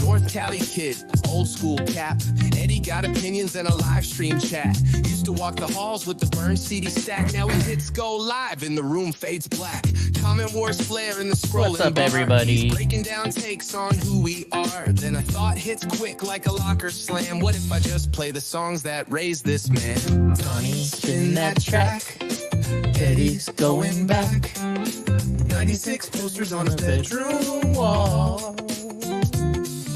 North Cali kid, old school cap. Eddie got opinions and a live stream chat. Used to walk the halls with the burned CD stack. Now he hits go live and the room fades black. Comment wars flare in the scrolling. What's up, everybody? He's breaking down takes on who we are. Then a thought hits quick like a locker slam. What if I just play the songs that raised this man? Donnie, spin that track. Eddie's going back. 96 posters on his bedroom wall.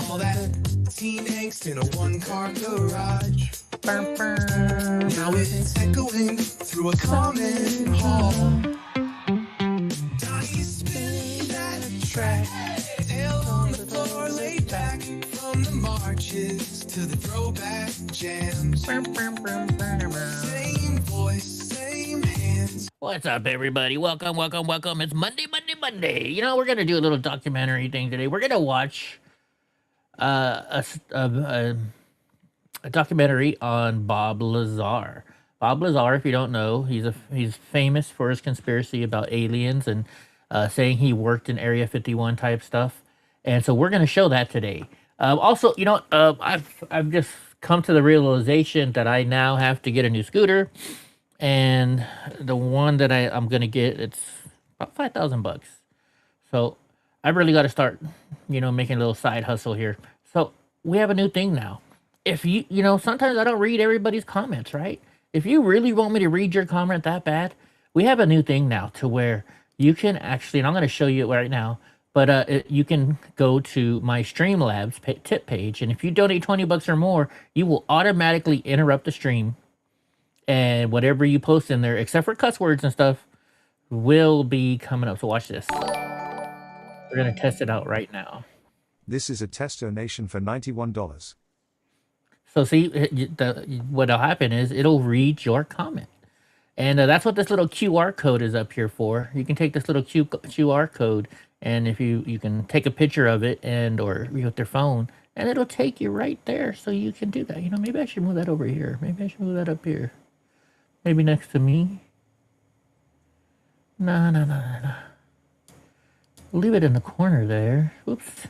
All that teen angst in a one-car garage. Now it's echoing through a common hall. Donnie spinning that track. Tail on the floor, laid back. From the marches to the throwback jams. Same voice, same hands. What's up, everybody? Welcome. It's Monday. You know, we're going to do a little documentary thing today. We're going to watch a documentary on Bob Lazar. Bob Lazar, if you don't know, he's famous for his conspiracy about aliens and saying he worked in Area 51 type stuff. And so we're going to show that today. Also, you know, I've just come to the realization that I now have to get a new scooter. And the one that I'm going to get, it's about $5,000. So I really got to start, you know, making a little side hustle here. So we have a new thing now. If you know, sometimes I don't read everybody's comments, right? If you really want me to read your comment that bad, we have a new thing now to where you can actually, and I'm going to show you it right now, but you can go to my Streamlabs tip page. And if you donate $20 or more, you will automatically interrupt the stream. And whatever you post in there, except for cuss words and stuff, will be coming up. So watch this. We're going to test it out right now. This is a test donation for $91. So see, what'll happen is it'll read your comment. And that's what this little QR code is up here for. You can take this little QR code, and if you can take a picture of it or with your phone, and it'll take you right there. So you can do that. You know, maybe I should move that over here. Maybe I should move that up here. Maybe next to me. No. Leave it in the corner there. Oops.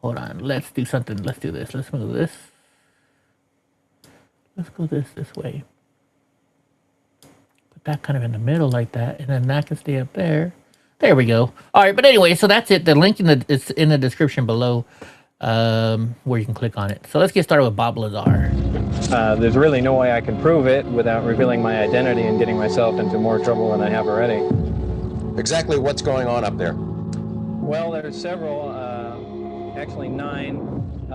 Hold on. Let's do something. Let's do this. Let's move this. Let's go this way. Put that kind of in the middle like that, and then that can stay up there. There we go. All right, but anyway, so that's it. The link is in the description below, where you can click on it. So let's get started with Bob Lazar. There's really no way I can prove it without revealing my identity and getting myself into more trouble than I have already. Exactly what's going on up there? Well, there's several, actually 9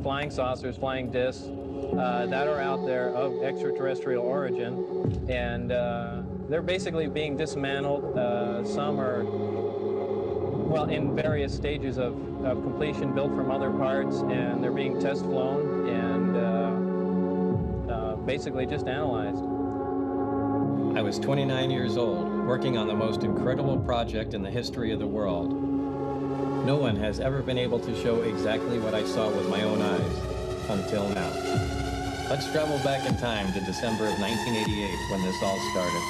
flying saucers, flying discs that are out there of extraterrestrial origin, and they're basically being dismantled. Some are, well, in various stages of completion, built from other parts, and they're being test flown and basically just analyzed. I was 29 years old, working on the most incredible project in the history of the world. No one has ever been able to show exactly what I saw with my own eyes, until now. Let's travel back in time to December of 1988, when this all started.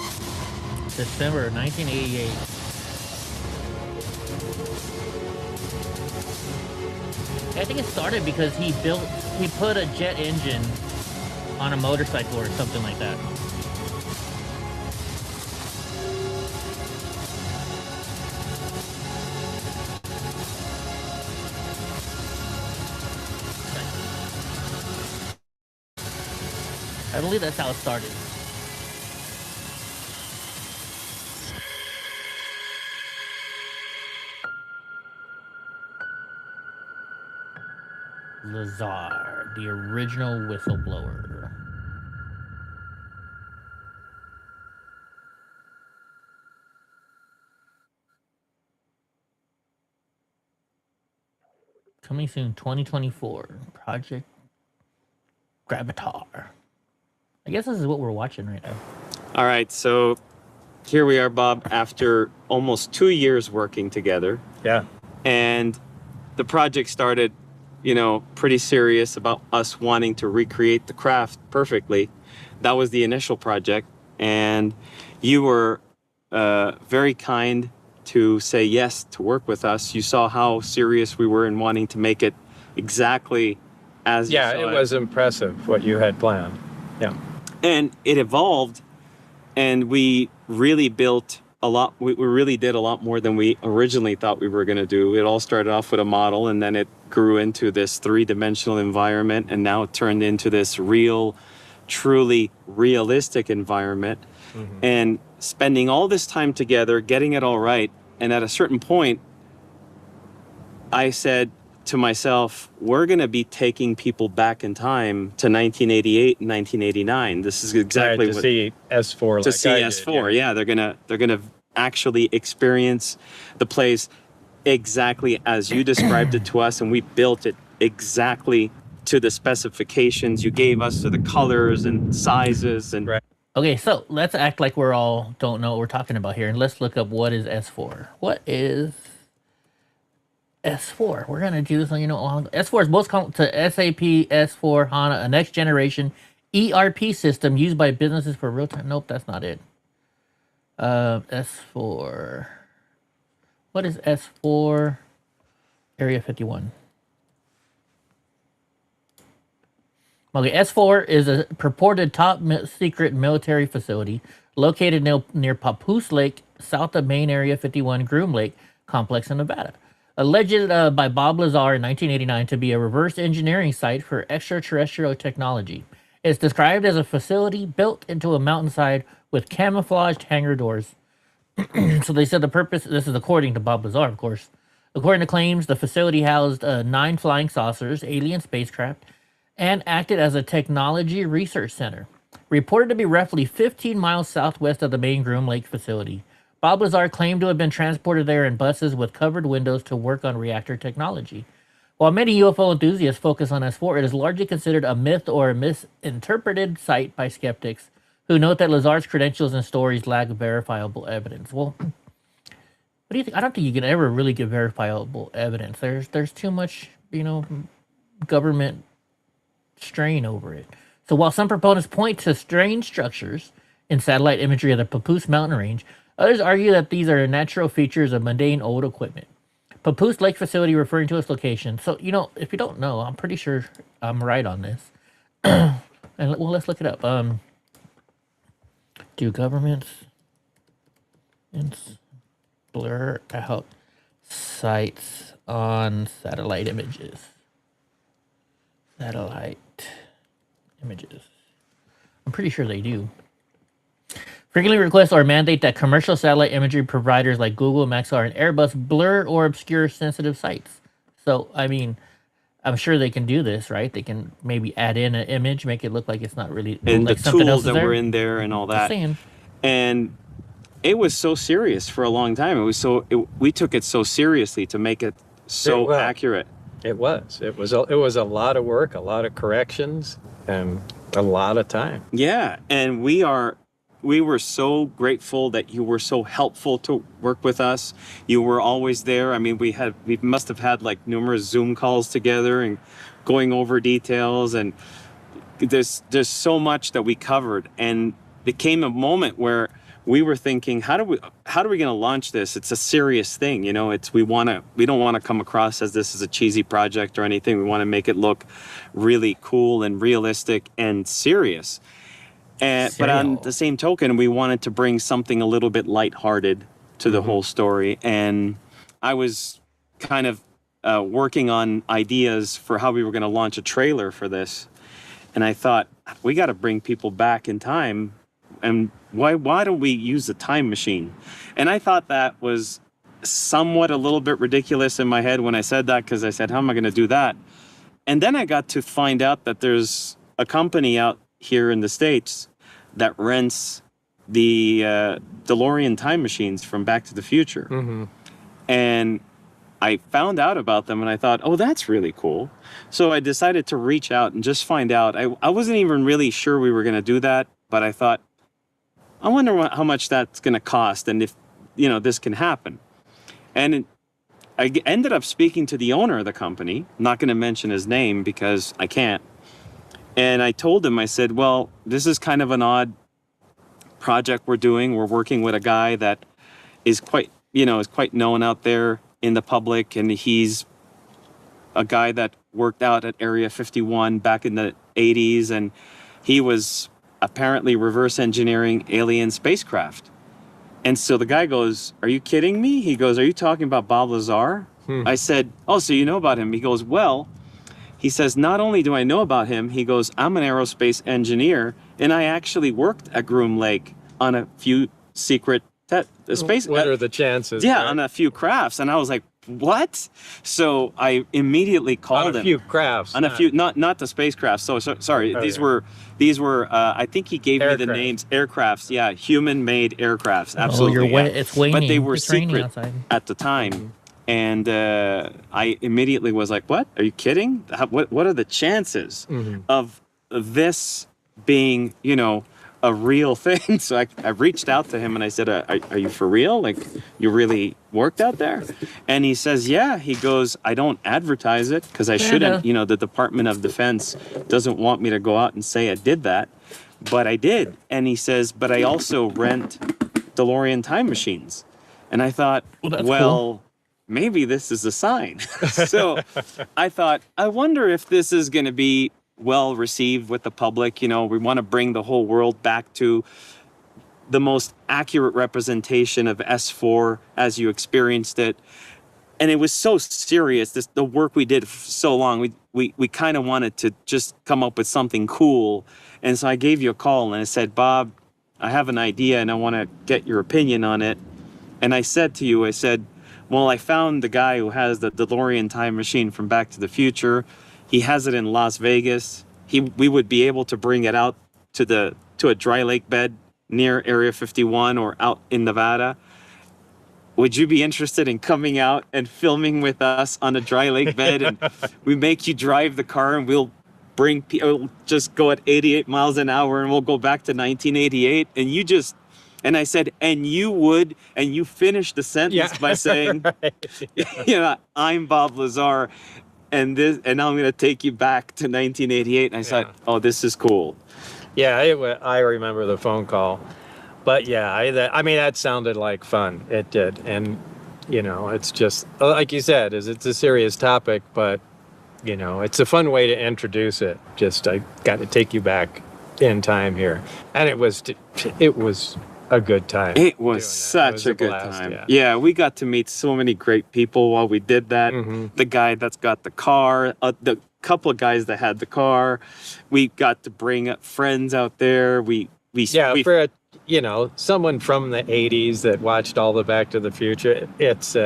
December 1988. I think it started because he put a jet engine on a motorcycle or something like that. I believe that's how it started. Lazar, the original whistleblower. Coming soon, 2024. Project Gravitaur. I guess this is what we're watching right now. All right, so here we are, Bob, after almost 2 years working together. Yeah. And the project started, you know, pretty serious about us wanting to recreate the craft perfectly. That was the initial project. And you were very kind to say yes to work with us. You saw how serious we were in wanting to make it exactly as you Yeah, saw it was impressive what you had planned. Yeah. And it evolved, and we really built a lot. We really did a lot more than we originally thought we were going to do. It all started off with a model, and then it grew into this 3-dimensional environment, and now it turned into this real, truly realistic environment. And spending all this time together, getting it all right. And at a certain point, I said to myself, we're going to be taking people back in time to 1988 and 1989. This is exactly to what see S4. to see S4. Yeah, they're gonna actually experience the place exactly as you described it to us, and we built it exactly to the specifications you gave us, to the colors and sizes and. Right. Okay, so let's act like we're all don't know what we're talking about here, and let's look up what is S4. What is S4? We're gonna do this on S4 is most common to SAP S4 HANA, a next generation ERP system used by businesses for real time. Nope, that's not it. S4. What is S4? Area 51. Okay, S4 is a purported top secret military facility located near Papoose Lake, south of main Area 51 Groom Lake complex in Nevada. Alleged by Bob Lazar in 1989 to be a reverse engineering site for extraterrestrial technology. It's described as a facility built into a mountainside with camouflaged hangar doors. So they said the purpose, this is according to Bob Lazar, of course. According to claims, the facility housed 9 flying saucers, alien spacecraft, and acted as a technology research center. Reported to be roughly 15 miles southwest of the main Groom Lake facility. Bob Lazar claimed to have been transported there in buses with covered windows to work on reactor technology. While many UFO enthusiasts focus on S4, it is largely considered a myth or a misinterpreted site by skeptics who note that Lazar's credentials and stories lack verifiable evidence. Well, what do you think? I don't think you can ever really get verifiable evidence. There's too much, government strain over it. So while some proponents point to strange structures in satellite imagery of the Papoose mountain range, others argue that these are natural features of mundane old equipment. Papoose Lake facility referring to its location. So, if you don't know, I'm pretty sure I'm right on this. And let's look it up. Do governments blur out sites on satellite images? Satellite images. I'm pretty sure they do. Frequently request or mandate that commercial satellite imagery providers like Google, Maxar, and Airbus blur or obscure sensitive sites. So, I'm sure they can do this, right? They can maybe add in an image, make it look like it's not really. And like the something tools else that were in there and all that. And it was so serious for a long time. We took it so seriously to make it so accurate. It was a lot of work, a lot of corrections, and a lot of time. Yeah, and we were so grateful that you were so helpful to work with us. You were always there. We must have had like numerous Zoom calls together and going over details, and there's so much that we covered. And there came a moment where we were thinking, how are we going to launch this? It's a serious thing, we don't want to come across as this is a cheesy project or anything. We want to make it look really cool and realistic and serious. But on the same token, we wanted to bring something a little bit lighthearted to the whole story. And I was kind of working on ideas for how we were going to launch a trailer for this. And I thought, we got to bring people back in time. And why don't we use a time machine? And I thought that was somewhat a little bit ridiculous in my head when I said that, because I said, how am I going to do that? And then I got to find out that there's a company out here in the States that rents the DeLorean time machines from Back to the Future. Mm-hmm. And I found out about them and I thought, oh, that's really cool. So I decided to reach out and just find out. I wasn't even really sure we were going to do that, but I thought, I wonder how much that's going to cost and if, this can happen. And I ended up speaking to the owner of the company. I'm not going to mention his name because I can't. And I told him, I said, well, this is kind of an odd project we're doing. We're working with a guy that is quite is quite known out there in the public, and he's a guy that worked out at Area 51 back in the 80s, and he was apparently reverse engineering alien spacecraft. And so the guy goes, "Are you kidding me?" He goes, "Are you talking about Bob Lazar?" I said, "Oh, so you know about him?" He goes, "Well," he says, "not only do I know about him," he goes, "I'm an aerospace engineer, and I actually worked at Groom Lake on a few secret space. What are the chances? Yeah, right? on a few crafts." And I was like, "What?" So I immediately called him. On a few crafts. On a few, not the spacecraft. So sorry, these were I think he gave me the names aircrafts. Yeah, human-made aircrafts. Absolutely. It's waning. But they were it's raining secret outside. at the time. And I immediately was like, "What? Are you kidding? What are the chances of this being, a real thing?" So I reached out to him and I said, are you for real? Like, you really worked out there? And he says, "Yeah." He goes, "I don't advertise it because I shouldn't. The Department of Defense doesn't want me to go out and say I did that. But I did." And he says, "But I also rent DeLorean time machines." And I thought, cool. Maybe this is a sign. So I thought, I wonder if this is going to be well received with the public. We want to bring the whole world back to the most accurate representation of S4 as you experienced it. And it was so serious, the work we did for so long. We kind of wanted to just come up with something cool. And so I gave you a call and I said, "Bob, I have an idea and I want to get your opinion on it." And I said to you, "Well, I found the guy who has the DeLorean time machine from Back to the Future. He has it in Las Vegas. We would be able to bring it out to a dry lake bed near Area 51 or out in Nevada. Would you be interested in coming out and filming with us on a dry lake bed? And we make you drive the car, and we'll just go at 88 miles an hour, and we'll go back to 1988, and you just..." And I said, "And you finished the sentence by saying, right. I'm Bob Lazar, and I'm going to take you back to 1988. And I said, "Oh, this is cool." Yeah, I remember the phone call. But yeah, that sounded like fun. It did. And, it's just, like you said, it's a serious topic, but, it's a fun way to introduce it. Just, I got to take you back in time here. And it was a good time. It was such a good time. Yeah, we got to meet so many great people while we did that. The guy that's got the car, the couple of guys that had the car. We got to bring up friends out there. For someone from the 80s that watched all the Back to the Future, it's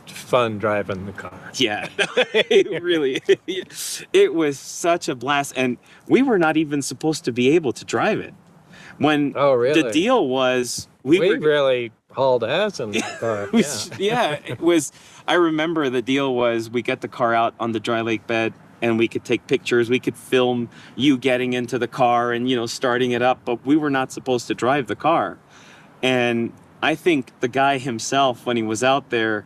fun driving the car. Yeah, it was such a blast. And we were not even supposed to be able to drive it. The deal was we really hauled ass in the car. It was. I remember the deal was we get the car out on the dry lake bed and we could take pictures. We could film you getting into the car and starting it up, but we were not supposed to drive the car. And I think the guy himself, when he was out there,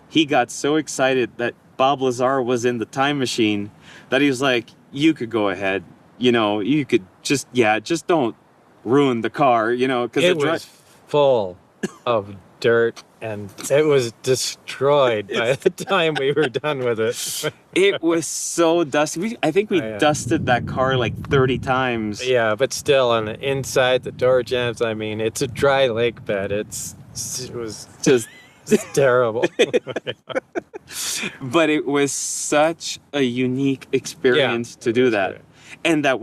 he got so excited that Bob Lazar was in the time machine that he was like, "You could go ahead. You could just don't ruined the car, because it was full of dirt and it was destroyed by the time we were done with it. It was so dusty. I think we dusted that car like 30 times. Yeah, but still on the inside, the door jambs. It's a dry lake bed. It was just terrible. But it was such a unique experience to do that. Great. And that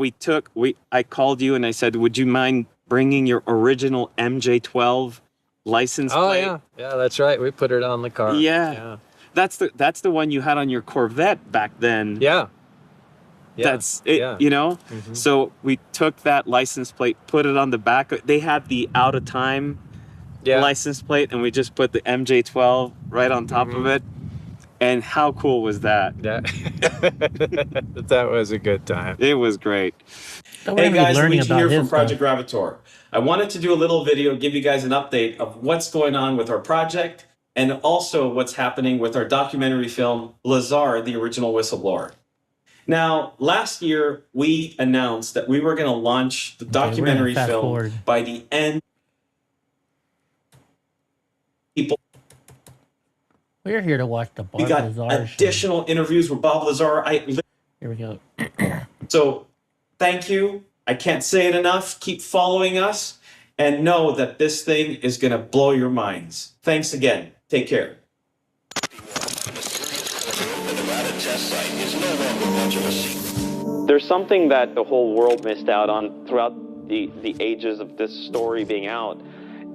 I called you and I said, "Would you mind bringing your original MJ12 license plate?" Oh, yeah, that's right. We put it on the car. Yeah. That's the one you had on your Corvette back then. Yeah. That's it, So we took that license plate, put it on the back. They had the out of time license plate, and we just put the MJ12 right on top of it. And how cool was that? Yeah. That was a good time. It was great. Hey guys, Luigi here from Project Gravitaur. I wanted to do a little video, give you guys an update of what's going on with our project and also what's happening with our documentary film, Lazar, the Original Whistleblower. Now, last year, we announced that we were going to launch the documentary film by the end. We're here to watch the We Bob got Lazar show. additional interviews with Bob Lazar. Here we go. So thank you. I can't say it enough. Keep following us and know that this thing is going to blow your minds. Thanks again. Take care. There's something that the whole world missed out on throughout the ages of this story being out,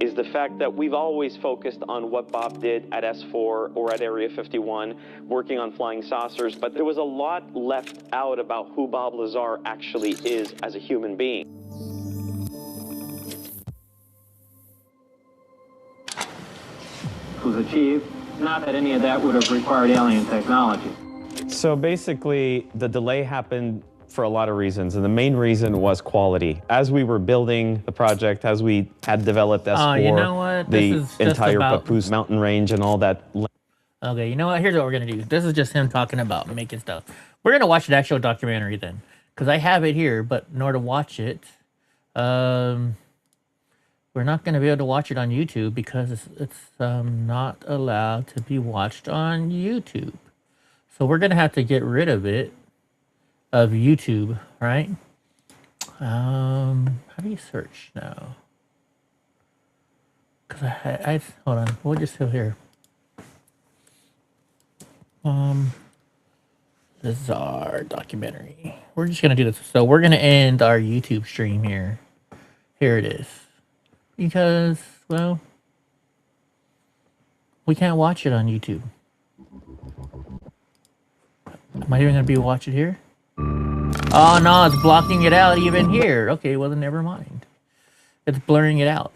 is the fact that we've always focused on what Bob did at S4 or at Area 51, working on flying saucers, but there was a lot left out about who Bob Lazar actually is as a human being. Was achieved, not that any of that would have required alien technology. So basically, the delay happened for a lot of reasons, and the main reason was quality. As we were building the project, as we had developed S4, you know what? the entire Papoose mountain range and all that. Okay, you know what? Here's what we're gonna do. This is just him talking about making stuff. We're gonna watch an actual documentary then, because I have it here, but in order to watch it, we're not gonna be able to watch it on YouTube because it's not allowed to be watched on YouTube. So we're gonna have to get rid of it. Of YouTube, right? How do you search now? Because I hold on, we'll just go here. Lazar documentary. We're just gonna do this. So we're gonna end our YouTube stream here. Here it is. Because, well, we can't watch it on YouTube. Am I even gonna be able to watch it here? Oh no, it's blocking it out even here. Okay, well then never mind. It's blurring it out.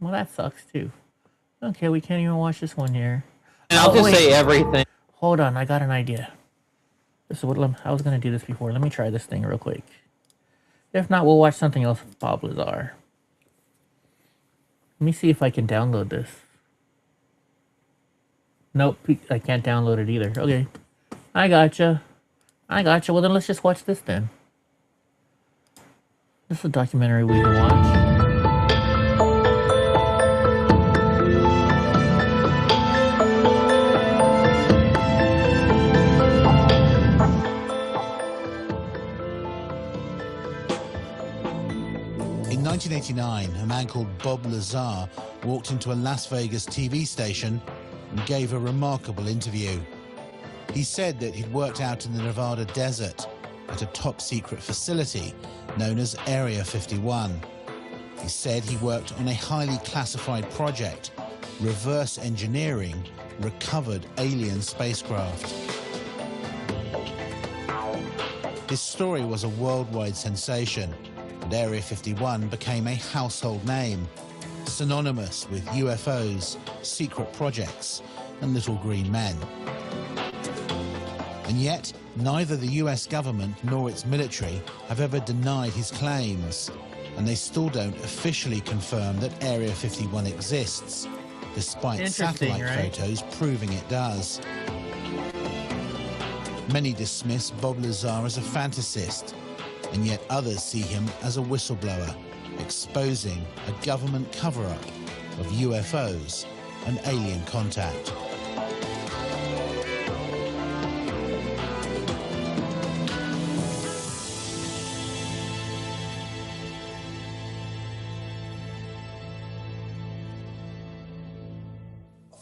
Well, that sucks too. Okay, we can't even watch this one here. And I'll just say everything. Hold on, I got an idea. This is what I was gonna do this before. Let me try this thing real quick. If not, we'll watch something else with Bob Lazar. Let me see if I can download this. Nope, I can't download it either. Okay, I gotcha. Well, then let's just watch this then. This is a documentary we can watch. In 1989, a man called Bob Lazar walked into a Las Vegas TV station and gave a remarkable interview. He said that he'd worked out in the Nevada desert at a top-secret facility known as Area 51. He said he worked on a highly classified project, reverse engineering recovered alien spacecraft. His story was a worldwide sensation, and Area 51 became a household name, synonymous with UFOs, secret projects, and little green men. And yet, neither the US government nor its military have ever denied his claims, and they still don't officially confirm that Area 51 exists, despite satellite photos proving it does. Many dismiss Bob Lazar as a fantasist, and yet others see him as a whistleblower, exposing a government cover-up of UFOs and alien contact.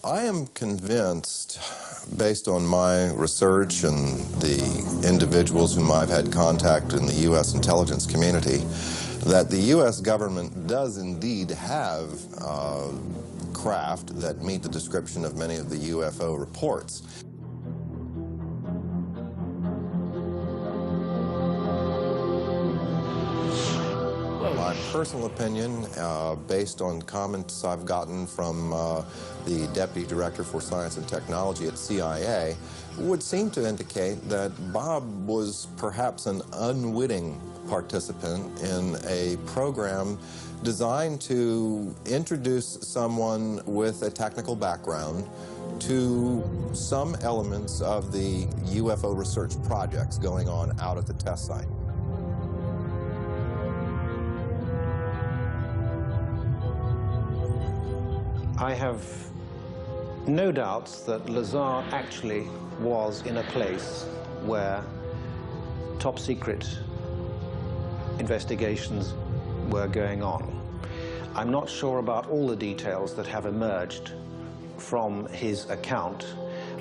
I am convinced, based on my research and the individuals whom I've had contact in the U.S. intelligence community, that the U.S. government does indeed have craft that meet the description of many of the UFO reports. My personal opinion, based on comments I've gotten from the Deputy Director for Science and Technology at CIA, would seem to indicate that Bob was perhaps an unwitting participant in a program designed to introduce someone with a technical background to some elements of the UFO research projects going on out at the test site. I have no doubts that Lazar actually was in a place where top secret investigations were going on. I'm not sure about all the details that have emerged from his account,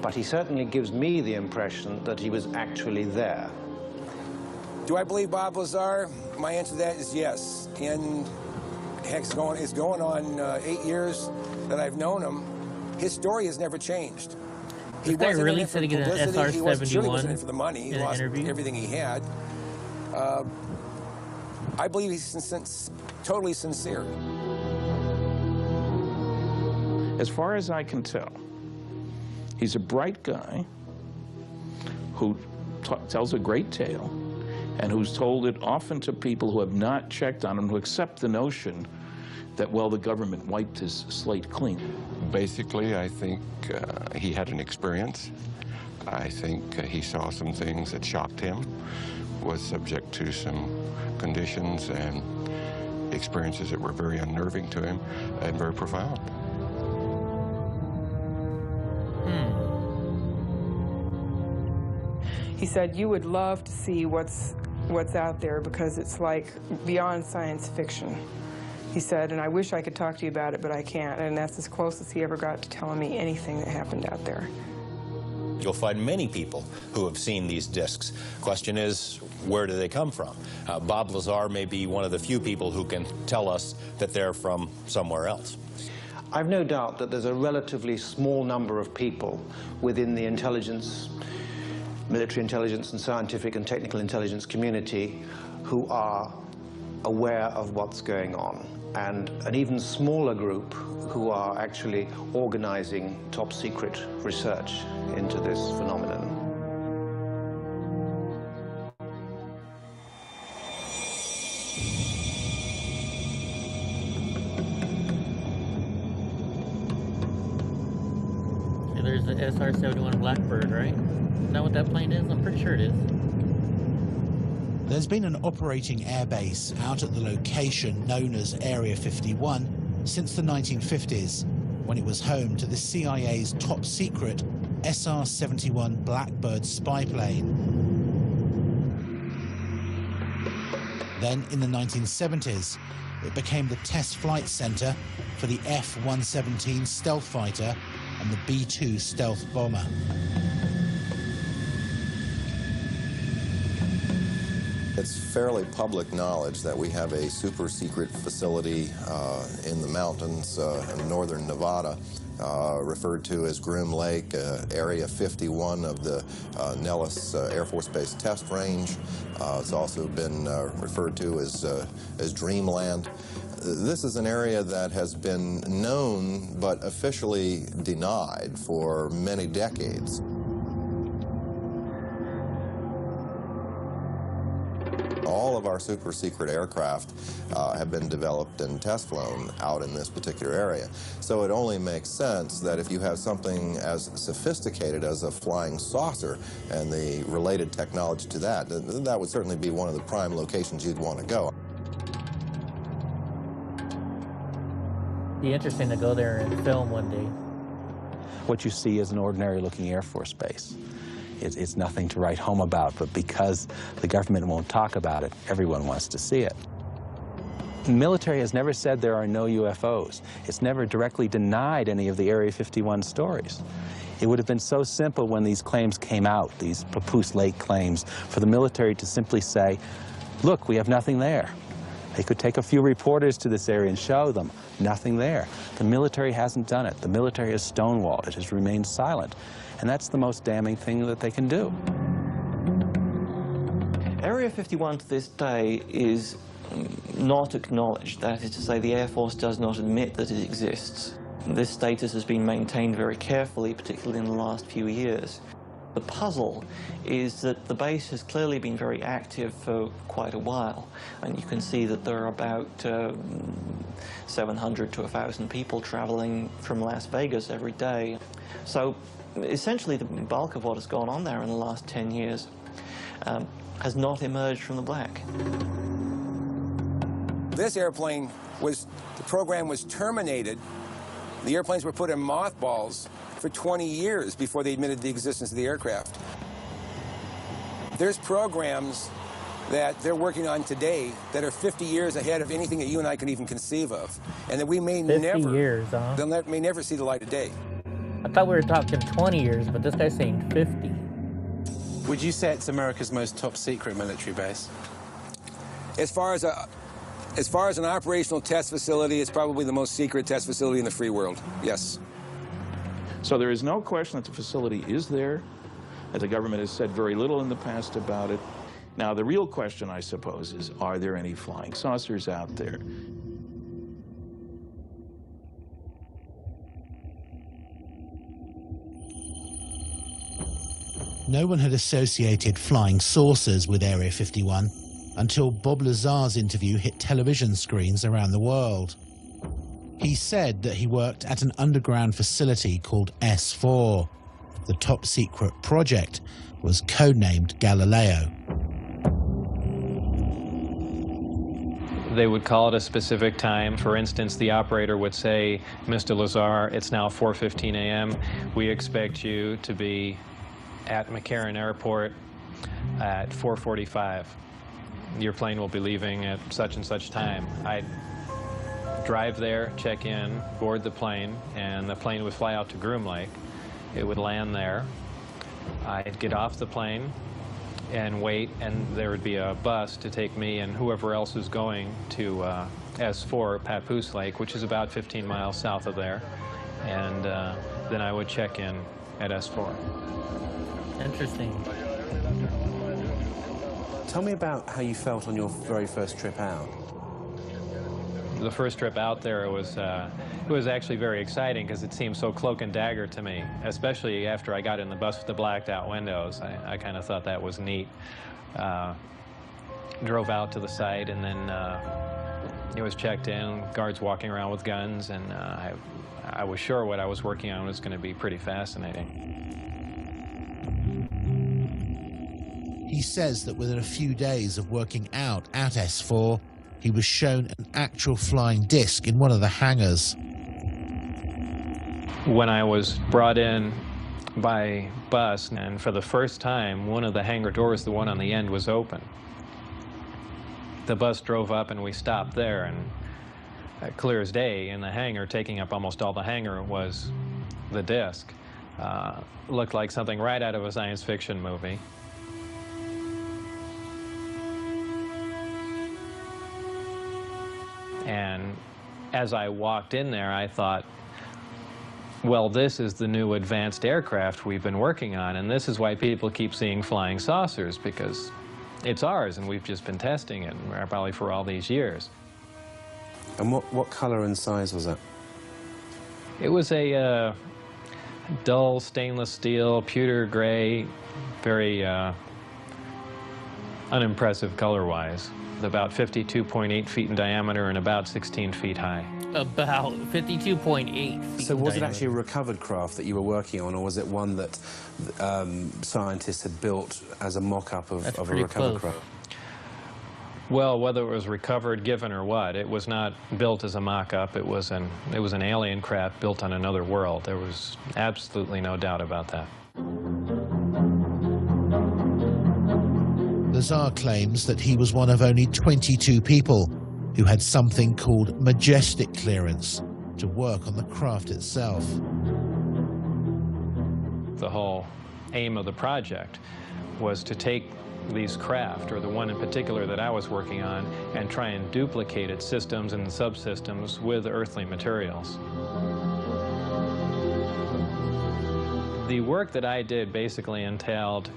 but he certainly gives me the impression that he was actually there. Do I believe Bob Lazar? My answer to that is yes. And heck, it's going on 8 years that I've known him. His story has never changed. He wasn't really sitting in an SR-71 he wasn't in it for the money. He lost interview? everything he had. I believe he's totally sincere. As far as I can tell, he's a bright guy who tells a great tale and who's told it often to people who have not checked on him, who accept the notion that, well, the government wiped his slate clean. Basically, I think he had an experience. I think he saw some things that shocked him, was subject to some conditions and experiences that were very unnerving to him and very profound. He said, you would love to see what's out there because it's like beyond science fiction. He said, and I wish I could talk to you about it, but I can't. And that's as close as he ever got to telling me anything that happened out there. You'll find many people who have seen these discs. Question is, where do they come from? Bob Lazar may be one of the few people who can tell us that they're from somewhere else. I've no doubt that there's a relatively small number of people within the intelligence, military intelligence and scientific and technical intelligence community who are aware of what's going on, and an even smaller group who are actually organizing top secret research into this phenomenon. Okay, there's the SR-71 Blackbird, right? Isn't that what that plane is? I'm pretty sure it is. There's been an operating airbase out at the location known as Area 51 since the 1950s, when it was home to the CIA's top secret SR-71 Blackbird spy plane. Then in the 1970s, it became the test flight center for the F-117 stealth fighter and the B-2 stealth bomber. It's fairly public knowledge that we have a super secret facility in the mountains in northern Nevada, referred to as Groom Lake, Area 51 of the Nellis Air Force Base test range. It's also been referred to as Dreamland. This is an area that has been known but officially denied for many decades. All of our super secret aircraft have been developed and test flown out in this particular area. So it only makes sense that if you have something as sophisticated as a flying saucer and the related technology to that, that would certainly be one of the prime locations you'd want to go. Be interesting to go there and film one day. What you see is an ordinary looking Air Force base. It's nothing to write home about, but because the government won't talk about it, everyone wants to see it. The military has never said there are no UFOs. It's never directly denied any of the Area 51 stories. It would have been so simple when these claims came out, these Papoose Lake claims, for the military to simply say, look, we have nothing there. They could take a few reporters to this area and show them, nothing there. The military hasn't done it. The military has stonewalled. It has remained silent. And that's the most damning thing that they can do. Area 51 to this day is not acknowledged. That is to say, the Air Force does not admit that it exists. This status has been maintained very carefully, particularly in the last few years. The puzzle is that the base has clearly been very active for quite a while, and you can see that there are about 700 to 1,000 people traveling from Las Vegas every day. So essentially the bulk of what has gone on there in the last 10 years has not emerged from the black. This airplane the program was terminated The airplanes were put in mothballs for 20 years before they admitted the existence of the aircraft. There's programs that they're working on today that are 50 years ahead of anything that you and I could even conceive of, and that we may 50 years, huh? may never see the light of day. I thought we were talking 20 years, but this guy's saying 50. Would you say it's America's most top secret military base? As far as an operational test facility, it's probably the most secret test facility in the free world. Yes. So there is no question that the facility is there, as the government has said very little in the past about it. Now, the real question, I suppose, is are there any flying saucers out there? No one had associated flying saucers with Area 51 until Bob Lazar's interview hit television screens around the world. He said that he worked at an underground facility called S4. The top secret project was codenamed Galileo. They would call at a specific time. For instance, the operator would say, Mr. Lazar, it's now 4:15 a.m. We expect you to be at McCarran Airport at 4:45. Your plane will be leaving at such and such time. I'd drive there, check in, board the plane, and the plane would fly out to Groom Lake. It would land there. I'd get off the plane and wait, and there would be a bus to take me and whoever else is going to S4, Papoose Lake, which is about 15 miles south of there. And then I would check in at S4. Interesting. Tell me about how you felt on your very first trip out. The first trip out there, it was actually very exciting because it seemed so cloak and dagger to me, especially after I got in the bus with the blacked out windows. I kind of thought that was neat. Drove out to the site, and then it was checked in, guards walking around with guns, and I was sure what I was working on was going to be pretty fascinating. He says that within a few days of working out at S4, he was shown an actual flying disc in one of the hangars. When I was brought in by bus, and for the first time, one of the hangar doors, the one on the end, was open. The bus drove up and we stopped there, and clear as day in the hangar, taking up almost all the hangar, was the disc. Looked like something right out of a science fiction movie. And as I walked in there, I thought, well, this is the new advanced aircraft we've been working on, and this is why people keep seeing flying saucers, because it's ours, and we've just been testing it, probably for all these years. And what color and size was that? It was a dull stainless steel, pewter gray, very unimpressive color-wise. About 52.8 feet in diameter and about 16 feet high. About 52.8 feet. So was it actually a recovered craft that you were working on, or was it one that scientists had built as a mock-up of a recovered craft? Well, whether it was recovered, given, or what, it was not built as a mock-up. It was an alien craft built on another world. There was absolutely no doubt about that. Lazar claims that he was one of only 22 people who had something called majestic clearance to work on the craft itself. The whole aim of the project was to take these craft, or the one in particular that I was working on, and try and duplicate its systems and subsystems with earthly materials. The work that I did basically entailed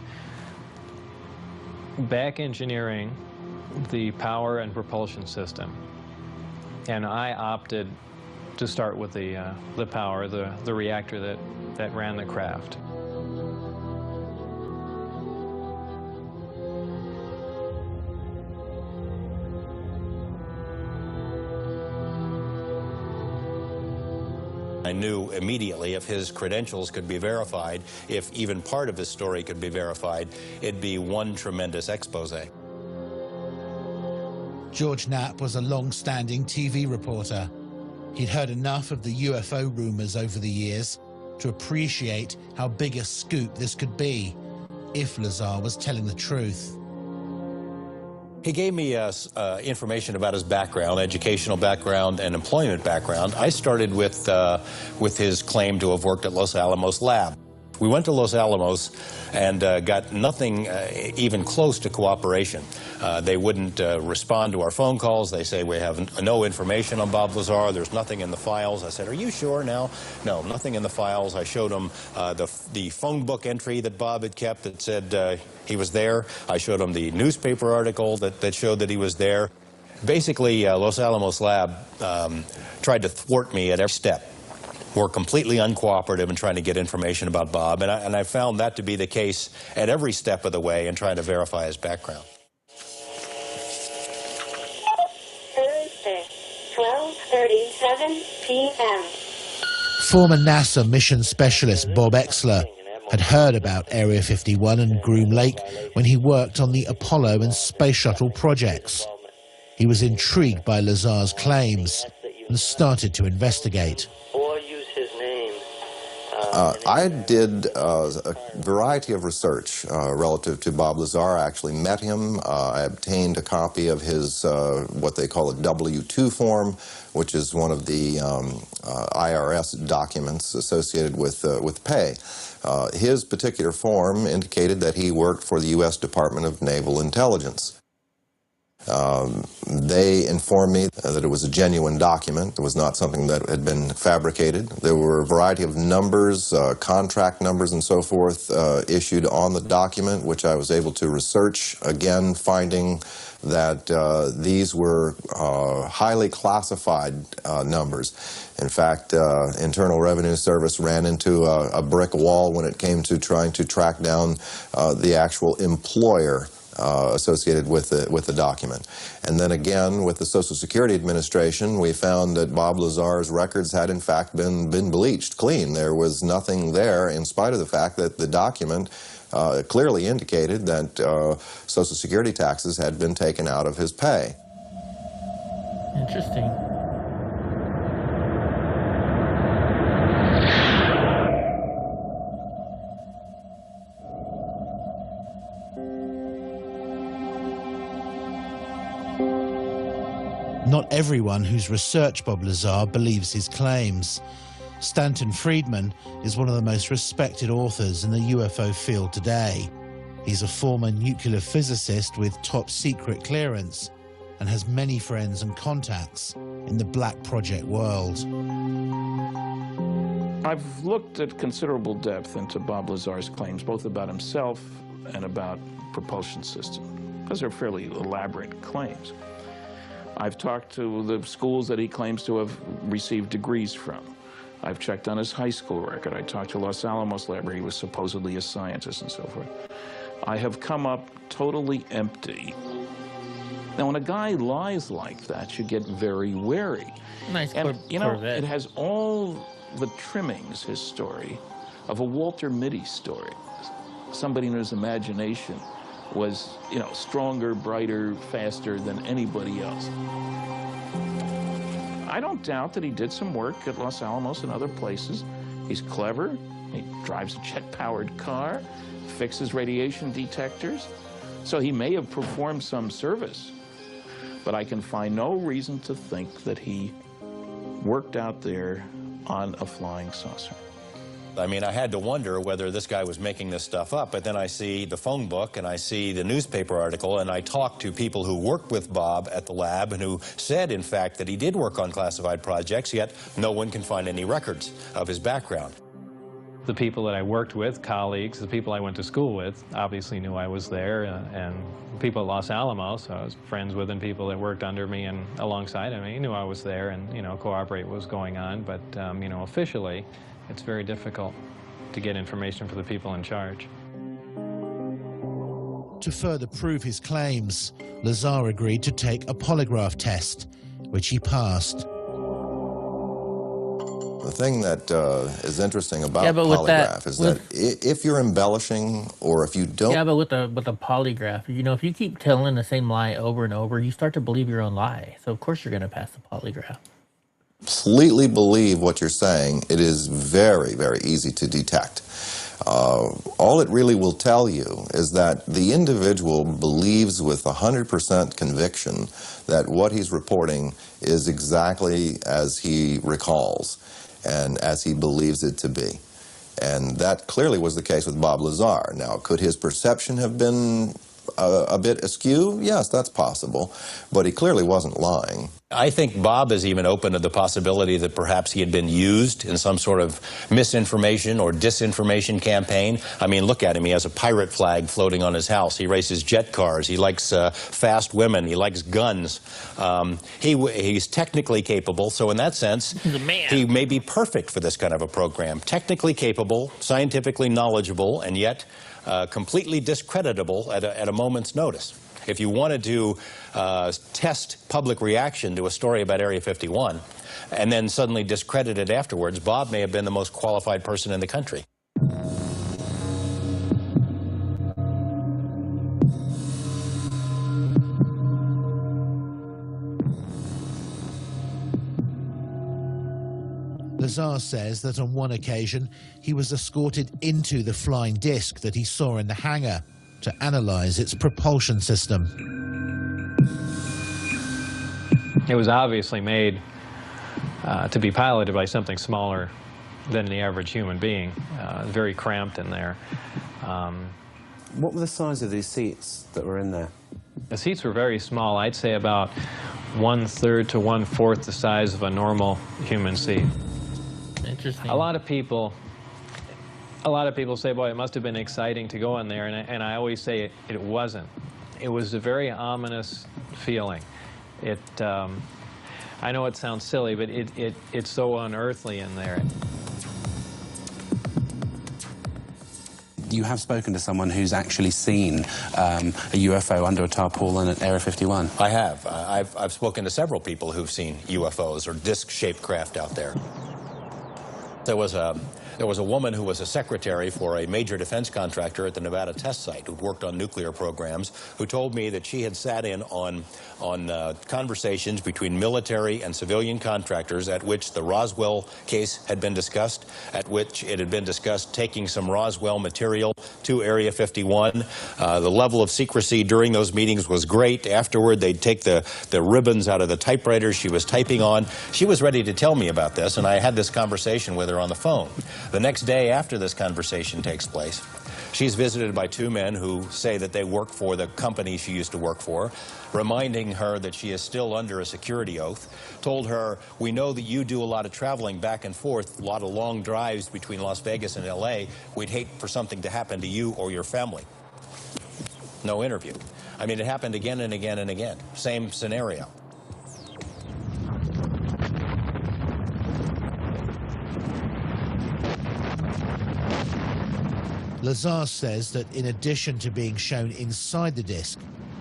back engineering the power and propulsion system, and I opted to start with the power, the reactor that ran the craft. I knew immediately if his credentials could be verified, if even part of his story could be verified, it'd be one tremendous expose. George Knapp was a long-standing TV reporter. He'd heard enough of the UFO rumors over the years to appreciate how big a scoop this could be if Lazar was telling the truth. He gave me information about his background, educational background and employment background. I started with his claim to have worked at Los Alamos Lab. We went to Los Alamos and got nothing even close to cooperation. They wouldn't respond to our phone calls. They say, we have no information on Bob Lazar. There's nothing in the files. I said, are you sure now? No, nothing in the files. I showed them the phone book entry that Bob had kept that said he was there. I showed him the newspaper article that showed that he was there. Basically, Los Alamos Lab tried to thwart me at every step. Were completely uncooperative in trying to get information about Bob, and I found that to be the case at every step of the way in trying to verify his background. Thursday, 12:37 p.m. Former NASA mission specialist Bob Exler had heard about Area 51 and Groom Lake when he worked on the Apollo and Space Shuttle projects. He was intrigued by Lazar's claims and started to investigate. I did a variety of research relative to Bob Lazar. I actually met him. I obtained a copy of his, what they call a W-2 form, which is one of the IRS documents associated with pay. His particular form indicated that he worked for the U.S. Department of Naval Intelligence. They informed me that it was a genuine document. It was not something that had been fabricated. There were a variety of numbers, contract numbers and so forth issued on the document, which I was able to research, again finding that these were highly classified numbers. In fact, Internal Revenue Service ran into a brick wall when it came to trying to track down the actual employer associated with the document. And then again, with the Social Security Administration, we found that Bob Lazar's records had in fact been bleached clean. There was nothing there, in spite of the fact that the document clearly indicated that Social Security taxes had been taken out of his pay. Interesting. Not everyone who's researched Bob Lazar believes his claims. Stanton Friedman is one of the most respected authors in the UFO field today. He's a former nuclear physicist with top secret clearance and has many friends and contacts in the Black Project world. I've looked at considerable depth into Bob Lazar's claims, both about himself and about propulsion system. Those are fairly elaborate claims. I've talked to the schools that he claims to have received degrees from. I've checked on his high school record. I talked to Los Alamos Lab, where he was supposedly a scientist and so forth. I have come up totally empty. Now, when a guy lies like that, you get very wary. Nice, and you know, Corvette. it has all the trimmings, his story, of a Walter Mitty story. Somebody in his imagination was, you know, stronger, brighter, faster than anybody else. I don't doubt that he did some work at Los Alamos and other places. He's clever. He drives a jet-powered car, fixes radiation detectors. So he may have performed some service, but I can find no reason to think that he worked out there on a flying saucer. I mean, I had to wonder whether this guy was making this stuff up, but then I see the phone book and I see the newspaper article, and I talked to people who worked with Bob at the lab and who said, in fact, that he did work on classified projects, yet no one can find any records of his background. The people that I worked with, colleagues, the people I went to school with, obviously knew I was there, and people at Los Alamos, I was friends with, and people that worked under me and alongside of me knew I was there and, you know, cooperate what was going on, but, you know, officially, it's very difficult to get information for the people in charge. To further prove his claims, Lazar agreed to take a polygraph test, which he passed. The thing that is interesting about Yeah, but with polygraph that- is that if you're embellishing or if you don't... Yeah, but with the polygraph, you know, if you keep telling the same lie over and over, you start to believe your own lie. So of course you're going to pass the polygraph. completely believe what you're saying, it is very, very easy to detect. All it really will tell you is that the individual believes with 100% conviction that what he's reporting is exactly as he recalls and as he believes it to be. And that clearly was the case with Bob Lazar. Now, could his perception have been a bit askew? Yes, that's possible, but he clearly wasn't lying. I think Bob is even open to the possibility that perhaps he had been used in some sort of misinformation or disinformation campaign. I mean, look at him. He has a pirate flag floating on his house. He races jet cars. He likes fast women. He likes guns. He's technically capable, so in that sense, he may be perfect for this kind of a program. Technically capable, scientifically knowledgeable, and yet completely discreditable at a moment's notice. If you wanted to test public reaction to a story about Area 51 and then suddenly discredit it afterwards, Bob may have been the most qualified person in the country. Lazar says that on one occasion he was escorted into the flying disc that he saw in the hangar to analyze its propulsion system. It was obviously made to be piloted by something smaller than the average human being, very cramped in there. What were the size of these seats that were in there? The seats were very small. I'd say about 1/3 to 1/4 the size of a normal human seat. Interesting. A lot of people say, boy, it must have been exciting to go in there, and I always say it wasn't. It was a very ominous feeling. I know it sounds silly, but it's so unearthly in there. You have spoken to someone who's actually seen a UFO under a tarpaulin at Area 51. I have. I've spoken to several people who've seen UFOs or disc-shaped craft out there. There was a woman who was a secretary for a major defense contractor at the Nevada test site who'd worked on nuclear programs, who told me that she had sat in on conversations between military and civilian contractors at which the Roswell case had been discussed, at which it had been discussed taking some Roswell material to Area 51. The level of secrecy during those meetings was great. Afterward, they'd take the ribbons out of the typewriters she was typing on. She was ready to tell me about this, and I had this conversation with her on the phone. The next day after this conversation takes place, she's visited by two men who say that they work for the company she used to work for, reminding her that she is still under a security oath, told her, we know that you do a lot of traveling back and forth, a lot of long drives between Las Vegas and LA. We'd hate for something to happen to you or your family. No interview. I mean, it happened again and again and again. Same scenario. Lazar says that in addition to being shown inside the disc,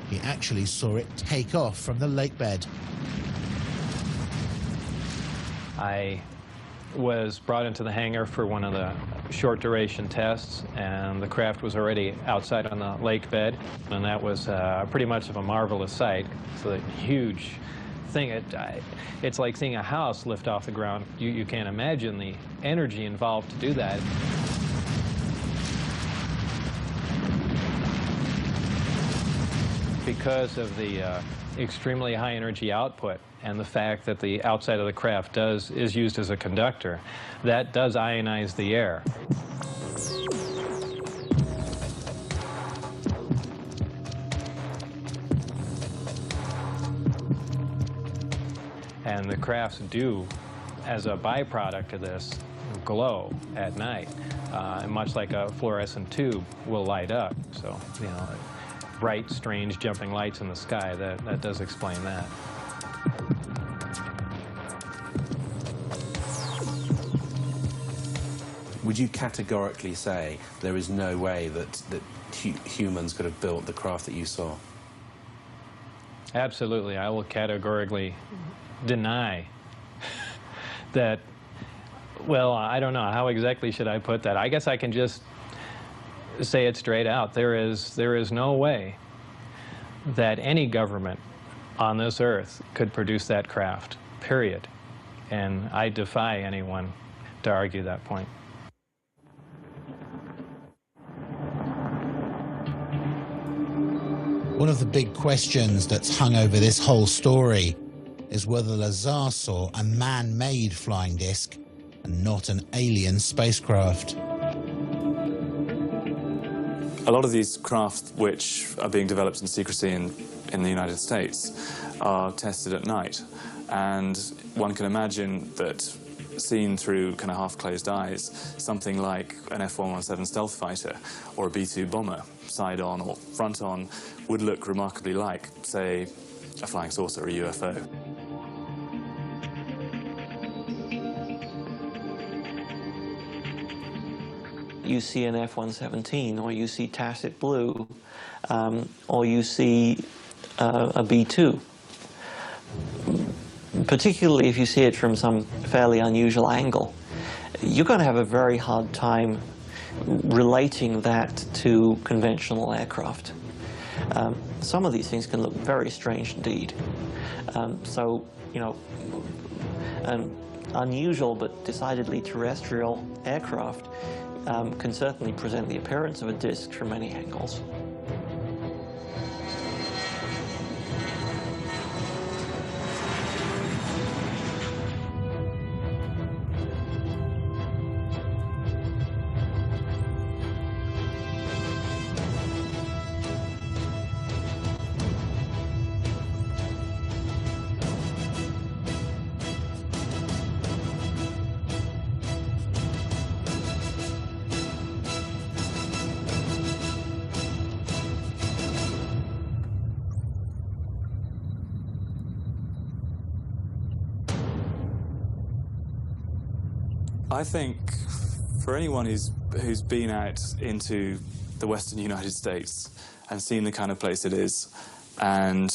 he actually saw it take off from the lake bed. I was brought into the hangar for one of the short duration tests, and the craft was already outside on the lake bed, and that was pretty much of a marvelous sight. It's a huge thing. It's like seeing a house lift off the ground. You can't imagine the energy involved to do that. Because of the extremely high energy output and the fact that the outside of the craft is used as a conductor, that does ionize the air. And the crafts do, as a byproduct of this, glow at night, much like a fluorescent tube will light up. So, you know, bright, strange, jumping lights in the sky, that does explain that. Would you categorically say there is no way that humans could have built the craft that you saw? Absolutely. I will categorically deny that. Well, I don't know. How exactly should I put that? I guess I can just say it straight out. There is no way that any government on this earth could produce that craft, period. And I defy anyone to argue that point. One of the big questions that's hung over this whole story is whether Lazar saw a man-made flying disc and not an alien spacecraft. A lot of these craft which are being developed in secrecy in the United States are tested at night, and one can imagine that seen through kind of half-closed eyes, something like an F-117 stealth fighter or a B-2 bomber, side-on or front-on, would look remarkably like, say, a flying saucer or a UFO. You see an F-117, or you see tacit blue, or you see a B-2. Particularly if you see it from some fairly unusual angle, you're going to have a very hard time relating that to conventional aircraft. Some of these things can look very strange indeed. So, you know, an unusual but decidedly terrestrial aircraft can certainly present the appearance of a disk from many angles. I think for anyone who's been out into the western United States and seen the kind of place it is and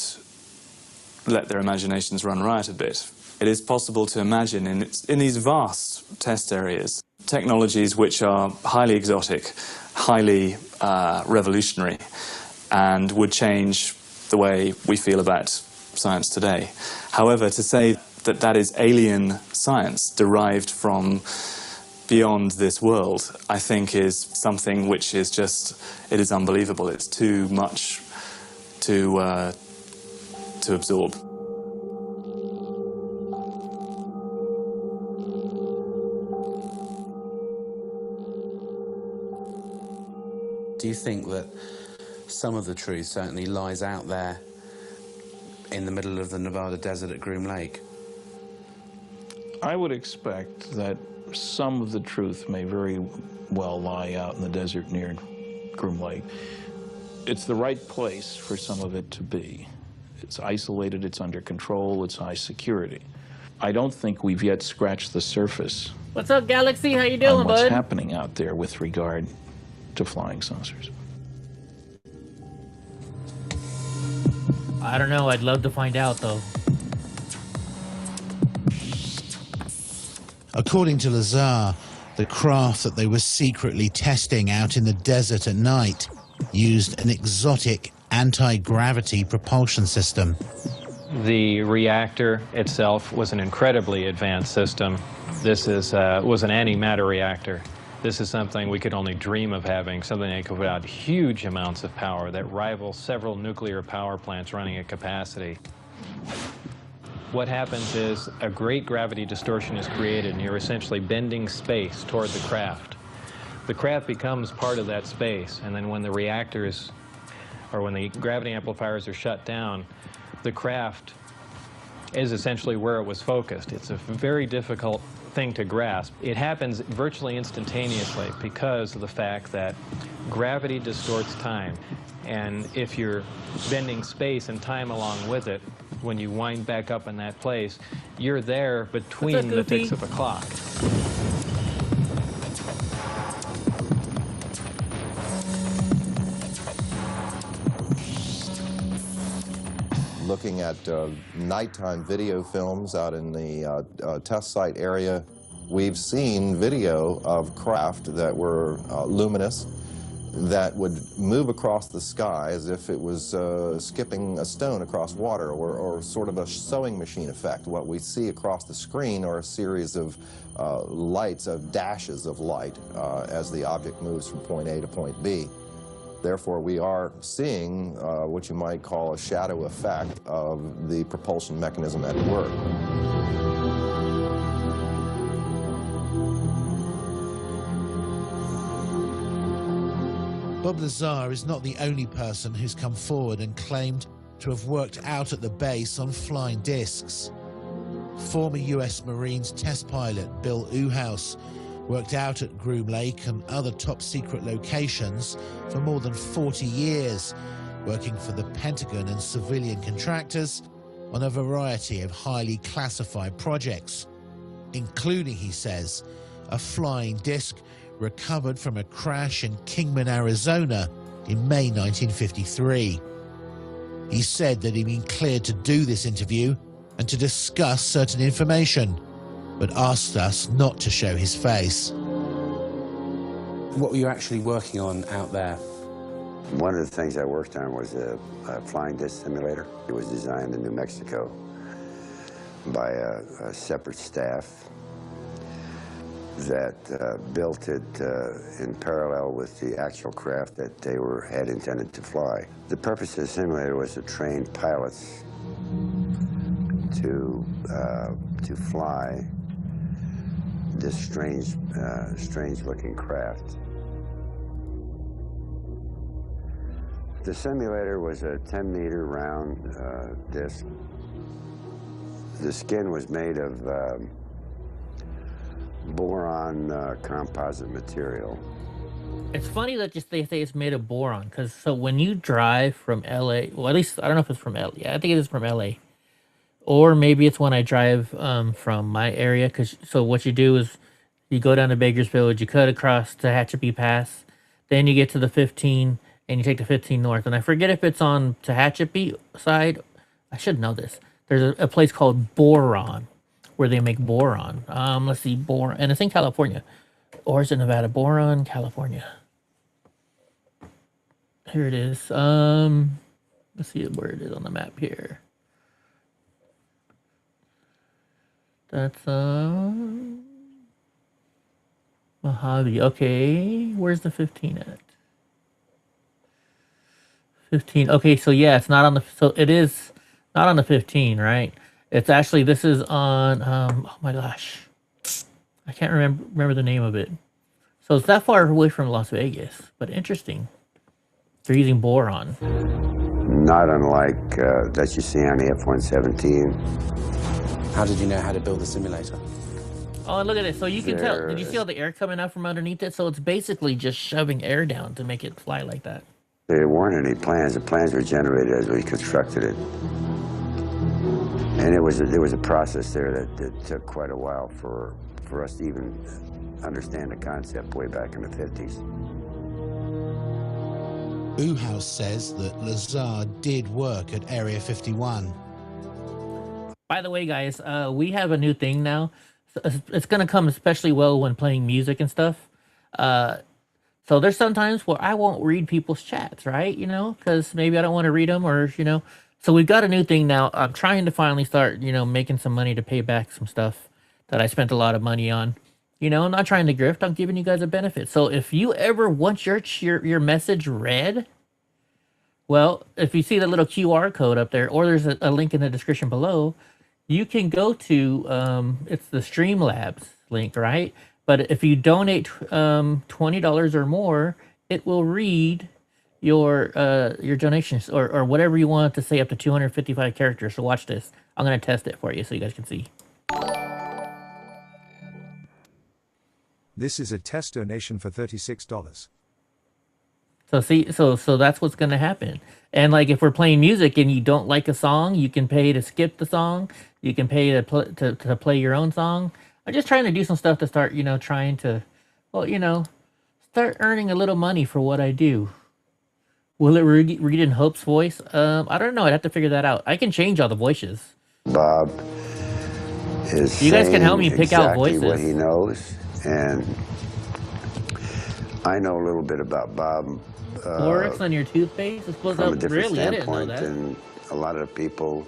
let their imaginations run riot a bit, it is possible to imagine in these vast test areas technologies which are highly exotic, highly revolutionary, and would change the way we feel about science today. However, to say that that is alien science derived from beyond this world, I think is something which is just, it is unbelievable. It's too much to absorb. Do you think that some of the truth certainly lies out there in the middle of the Nevada desert at Groom Lake? I would expect that some of the truth may very well lie out in the desert near Groom Lake. It's the right place for some of it to be. It's isolated, it's under control, it's high security. I don't think we've yet scratched the surface. What's up, Galaxy? How you doing, on what's bud? happening out there with regard to flying saucers. I don't know. I'd love to find out, though. According to Lazar, the craft that they were secretly testing out in the desert at night used an exotic anti-gravity propulsion system. The reactor itself was an incredibly advanced system. This was an antimatter reactor. This is something we could only dream of having, something that could put out huge amounts of power that rivals several nuclear power plants running at capacity. What happens is a great gravity distortion is created, and you're essentially bending space toward the craft. The craft becomes part of that space, and then when the reactors, or when the gravity amplifiers are shut down, the craft is essentially where it was focused. It's a very difficult thing to grasp. It happens virtually instantaneously because of the fact that gravity distorts time. And if you're bending space and time along with it, when you wind back up in that place, you're there between the ticks of a clock. Looking at nighttime video films out in the test site area, we've seen video of craft that were luminous, that would move across the sky as if it was skipping a stone across water, or sort of a sewing machine effect. What we see across the screen are a series of lights, of dashes of light, as the object moves from point A to point B. Therefore, we are seeing what you might call a shadow effect of the propulsion mechanism at work. Bob Lazar is not the only person who's come forward and claimed to have worked out at the base on flying discs. Former US Marines test pilot Bill Uhouse worked out at Groom Lake and other top-secret locations for more than 40 years, working for the Pentagon and civilian contractors on a variety of highly classified projects, including, he says, a flying disc recovered from a crash in Kingman, Arizona in May 1953. He said that he'd been cleared to do this interview and to discuss certain information, but asked us not to show his face. What were you actually working on out there? One of the things I worked on was a flying disc simulator. It was designed in New Mexico by a separate staff that built it in parallel with the actual craft that they had intended to fly. The purpose of the simulator was to train pilots to fly this strange-looking craft. The simulator was a 10-meter round disc. The skin was made of boron composite material. It's funny that they say it's made of boron, because so when you drive from LA, well, at least I don't know if it's from LA. Yeah, I think it is from LA, or maybe it's when I drive from my area. Because so what you do is you go down to Bakersfield, you cut across to Tehachapi Pass, then you get to the 15, and you take the 15 north. And I forget if it's on Tehachapi side. I should know this. There's a place called Boron, where they make boron. Let's see, boron, and it's in California, or is it Nevada? Boron, California. Here it is. Let's see where it is on the map here. That's Mojave. Okay, where's the 15 at? 15. Okay, so yeah, it's not on the. So it is not on the 15, right? It's actually, this is on, oh my gosh, I can't remember the name of it. So it's that far away from Las Vegas, but interesting. They're using boron. Not unlike that you see on the F-117. How did you know how to build the simulator? Oh, and look at it. So you can tell, did you see all the air coming out from underneath it? So it's basically just shoving air down to make it fly like that. There weren't any plans. The plans were generated as we constructed it. And there was a process there that took quite a while for us to even understand the concept way back in the 50s. Uhouse says that Lazar did work at Area 51. By the way, guys, we have a new thing now. It's going to come especially well when playing music and stuff. So there's sometimes where I won't read people's chats, right? You know, because maybe I don't want to read them, or, you know. So we've got a new thing now. I'm trying to finally start, you know, making some money to pay back some stuff that I spent a lot of money on. You know, I'm not trying to grift. I'm giving you guys a benefit. So if you ever want your message read, well, if you see the little QR code up there, or there's a link in the description below, you can go to, it's the Streamlabs link, right? But if you donate $20 or more, it will read your donations, or whatever you want to say, up to 255 characters. So watch this. I'm going to test it for you so you guys can see. This is a test donation for $36. So see, so that's what's going to happen. And like, if we're playing music and you don't like a song, you can pay to skip the song. You can pay to play your own song. I'm just trying to do some stuff to start, you know, trying to, well, you know, start earning a little money for what I do. Will it read in Hope's voice? I don't know. I'd have to figure that out. I can change all the voices. Bob is you guys can help me pick out voices. What he knows, and I know a little bit about Bob. Borax on your toothpaste? It's supposed From to a different really, I didn't know standpoint, that. and a lot of people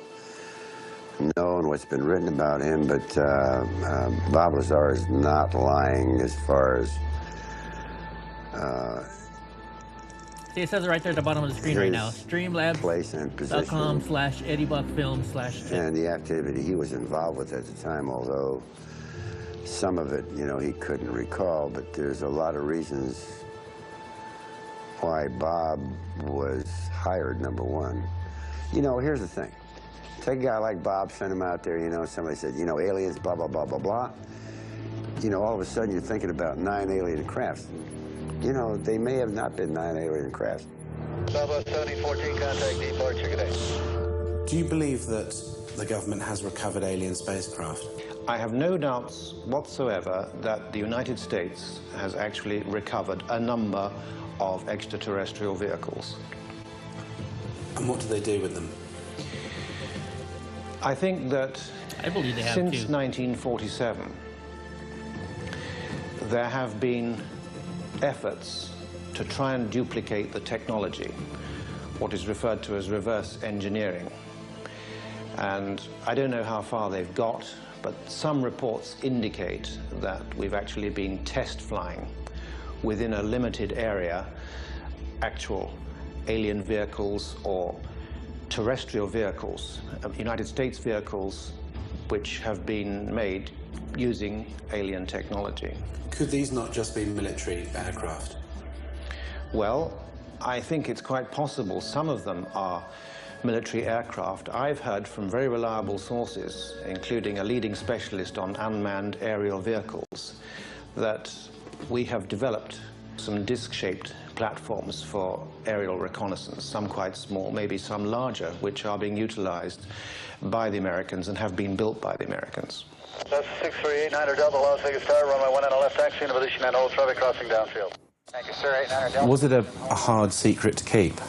know and what's been written about him, but Bob Lazar is not lying as far as See, it says it right there at the bottom of the screen right now. place and position Streamlabs.com/EddieBuckFilm/. and the activity he was involved with at the time, although some of it, you know, he couldn't recall, but there's a lot of reasons why Bob was hired, number one. You know, here's the thing. Take a guy like Bob, send him out there, you know, somebody said, you know, aliens, blah, blah, blah, blah, blah. You know, all of a sudden you're thinking about 9 alien crafts. You know, they may have not been 9 alien crafts. Bravo 7014, contact departure, good day. Do you believe that the government has recovered alien spacecraft? I have no doubts whatsoever that the United States has actually recovered a number of extraterrestrial vehicles. And what do they do with them? I think that I believe they have since too. 1947, there have been efforts to try and duplicate the technology, what is referred to as reverse engineering. And I don't know how far they've got, but some reports indicate that we've actually been test flying within a limited area actual alien vehicles or terrestrial vehicles, United States vehicles, which have been made using alien technology. Could these not just be military aircraft? Well, I think it's quite possible some of them are military aircraft. I've heard from very reliable sources, including a leading specialist on unmanned aerial vehicles, that we have developed some disc-shaped platforms for aerial reconnaissance, some quite small, maybe some larger, which are being utilized by the Americans and have been built by the Americans. That's 6389 Delta, Las Vegas Tower, runway 1 and a left taxi into position and hold traffic crossing downfield. Thank you, sir. 89 Delta. Was it a hard secret to keep?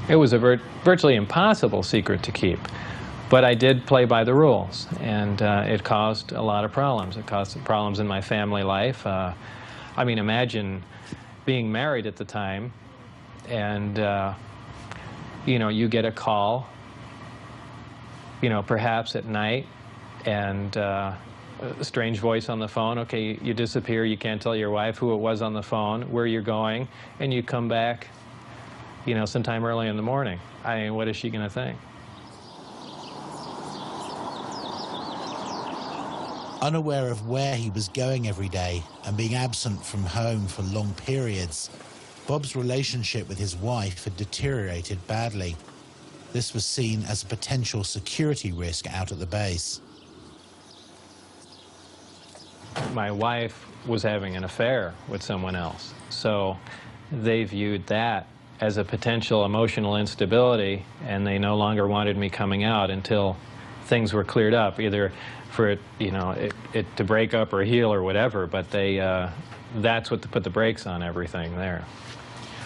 It was a virtually impossible secret to keep, but I did play by the rules, and it caused a lot of problems. It caused problems in my family life. I mean, imagine being married at the time, and you know, you get a call, you know, perhaps at night, and a strange voice on the phone. Okay, you disappear, you can't tell your wife who it was on the phone, where you're going, and you come back, you know, sometime early in the morning. I mean, what is she going to think? Unaware of where he was going every day and being absent from home for long periods, Bob's relationship with his wife had deteriorated badly. This was seen as a potential security risk out at the base. My wife was having an affair with someone else, so they viewed that as a potential emotional instability, and they no longer wanted me coming out until things were cleared up, either for it, you know, it to break up or heal or whatever, but they, that's what put the brakes on everything there.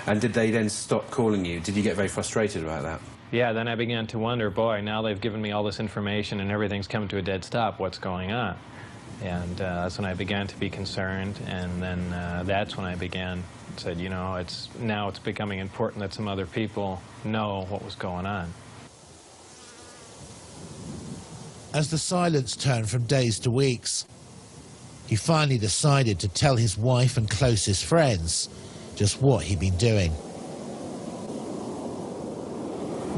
And did they then stop calling you? Did you get very frustrated about that? Yeah, then I began to wonder, boy, now they've given me all this information and everything's come to a dead stop, what's going on? And that's when I began to be concerned, and then that's when I said, you know, now it's becoming important that some other people know what was going on. As the silence turned from days to weeks, he finally decided to tell his wife and closest friends just what he'd been doing.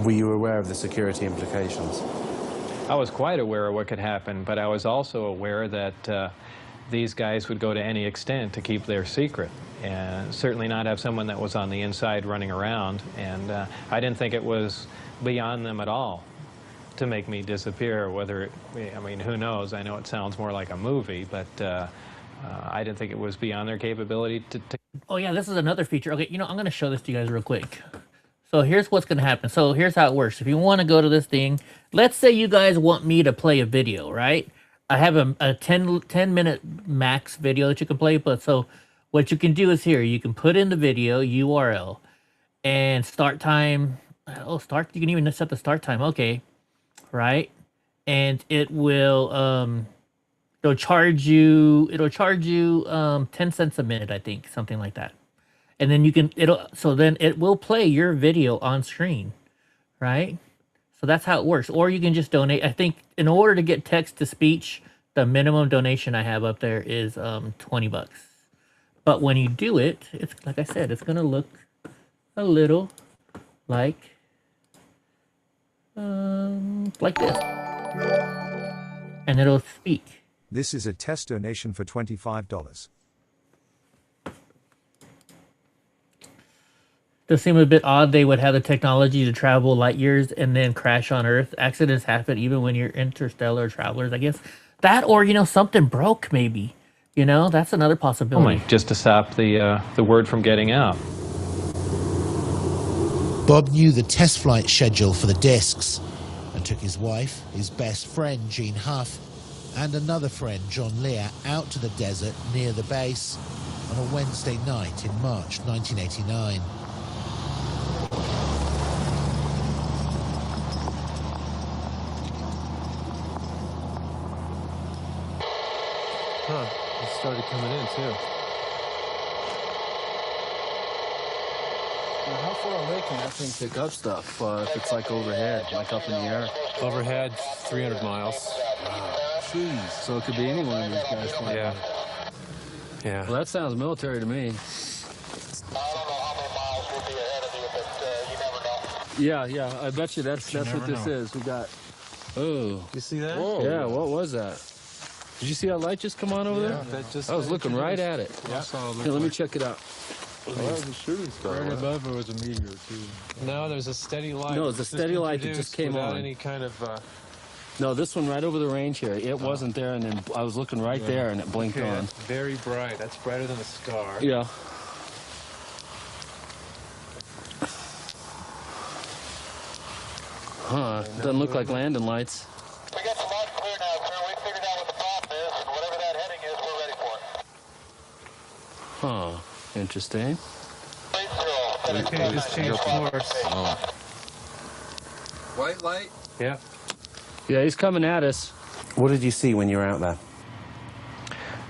Were you aware of the security implications? I was quite aware of what could happen, but I was also aware that these guys would go to any extent to keep their secret, and certainly not have someone that was on the inside running around, and I didn't think it was beyond them at all to make me disappear, whether I mean, who knows? I know it sounds more like a movie, but I didn't think it was beyond their capability to... Oh yeah, this is another feature. Okay, you know, I'm going to show this to you guys real quick. So here's what's going to happen. So here's how it works. If you want to go to this thing, let's say you guys want me to play a video, right? I have a 10-minute max video that you can play, but so what you can do is here, you can put in the video URL and start time. Oh, start, you can even set the start time. Okay. Right. And it will, It'll charge you 10 cents a minute, I think, something like that. And then then it will play your video on screen, right? So that's how it works. Or you can just donate. I think in order to get text to speech, the minimum donation I have up there is $20. But when you do it, it's like I said, it's gonna look a little like this, and it'll speak. This is a test donation for $25. Does seem a bit odd they would have the technology to travel light years and then crash on Earth. Accidents happen even when you're interstellar travelers, I guess. That, or, you know, something broke maybe. You know, that's another possibility. Just to stop the word from getting out. Bob knew the test flight schedule for the discs and took his wife, his best friend Jean Huff, and another friend John Lear out to the desert near the base on a Wednesday night in March 1989. Huh, it started coming in too. Now, how far away can that thing pick up stuff if it's like overhead, like up in the air? Overhead, 300 miles. Jeez, so it could be any one of these guys flying. Yeah. Yeah. Well, that sounds military to me. Yeah, I bet you that's what this is. We got. Oh. You see that? Whoa. Yeah, what was that? Did you see that light just come on over there? I was looking right at it. Yeah. Here, let me check it out. Well, that was a shooting star. Right above it was a meteor, too. No, there's a steady light. No, it's a steady light that just came on. Any kind of... No, this one right over the range here. It wasn't there, and then I was looking right there, and it blinked on. Very bright. That's brighter than a star. Yeah. Huh. Doesn't look like landing lights. We got the light clear now, sir. We figured out what the problem is, and whatever that heading is, we're ready for it. Huh. Interesting. Okay, just change course. Oh. White light? Yeah. Yeah, he's coming at us. What did you see when you were out there?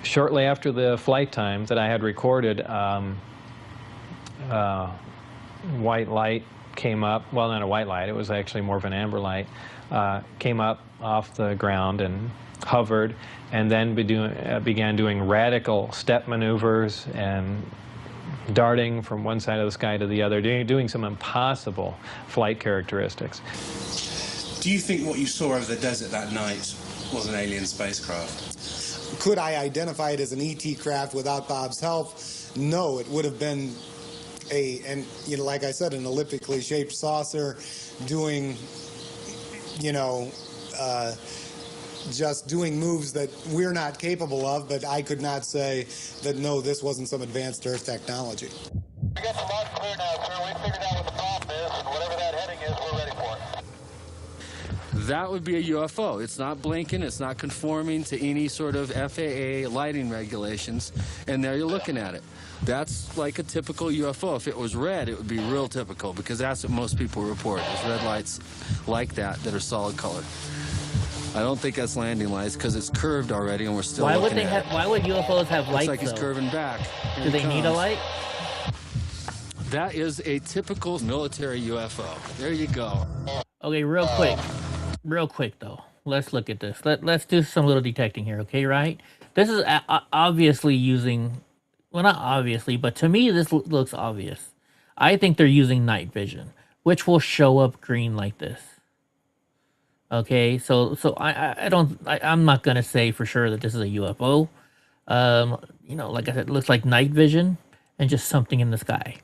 Shortly after the flight time that I had recorded, white light came up. Well, not a white light. It was actually more of an amber light. Came up off the ground and hovered, and then began doing radical step maneuvers and darting from one side of the sky to the other, doing some impossible flight characteristics. Do you think what you saw over the desert that night was an alien spacecraft? Could I identify it as an ET craft without Bob's help? No, it would have been like I said, an elliptically shaped saucer doing, just doing moves that we're not capable of, but I could not say that, no, this wasn't some advanced Earth technology. We got the light clear now, sir. We figured out what the problem is, and whatever that heading is, we're ready for it. That would be a UFO. It's not blinking. It's not conforming to any sort of FAA lighting regulations. And there you're looking at it. That's like a typical UFO. If it was red, it would be real typical, because that's what most people report, is red lights like that are solid color. I don't think that's landing lights, because it's curved already, and we're still looking at it. Why would UFOs have lights, Looks like he's curving back. Do they need a light? That is a typical military UFO. There you go. Okay, real quick though. Let's look at this. Let's do some little detecting here, okay, right? This is obviously using, well, not obviously, but to me this looks obvious. I think they're using night vision, which will show up green like this. Okay, so I'm not gonna say for sure that this is a UFO. Like I said, it looks like night vision and just something in the sky.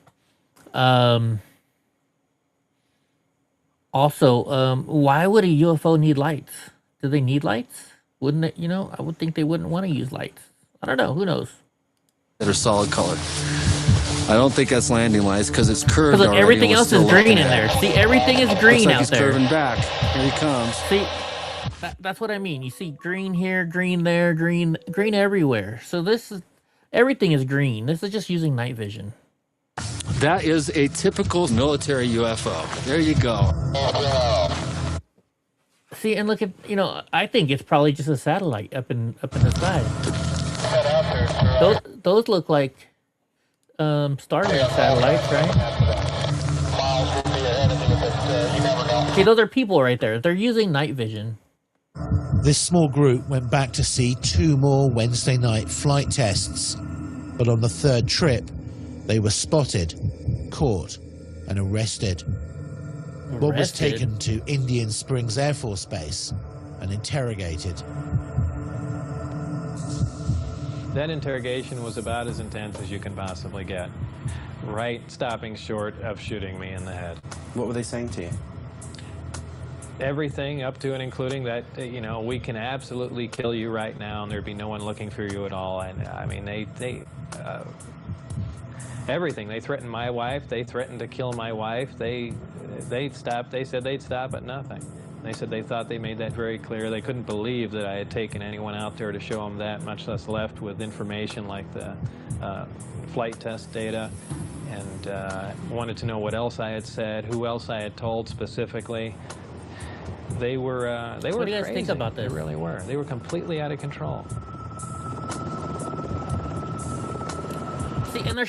Also, why would a UFO need lights? Do they need lights? Wouldn't it, I would think they wouldn't want to use lights. I don't know, who knows? That are solid color. I don't think that's landing lights, because it's curved already. Everything else is green in there. See, everything is green like out he's there. Curving back. Here he comes. See, that's what I mean. You see green here, green there, green everywhere. So everything is green. This is just using night vision. That is a typical military UFO. There you go. See, and look at, you know, I think it's probably just a satellite up in the sky. Those look like Starlink satellites, right? See, those are people right there. They're using night vision. This small group went back to see 2 more Wednesday night flight tests, but on the 3rd trip, they were spotted, caught, and arrested. Bob was taken to Indian Springs Air Force Base and interrogated. That interrogation was about as intense as you can possibly get, right stopping short of shooting me in the head. What were they saying to you? Everything up to and including that, you know, we can absolutely kill you right now and there'd be no one looking for you at all. And I mean, everything. They threatened my wife. They threatened to kill my wife. They said they'd stop at nothing. They said they thought they made that very clear. They couldn't believe that I had taken anyone out there to show them that, much less left with information like the flight test data, and wanted to know what else I had said, who else I had told specifically. They were What do you guys crazy. think about this? They really were. They were completely out of control. See, and they're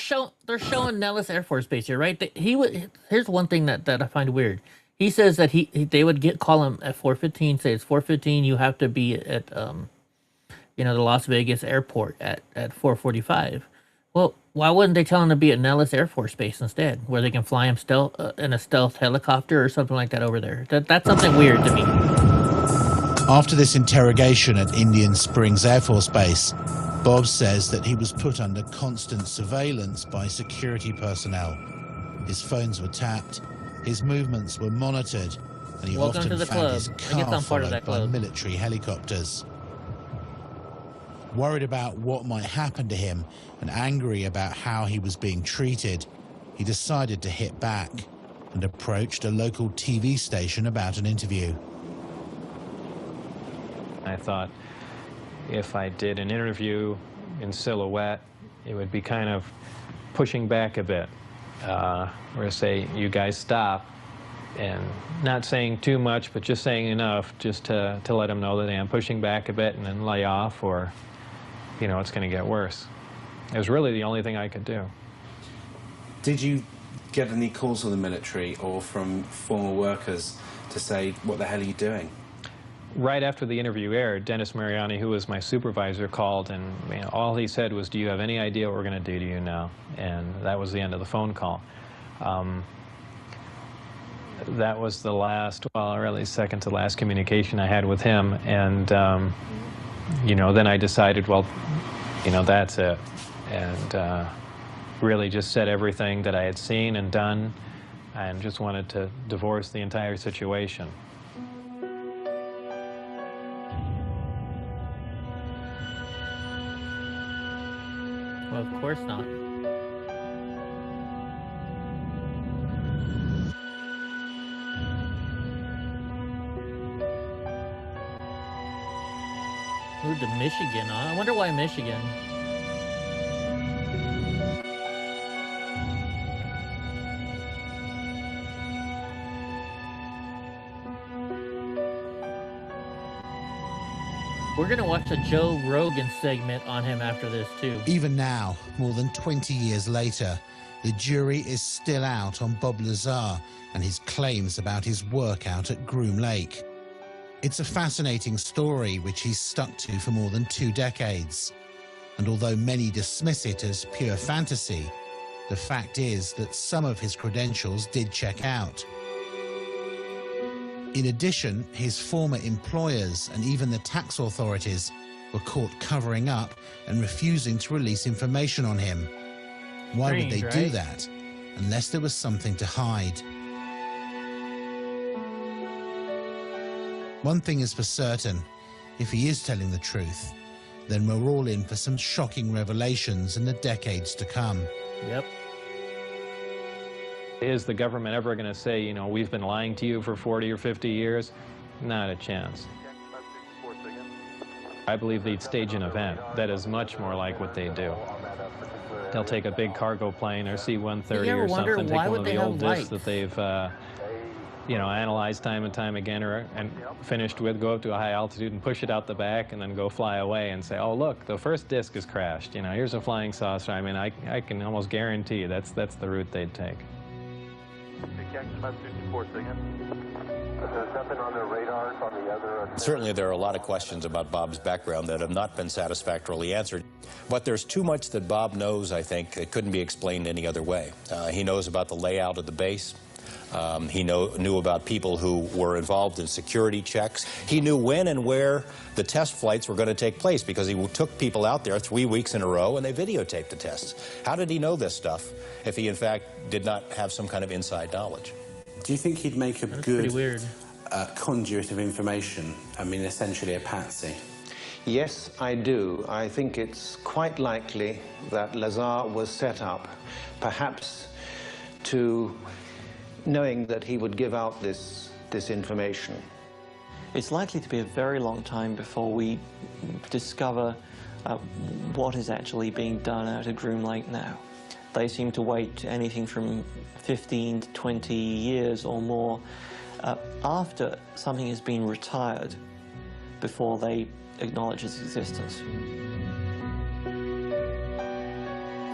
showing Nellis Air Force Base here, right? Here's one thing that I find weird. He says that they would call him at 4:15. Say it's 4:15. You have to be at you know, the Las Vegas airport at 4:45. Well, why wouldn't they tell him to be at Nellis Air Force Base instead, where they can fly him in a stealth helicopter or something like that over there? That's something weird to me. After this interrogation at Indian Springs Air Force Base, Bob says that he was put under constant surveillance by security personnel. His phones were tapped, his movements were monitored, and he often found his car followed by military helicopters. Worried about what might happen to him and angry about how he was being treated, he decided to hit back and approached a local TV station about an interview. I thought if I did an interview in silhouette, it would be kind of pushing back a bit. Or say, you guys stop, and not saying too much, but just saying enough just to let them know that I'm pushing back a bit and then lay off, or, you know, it's going to get worse. It was really the only thing I could do. Did you get any calls from the military or from former workers to say, what the hell are you doing? Right after the interview aired, Dennis Mariani, who was my supervisor, called, and you know, all he said was, do you have any idea what we're going to do to you now? And that was the end of the phone call. That was the last, well, really second to last communication I had with him. And, you know, then I decided, well, you know, that's it. And really just said everything that I had seen and done, and just wanted to divorce the entire situation. Well, of course not. Moved to Michigan, huh? I wonder why Michigan. We're going to watch a Joe Rogan segment on him after this, too. Even now, more than 20 years later, the jury is still out on Bob Lazar and his claims about his work out at Groom Lake. It's a fascinating story which he's stuck to for more than 2 decades. And although many dismiss it as pure fantasy, the fact is that some of his credentials did check out. In addition, his former employers and even the tax authorities were caught covering up and refusing to release information on him. Why would they do that unless there was something to hide? One thing is for certain, if he is telling the truth, then we're all in for some shocking revelations in the decades to come. Yep. Is the government ever going to say, you know, we've been lying to you for 40 or 50 years? Not a chance. I believe they'd stage an event that is much more like what they do. They'll take a big cargo plane or C-130 or something, take one of the old discs that they've analyzed time and time again, and finished with, go up to a high altitude and push it out the back and then go fly away and say, oh, look, the first disk has crashed. Here's a flying saucer. I mean, I can almost guarantee you that's the route they'd take. There's nothing on their radars on the other... Certainly there are a lot of questions about Bob's background that have not been satisfactorily answered. But there's too much that Bob knows, I think, that couldn't be explained any other way. He knows about the layout of the base. He knew about people who were involved in security checks. He knew when and where the test flights were going to take place because he took people out there 3 weeks in a row and they videotaped the tests. How did he know this stuff if he, in fact, did not have some kind of inside knowledge? Do you think he'd make a That's good pretty weird. Conduit of information? I mean, essentially a patsy. Yes, I do. I think it's quite likely that Lazar was set up, perhaps knowing that he would give out this information. It's likely to be a very long time before we discover what is actually being done out at Groom Lake now. They seem to wait anything from 15 to 20 years or more after something has been retired before they acknowledge its existence.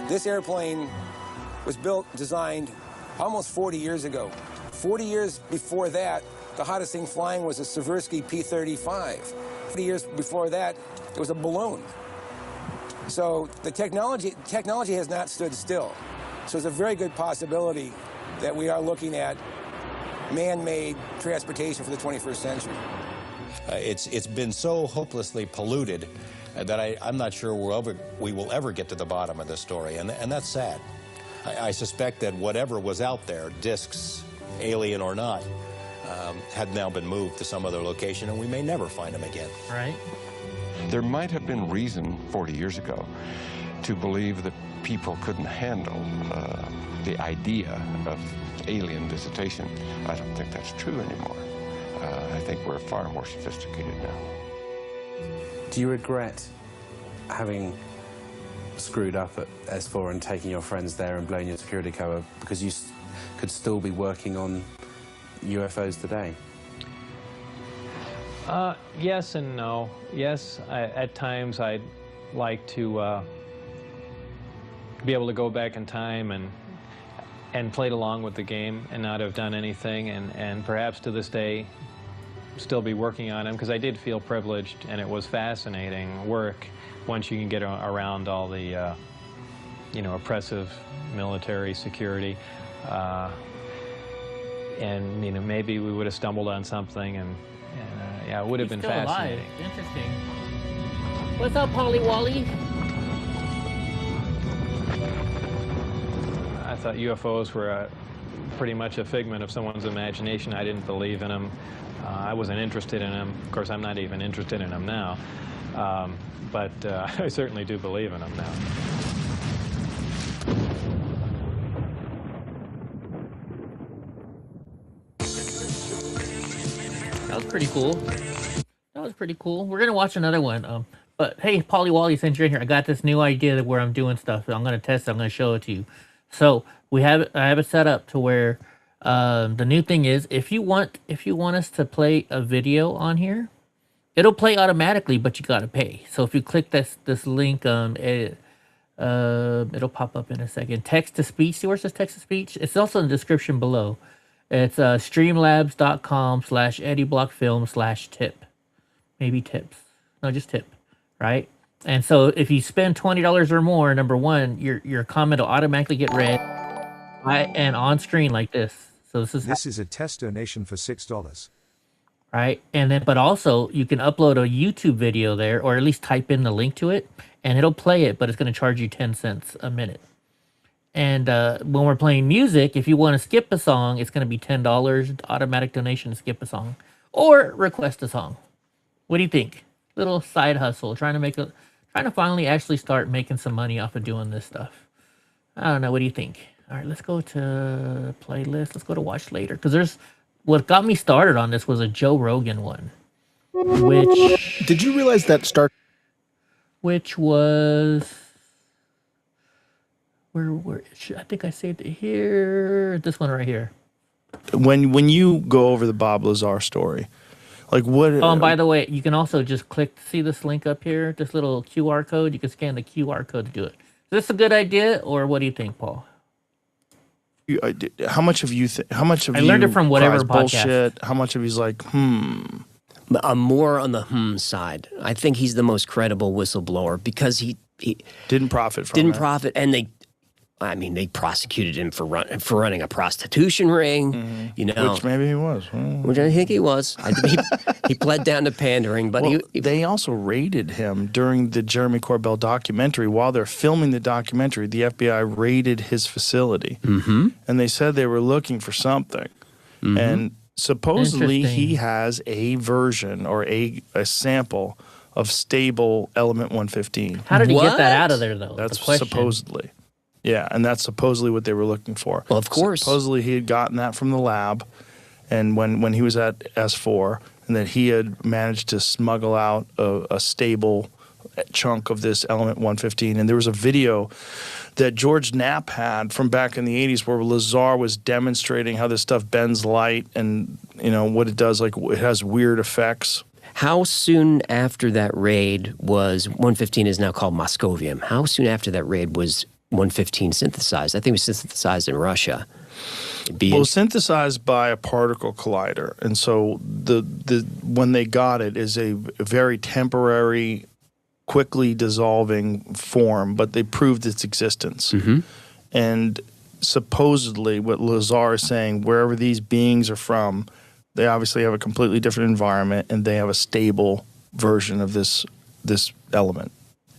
This airplane was designed almost 40 years ago. 40 years before that, the hottest thing flying was a Seversky P-35. 40 years before that, it was a balloon. So the technology has not stood still. So there's a very good possibility that we are looking at man-made transportation for the 21st century. It's been so hopelessly polluted that I'm not sure we will ever get to the bottom of this story, and that's sad. I suspect that whatever was out there, discs, alien or not, had now been moved to some other location, and we may never find them again. Right. There might have been reason 40 years ago to believe that people couldn't handle the idea of alien visitation. I don't think that's true anymore. I think we're far more sophisticated now. Do you regret having screwed up at S4 and taking your friends there and blowing your security cover because you could still be working on UFOs today? Yes and no. Yes, at times I'd like to be able to go back in time and played along with the game and not have done anything, and perhaps to this day still be working on them, because I did feel privileged and it was fascinating work once you can get around all the oppressive military security, and maybe we would have stumbled on something, and yeah, it would have been still fascinating. Alive. Interesting. What's up, Polly Wally? I thought UFOs were pretty much a figment of someone's imagination. I didn't believe in them. I wasn't interested in them. Of course, I'm not even interested in them now. But I certainly do believe in them now. That was pretty cool. That was pretty cool. We're gonna watch another one. But hey, Polly Wally, since you're in here, I got this new idea where I'm doing stuff. I'm gonna test it. I'm gonna show it to you. So I have it set up to where the new thing is, if you want us to play a video on here, it'll play automatically, but you gotta pay. So if you click this link, it'll pop up in a second. Text to speech. See where it says text to speech? It's also in the description below. It's streamlabs.com/EddieBlockFilm/tip. Maybe tips. No, just tip. Right? And so if you spend $20 or more, number one, your comment will automatically get read and on screen like this. So this is a test donation for $6. Right? And then, but also you can upload a YouTube video there, or at least type in the link to it, and it'll play it, but it's going to charge you 10 cents a minute. And when we're playing music, if you want to skip a song, it's going to be $10 automatic donation to skip a song, or request a song. What do you think? Little side hustle, trying to finally actually start making some money off of doing this stuff. I don't know. What do you think? All right, let's go to playlist. Let's go to watch later, because what got me started on this was a Joe Rogan one, which did you realize that which was where I think I saved it here. This one right here. When you go over the Bob Lazar story, like what? Oh, and by the way, you can also just click, see this link up here, this little QR code. You can scan the QR code to do it. Is this a good idea, or what do you think, Paul? How much of you? How much of I you? learned it from whatever cries podcast. bullshit. How much of he's like, More on the side. I think he's the most credible whistleblower because he didn't profit from didn't it. profit, and they prosecuted him for running a prostitution ring. You know, Which maybe he was. Which I think he was. He pled down to pandering, but they also raided him during the Jeremy Corbell documentary. While they're filming the documentary, the FBI raided his facility, and they said they were looking for something, and supposedly he has a version or a sample of stable element 115. How did he get that out of there, though? That's the question. supposedly. Yeah, and that's supposedly what they were looking for. Well, of course. Supposedly he had gotten that from the lab, and when he was at S4, and that he had managed to smuggle out a stable chunk of this element 115. And there was a video that George Knapp had from back in the 80s where Lazar was demonstrating how this stuff bends light and, you know, what it does, like it has weird effects. How soon after that raid was 115 is now called Moscovium? How soon after that raid was 115 synthesized? I think it was synthesized in Russia. Well, synthesized by a particle collider, and so the when they got it is a very temporary, quickly dissolving form, but they proved its existence. And supposedly, what Lazar is saying, wherever these beings are from, they obviously have a completely different environment, and they have a stable version of this element.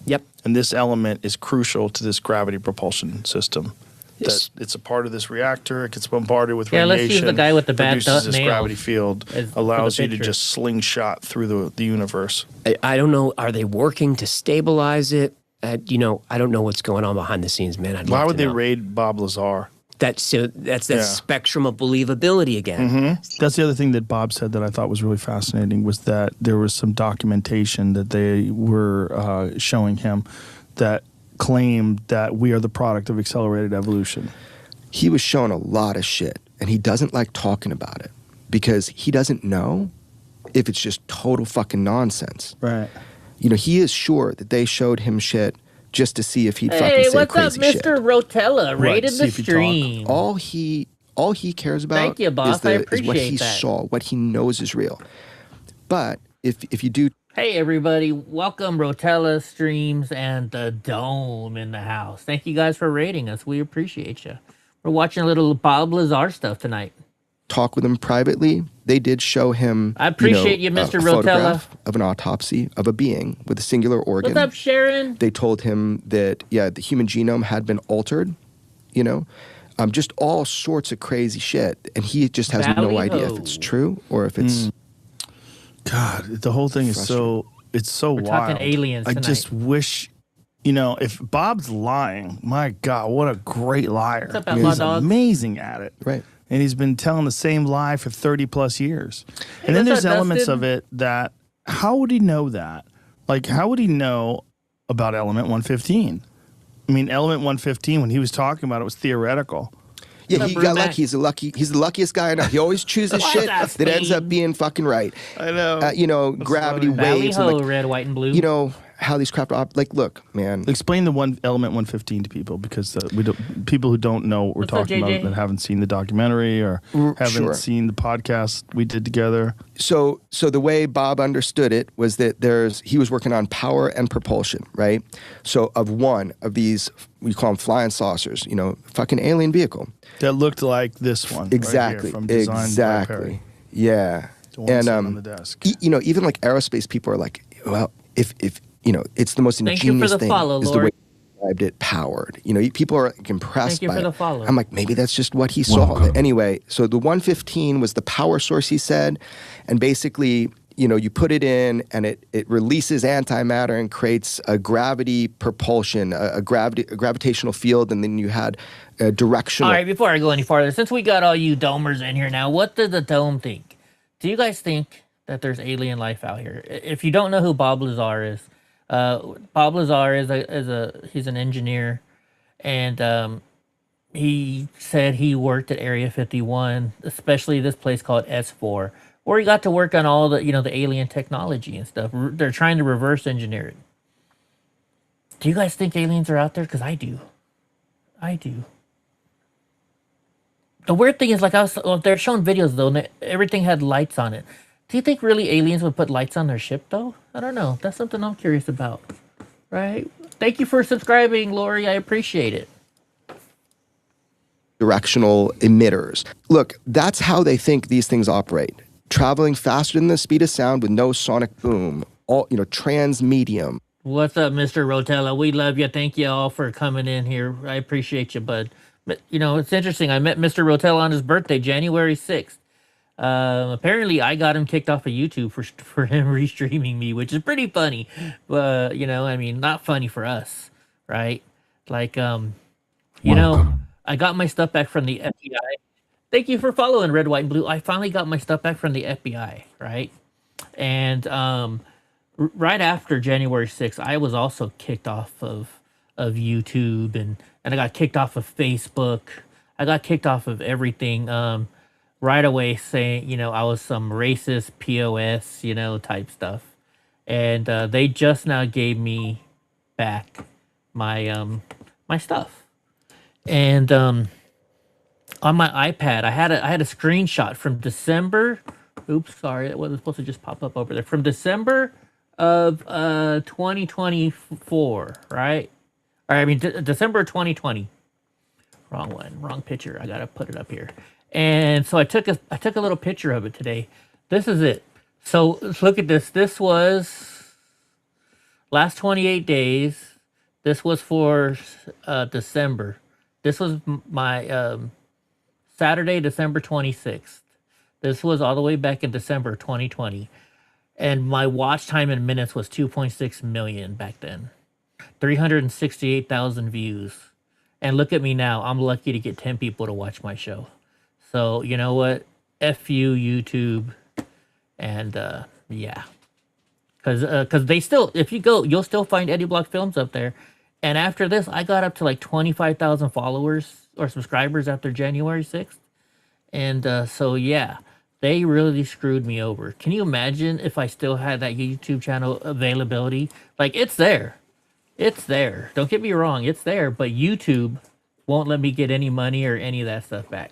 Yep. And this element is crucial to this gravity propulsion system. That it's a part of this reactor. It gets bombarded with radiation. Let's use the guy with the bad produces this nails gravity field, allows you to just slingshot through the universe. I don't know. Are they working to stabilize it? You know, I don't know what's going on behind the scenes, man. Why would they raid Bob Lazar? That's that spectrum of believability again. That's the other thing that Bob said that I thought was really fascinating was that there was some documentation that they were showing him that claimed that we are the product of accelerated evolution. He was shown a lot of shit, and he doesn't like talking about it because he doesn't know if it's just total fucking nonsense. Right. You know, he is sure that they showed him shit just to see if he'd fucking Hey, say what's up, crazy Mr. shit. Rotella? Rated the stream. All he cares about Thank you, boss. I is what appreciate he that. saw, what he knows is real. But if you do Hey, everybody. Welcome, Rotella Streams and the Dome in the house. Thank you guys for rating us. We appreciate you. We're watching a little Bob Lazar stuff tonight. talk with him privately, they did show him I appreciate you, Mr. a Rotella. photograph of an autopsy of a being with a singular organ. What's up, Sharon? They told him that, yeah, the human genome had been altered, you know, just all sorts of crazy shit. And he just has no idea if it's true or if it's... God, the whole thing is so, it's so We're wild. talking aliens I just wish, you know, if Bob's lying, my God, what a great liar. What's up, Outlaw He's Dogs? amazing at it. Right. And he's been telling the same lie for 30 plus years. And then what's there's up, elements Dustin? of it that, how would he know that? Like, how would he know about element 115? I mean, element 115, when he was talking about it, was theoretical. Yeah, he got lucky. He's the luckiest guy I know. He always chooses shit that ends up being fucking right. I know. You know, gravity waves. Valley-ho, And red, white, and blue. You know how these craft like. Look, man. Explain the element 115 to people, because people who don't know what we're What's up, talking about JJ? that haven't seen the documentary or haven't Sure. seen the podcast we did together. So the way Bob understood it was that he was working on power and propulsion, right? So of one of these, we call them flying saucers, you know, fucking alien vehicle. That looked like this one. Exactly. Right here from Designed by Perry. Exactly. Yeah. The one sitting on the desk. You know, even like aerospace people are like, well, if you know, it's the most Thank you for ingenious the thing follow, is the way Lord. he described it powered. You know, people are like, impressed Thank you by for it. the follow. I'm like, maybe that's just what he saw. Anyway, so the 115 was the power source, he said, and basically, you know, you put it in and it releases antimatter and creates a gravity propulsion, a gravitational field, and then you had a directional. All right, before I go any farther, since we got all you domers in here now, what does the dome think? Do you guys think that there's alien life out here? If you don't know who Bob Lazar is, Bob Lazar he's an engineer, and he said he worked at Area 51, especially this place called S4, where he got to work on all the, the alien technology and stuff. They're trying to reverse engineer it. Do you guys think aliens are out there? Because I do. I do. The weird thing is, like, they're showing videos, though, and everything had lights on it. Do you think really aliens would put lights on their ship, though? I don't know. That's something I'm curious about. Right? Thank you for subscribing, Lori. I appreciate it. Directional emitters. Look, that's how they think these things operate. Traveling faster than the speed of sound with no sonic boom. All, transmedium. What's up, Mr. Rotella? We love you. Thank you all for coming in here. I appreciate you, bud. But, it's interesting. I met Mr. Rotella on his birthday, January 6th. Apparently, I got him kicked off of YouTube for him restreaming me, which is pretty funny. But, not funny for us, right? Like, I got my stuff back from the FBI. Thank you for following Red, White, and Blue. I finally got my stuff back from the FBI, right? And right after January 6th, I was also kicked off of YouTube, and I got kicked off of Facebook. I got kicked off of everything right away, saying, I was some racist POS, type stuff. And they just now gave me back my my stuff. And on my iPad, I had a screenshot from December. Oops, sorry, it wasn't supposed to just pop up over there. From December of 2024, right? Or I mean, December 2020. Wrong one, wrong picture. I gotta put it up here. And so I took a little picture of it today. This is it. So look at this. This was last 28 days. This was for December. This was my Saturday, December 26th. This was all the way back in December 2020. And my watch time in minutes was 2.6 million back then. 368,000 views. And look at me now. I'm lucky to get 10 people to watch my show. So, you know what? F you, YouTube. And, yeah. Because they still, if you go, you'll still find Eddie Block Films up there. And after this, I got up to like 25,000 followers or subscribers after January 6th. And so, yeah, they really screwed me over. Can you imagine if I still had that YouTube channel availability? Like, it's there. It's there. Don't get me wrong. It's there. But YouTube won't let me get any money or any of that stuff back.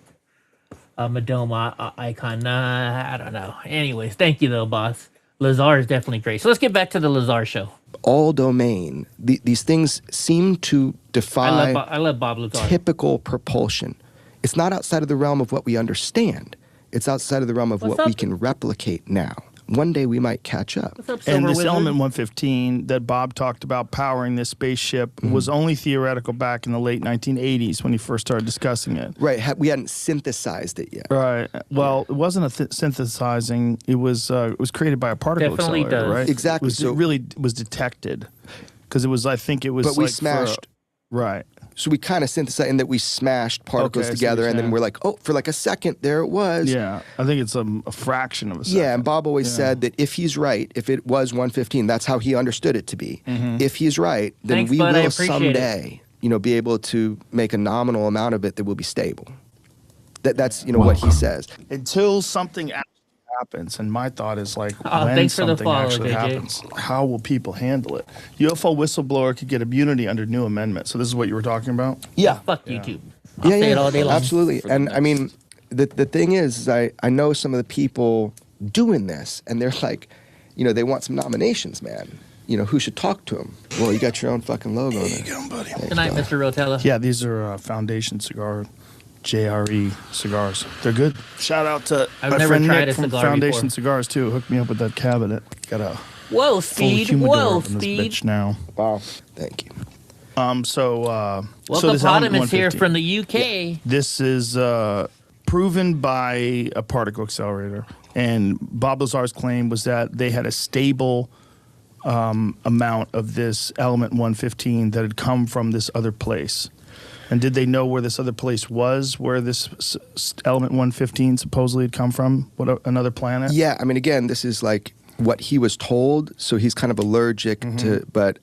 Madoma icon. I don't know. Anyways, thank you, though, boss. Lazar is definitely great. So let's get back to the Lazar show. All domain. These things seem to defy I love Bob Lazar. Typical propulsion. It's not outside of the realm of what we understand. It's outside of the realm of what we can replicate now. One day we might catch up. And this element 115 that Bob talked about powering this spaceship was only theoretical back in the late 1980s when he first started discussing it. Right. We hadn't synthesized it yet. Right. Well, it wasn't a synthesizing. It was created by a particle accelerator, right? Exactly. It really was detected because it was. I think it was. But we smashed. Right. So we kind of synthesized in that we smashed particles together, and then we're like, oh, for like a second, there it was. Yeah, I think it's a fraction of a second. Yeah, and Bob always said that if he's right, if it was 115, that's how he understood it to be. If he's right, then we will someday, be able to make a nominal amount of it that will be stable. That's what he says. Until something happens, and my thought is like, when thanks for the something follow, actually JJ. happens, how will people handle it? UFO whistleblower could get immunity under new amendment. So this is what you were talking about? Yeah. Fuck YouTube. I'll say it all day long. Absolutely. And I mean, the thing is I know some of the people doing this, and they're like, they want some nominations, man. Who should talk to them? Well, you got your own fucking logo there. There you go, buddy. Good night, Mr. Rotella. Yeah, these are Foundation cigar. JRE cigars. They're good. Shout out to my friend Nick from Foundation Cigars too. Hooked me up with that cabinet. Got a whoa speed. Whoa speed. Bitch now. Wow. Thank you. Welcome, this Potamus here from the UK. Yeah. This is proven by a particle accelerator, and Bob Lazar's claim was that they had a stable amount of this element 115 that had come from this other place. And did they know where this other place was, where this element 115 supposedly had come from? Another planet? Yeah, I mean, again, this is like what he was told, so he's kind of allergic to, but,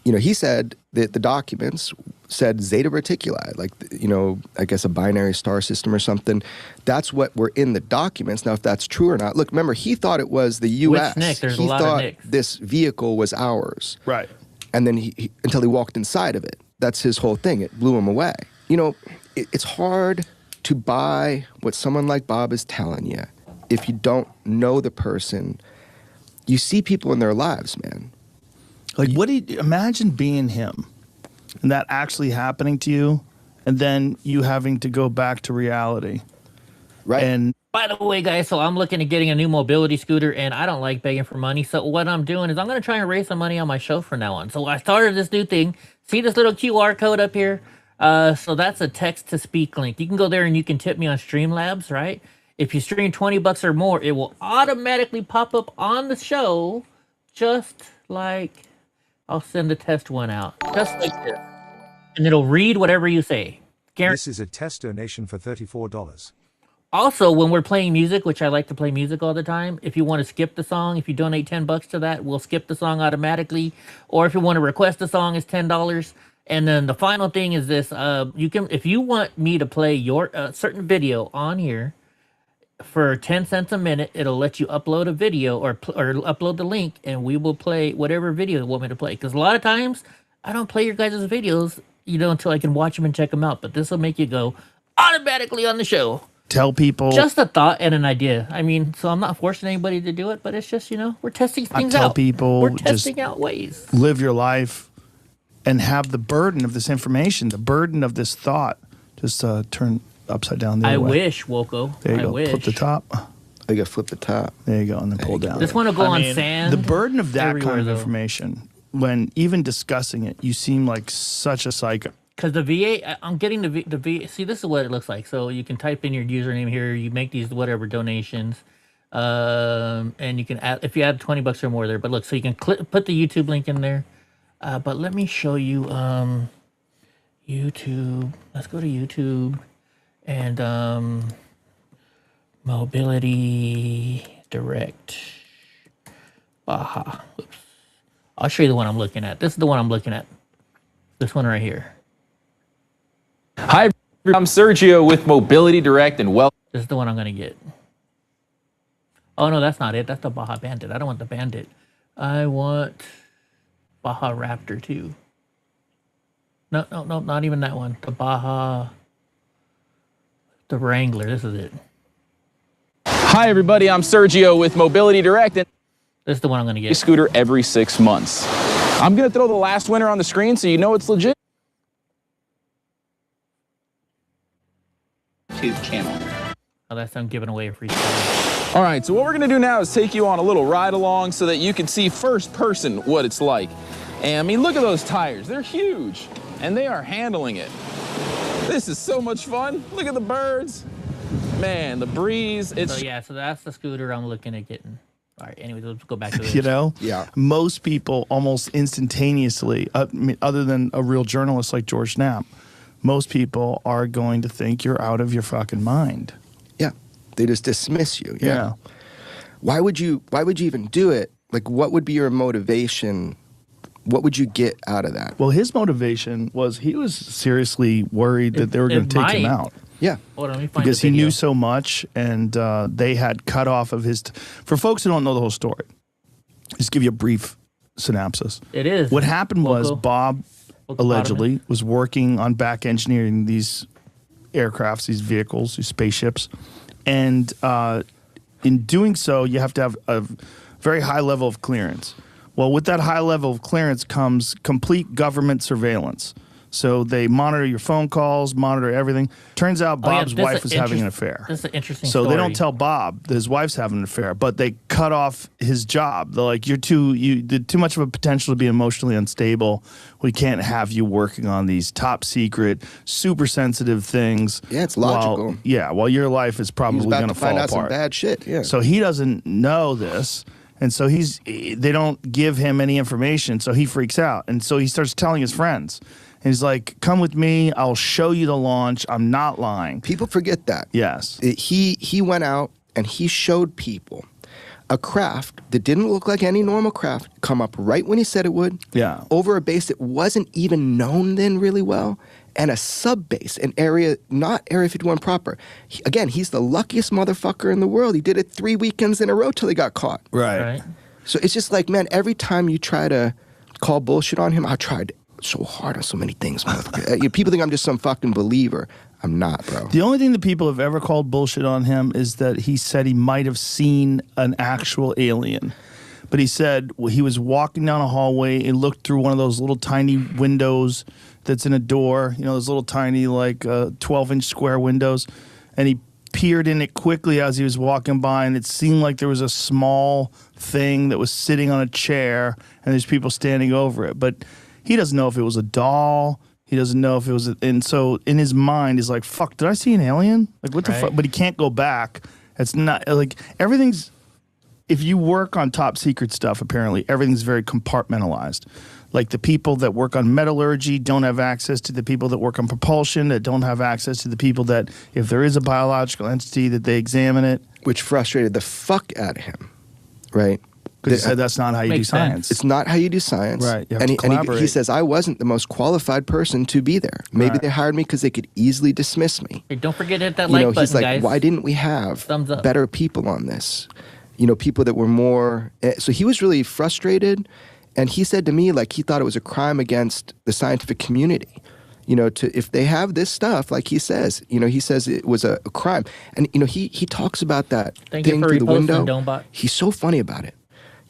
he said that the documents said Zeta Reticuli, like, you know, I guess a binary star system or something. That's what were in the documents. Now, if that's true or not, look, remember, he thought it was the U.S. Which Nick? There's he a lot thought of Nicks. this vehicle was ours. Right. And then he until he walked inside of it. That's his whole thing. It blew him away. You know, it's hard to buy what someone like Bob is telling you if you don't know the person. You see people in their lives, man. Like, imagine being him and that actually happening to you, and then you having to go back to reality. Right. And by the way, guys, so I'm looking at getting a new mobility scooter, and I don't like begging for money. So what I'm doing is I'm going to try and raise some money on my show from now on. So I started this new thing. See this little QR code up here? So that's a text-to-speak link. You can go there and you can tip me on Streamlabs, right? If you stream $20 or more, it will automatically pop up on the show, just like I'll send a test one out, just like this. And it'll read whatever you say. This is a test donation for $34. Also, when we're playing music, which I like to play music all the time, if you want to skip the song, if you donate $10 to that, we'll skip the song automatically. Or if you want to request a song, it's $10. And then the final thing is this: you can, if you want me to play your certain video on here for 10 cents a minute, it'll let you upload a video or upload the link, and we will play whatever video you want me to play. Because a lot of times I don't play your guys' videos, you know, until I can watch them and check them out. But this will make you go automatically on the show. Tell people. Just a thought and an idea. I mean, so I'm not forcing anybody to do it, but it's just, you know, we're testing things out. Tell people. We're testing out ways. Live your life and have the burden of this information, the burden of this thought. Just turn upside down the other way. Wish, Woko. There you I go. wish. Flip the top. You got to flip the top. There you go, and then pull down. This one will go on sand. The burden of that everywhere, kind of though. information, when even discussing it, you seem like such a psycho. Because the VA, I'm getting the VA. See, this is what it looks like. So you can type in your username here. You make these whatever donations, and you can add if you add $20 or more there. But look, so you can put the YouTube link in there. But let me show you YouTube. Let's go to YouTube and Mobility Direct Baja. Oops. I'll show you the one I'm looking at. This is the one I'm looking at. This one right here. Hi, I'm Sergio with Mobility Direct, and This is the one I'm gonna get. Oh no, that's not it. That's the Baja Bandit. I don't want the Bandit. I want Baja Raptor 2. No, not even that one. The Baja, the Wrangler. This is it. Hi, everybody. I'm Sergio with Mobility Direct, and this is the one I'm gonna get. Scooter every 6 months. I'm gonna throw the last winner on the screen so you know it's legit. Camel. Oh, that's I'm giving away a free scooter. All right, so what we're gonna do now is take you on a little ride along so that you can see first person what it's like. And I mean, look at those tires. They're huge, and they are handling it. This is so much fun. Look at the birds. Man, the breeze. It's So yeah, so that's the scooter I'm looking at getting. All right, anyways, let's go back to this. You know? Yeah. Most people almost instantaneously, I mean, other than a real journalist like George Knapp, most people are going to think you're out of your fucking mind. Yeah. They just dismiss you. Yeah. Why would you even do it? Like, what would be your motivation? What would you get out of that? Well, his motivation was he was seriously worried that they were going to take him out. Yeah. Hold on, let me find Because the he video. knew so much, and they had cut off of his... For folks who don't know the whole story, just give you a brief synopsis. It is. What happened was Woko. Bob allegedly was working on back engineering these aircrafts, these vehicles, these spaceships. And in doing so, you have to have a very high level of clearance. Well, with that high level of clearance comes complete government surveillance. So they monitor your phone calls, monitor everything. Turns out Bob's wife was having an affair. This is an interesting So story. they don't tell Bob that his wife's having an affair, but they cut off his job. They're like, you did too much of a potential to be emotionally unstable. We can't have you working on these top secret, super sensitive things. Yeah, it's logical. While your life is probably going to fall find apart. out some bad shit. Yeah. So he doesn't know this. And so they don't give him any information. So he freaks out. And so he starts telling his friends. And he's like, come with me. I'll show you the launch. I'm not lying. People forget that. Yes. He went out and he showed people a craft that didn't look like any normal craft come up right when he said it would. Yeah. Over a base that wasn't even known then really well, and a sub-base, an area, not Area 51 proper. Again, he's the luckiest motherfucker in the world. He did it 3 weekends in a row till he got caught. Right. So it's just like, man, every time you try to call bullshit on him, I tried so hard on so many things, motherfucker. People think I'm just some fucking believer. I'm not, bro. The only thing that people have ever called bullshit on him is that he said he might have seen an actual alien. But he said he was walking down a hallway and looked through one of those little tiny windows that's in a door, those little tiny, like 12-inch square windows. And he peered in it quickly as he was walking by, and it seemed like there was a small thing that was sitting on a chair, and there's people standing over it. But he doesn't know if it was a doll. He doesn't know if it was, and so in his mind, he's like, fuck, did I see an alien? Like, what the fuck? But he can't go back. It's not, like, everything's, if you work on top secret stuff, apparently, everything's very compartmentalized. Like, the people that work on metallurgy don't have access to the people that work on propulsion, that don't have access to the people that, if there is a biological entity, that they examine it. Which frustrated the fuck out of him, right? Because he said that's not how you do science. It's not how you do science. Right. You have and to he collaborate. he says, I wasn't the most qualified person to be there. Maybe they hired me because they could easily dismiss me. Hey, don't forget to hit that like button, he's like, guys. why didn't we have Thumbs up. better people on this? People that were more... So he was really frustrated, and he said to me, like, he thought it was a crime against the scientific community. If they have this stuff, like he says it was a crime. And, he talks about that Thank you thing for through the window. Donebot. He's so funny about it.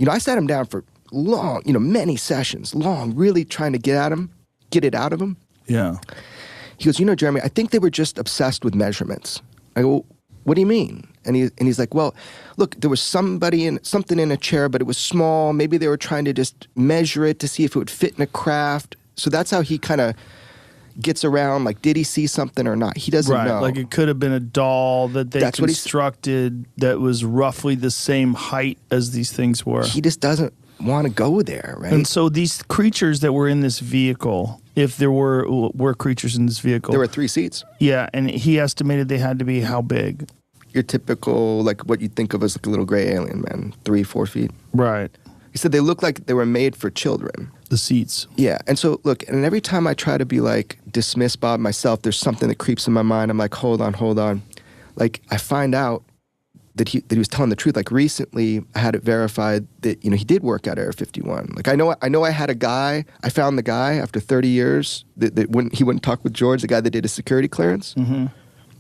I sat him down for long, many sessions, really trying to get it out of him. Yeah. He goes, Jeremy, I think they were just obsessed with measurements. I go, what do you mean? And he's like, well, look, there was something in a chair, but it was small. Maybe they were trying to just measure it to see if it would fit in a craft. So that's how he kind of gets around, like, did he see something or not? He doesn't know. Like, it could have been a doll that they constructed that was roughly the same height as these things were. He just doesn't want to go there, right? And so these creatures that were in this vehicle, if there were creatures in this vehicle... There were 3 seats. Yeah, and he estimated they had to be how big? Your typical, like, what you'd think of as like a little gray alien, man. 3-4 feet. Right. He said they look like they were made for children. The seats. Yeah, and so, look, and every time I try to be like, dismiss Bob myself, there's something that creeps in my mind. I'm like, hold on. Like, I find out that he was telling the truth. Like, recently, I had it verified that, he did work at Area 51. Like, I know I had a guy, I found the guy after 30 years that he wouldn't talk with George, the guy that did his security clearance. Mm-hmm.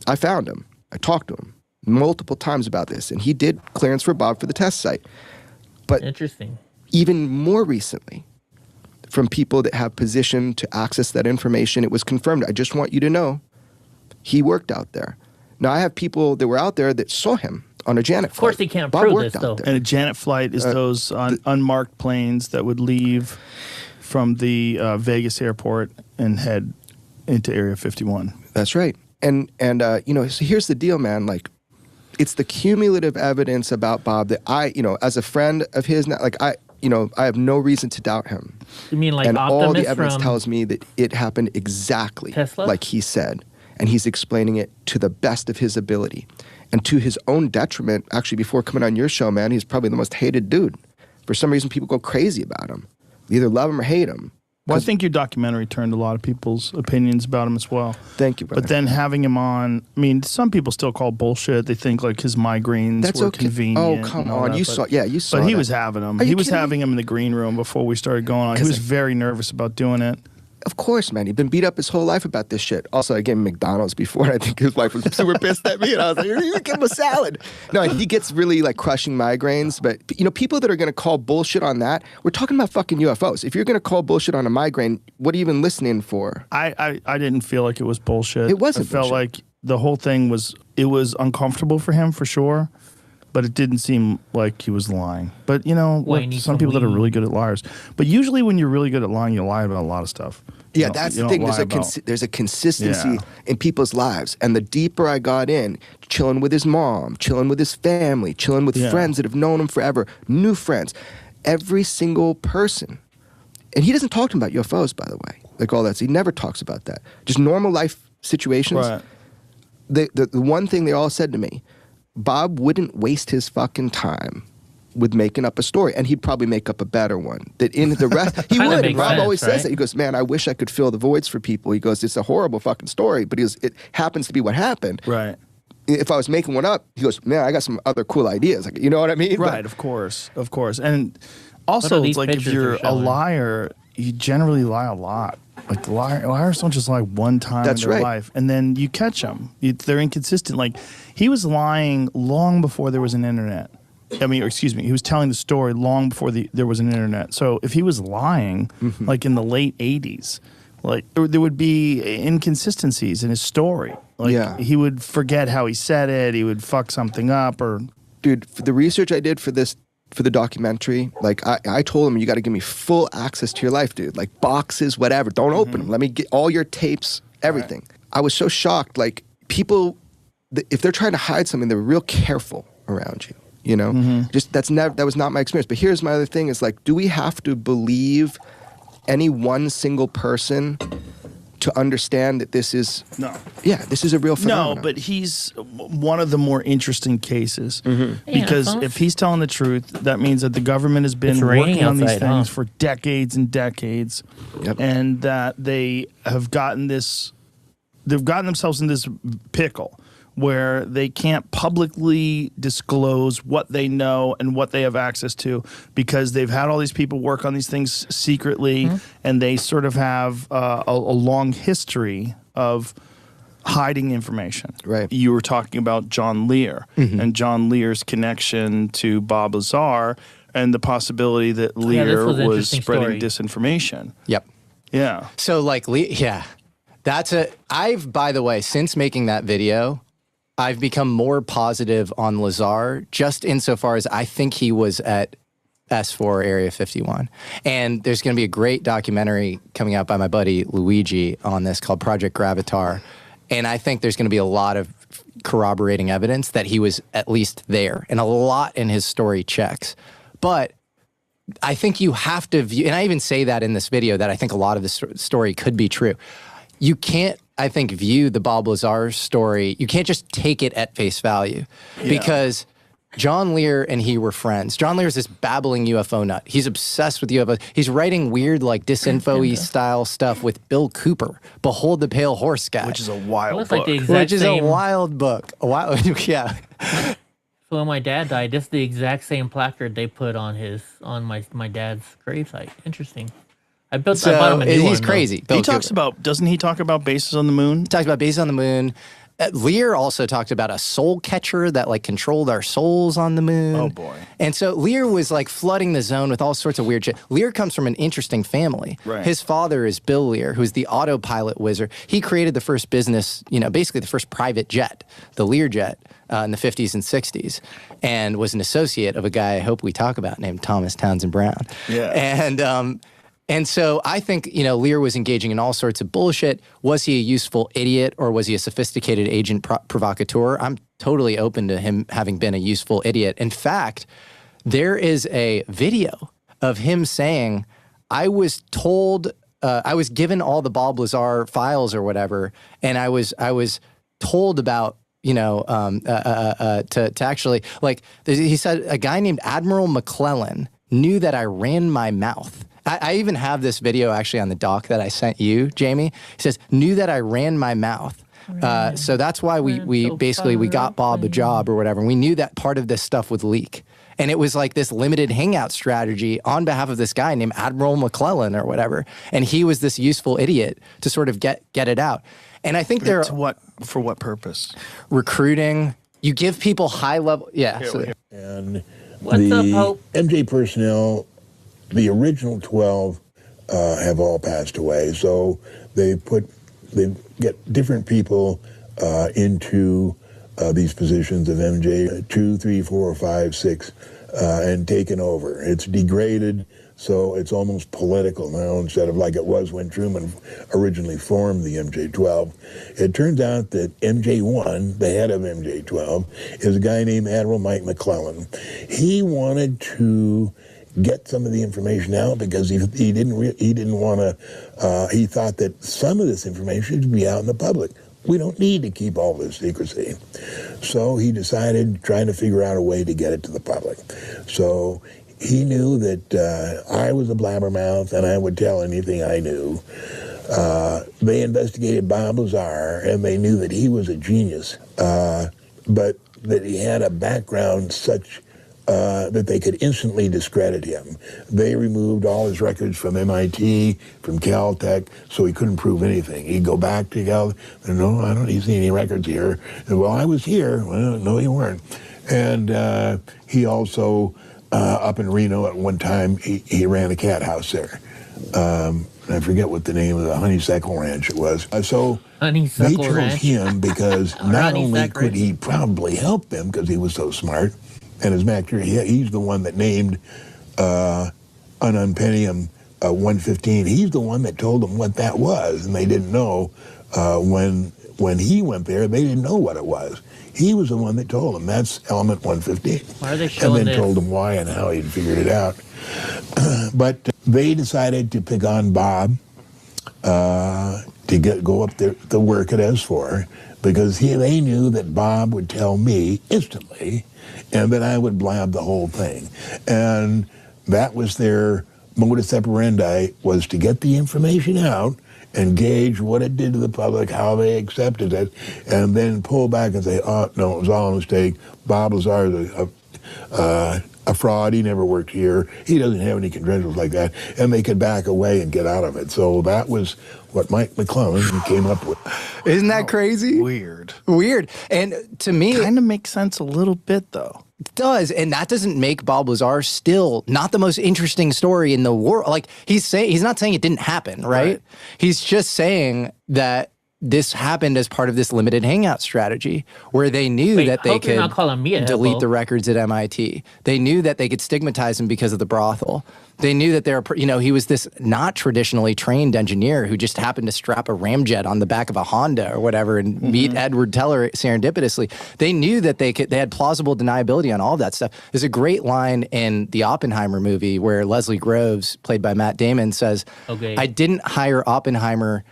I found him. I talked to him multiple times about this, and he did clearance for Bob for the test site. But interesting. Even more recently, from people that have position to access that information, it was confirmed. I just want you to know, he worked out there. Now, I have people that were out there that saw him on a Janet flight. Of course, he can't Bob prove worked this, out though. there. And a Janet flight is those unmarked planes that would leave from the Vegas airport and head into Area 51. That's right. And so here's the deal, man. Like, it's the cumulative evidence about Bob that I, as a friend of his, like, I have no reason to doubt him. You mean like and Optimus all the evidence from tells me that it happened exactly Tesla? like he said. And he's explaining it to the best of his ability. And to his own detriment, actually, before coming on your show, man, he's probably the most hated dude. For some reason, people go crazy about him. They either love him or hate him. Well, I think your documentary turned a lot of people's opinions about him as well. Thank you, brother. But then having him on, I mean, some people still call bullshit. They think like his migraines were convenient. Oh, come on. You saw But he was having them. He was having them in the green room before we started going on. He was very nervous about doing it. Of course, man. He'd been beat up his whole life about this shit. Also, I gave him McDonald's before, and I think his wife was super pissed at me, and I was like, you give him a salad. No, he gets really, like, crushing migraines, but, people that are going to call bullshit on that, we're talking about fucking UFOs. If you're going to call bullshit on a migraine, what are you even listening for? I didn't feel like it was bullshit. It wasn't I felt like the whole thing was uncomfortable for him, for sure. But it didn't seem like he was lying. But, some people that are really good at liars. But usually when you're really good at lying, you lie about a lot of stuff. Yeah, that's the thing. There's a consistency in people's lives. And the deeper I got in, chilling with his mom, chilling with his family, chilling with friends that have known him forever, new friends, every single person. And he doesn't talk to him about UFOs, by the way. Like all that. So he never talks about that. Just normal life situations. Right. The one thing they all said to me, Bob wouldn't waste his fucking time with making up a story, and he'd probably make up a better one. That in the rest, he would. And Rob always says that. He goes, "Man, I wish I could fill the voids for people." He goes, "It's a horrible fucking story, but it happens to be what happened." Right. If I was making one up, he goes, "Man, I got some other cool ideas." Like, you know what I mean? Right. Of course. And also, it's like if you're a liar, you generally lie a lot. Like liars don't just lie one time in their life, and then you catch them. They're inconsistent. Like he was lying long before there was an internet. I mean, excuse me, he was telling the story long before there was an internet. So if he was lying, like in the late 80s, like there would be inconsistencies in his story. Like he would forget how he said it. He would fuck something up, or dude, for the research I did for the documentary, like I told him, you got to give me full access to your life, dude. Like boxes, whatever. Don't open them. Let me get all your tapes, everything. Right. I was so shocked. Like people, if they're trying to hide something, they're real careful around you. You know, just that was not my experience. But here's my other thing: is like, do we have to believe any one single person to understand that this is this is a real phenomenon? No, but he's one of the more interesting cases because if he's telling the truth, that means that the government has been working on these things for decades and decades, and that they have gotten themselves in this pickle where they can't publicly disclose what they know and what they have access to because they've had all these people work on these things secretly, and they sort of have a long history of hiding information. Right. You were talking about John Lear and John Lear's connection to Bob Lazar and the possibility that Lear was spreading disinformation. Yep. Yeah. So like, I've, by the way, since making that video, I've become more positive on Lazar, just insofar as I think he was at S4 Area 51. And there's going to be a great documentary coming out by my buddy Luigi on this called Project Gravitaur. And I think there's going to be a lot of corroborating evidence that he was at least there, and a lot in his story checks. But I think you have to view, and I even say that in this video, that I think a lot of this story could be true. You can't, I think, view the Bob Lazar story, you can't just take it at face value because John Lear and he were friends. John Lear is this babbling UFO nut. He's obsessed with UFOs. He's writing weird, like, disinfo-y style stuff with Bill Cooper, Behold the Pale Horse guy. Which is a wild book. Like the exact a wild book. Yeah. So when my dad died, this is the exact same placard they put on my dad's gravesite. Interesting. I bought him a new one. He's crazy. Doesn't he talk about bases on the moon? He talks about bases on the moon. Lear also talked about a soul catcher that like controlled our souls on the moon. Oh boy. And so Lear was like flooding the zone with all sorts of weird shit. Lear comes from an interesting family. Right. His father is Bill Lear, who's the autopilot wizard. He created the first business, basically the first private jet, the Lear jet, in the 50s and 60s, and was an associate of a guy I hope we talk about named Thomas Townsend Brown. Yeah. And so I think, Lear was engaging in all sorts of bullshit. Was he a useful idiot, or was he a sophisticated agent provocateur? I'm totally open to him having been a useful idiot. In fact, there is a video of him saying, I was told, I was given all the Bob Lazar files or whatever, and I was told about, to actually, like, he said a guy named Admiral McClellan knew that I ran my mouth. I even have this video actually on the doc that I sent you, Jamie. He says, knew that I ran my mouth. So that's why we got Bob a job or whatever. And we knew that part of this stuff would leak. And it was like this limited hangout strategy on behalf of this guy named Admiral McClellan or whatever. And he was this useful idiot to sort of get it out. And I think for what purpose? Recruiting. You give people high level. Yeah. And what's up, Hope? MJ personnel, the original 12 have all passed away. So they get different people into these positions of MJ 2, 3, 4, 5, 6 and taken over. It's degraded, so it's almost political now instead of like it was when Truman originally formed the MJ-12. It turns out that MJ-1, the head of MJ-12, is a guy named Admiral Mike McClellan. He wanted to get some of the information out because he didn't want to. He thought that some of this information should be out in the public. we don't need to keep all this secrecy. So he decided trying to figure out a way to get it to the public. So he knew that I was a blabbermouth and I would tell anything I knew. They investigated Bob Lazar, and they knew that he was a genius, but that he had a background such that they could instantly discredit him. They removed all his records from MIT, from Caltech, so he couldn't prove anything. He'd go back to Cal, no, I don't see any records here. And, well, I was here. Well, no, you weren't. And he also, up in Reno at one time, he ran a cat house there. I forget what the name of the Honeysuckle Ranch it was. So they chose him because not only could he probably help them because he was so smart, and as Mac, he's the one that named Ununpennium 115. He's the one that told them what that was, and they didn't know when he went there. They didn't know what it was. He was the one that told them that's element 115. Why are they showing and then told them why and how he'd figured it out. But they decided to pick on Bob to go up there to work at S4 because they knew that Bob would tell me instantly and that I would blab the whole thing. And that was their modus operandi, was to get the information out and gauge what it did to the public, how they accepted it, and then pull back and say, oh, no, it was all a mistake. Bob Lazar is a fraud. He never worked here. He doesn't have any credentials like that. And they could back away and get out of it. So that was what Mike McClellan came up with. Isn't that crazy? Weird. Weird. And to me, kind of makes sense a little bit, though. It does, and that doesn't make Bob Lazar still not the most interesting story in the world. Like he's not saying it didn't happen, right? He's just saying that this happened as part of this limited hangout strategy where they knew that they could delete the records at MIT. They knew that they could stigmatize him because of the brothel. They knew that he was this not traditionally trained engineer who just happened to strap a ramjet on the back of a Honda or whatever and meet Edward Teller serendipitously. They knew that they had plausible deniability on all of that stuff. There's a great line in the Oppenheimer movie where Leslie Groves, played by Matt Damon, says, I didn't hire Oppenheimer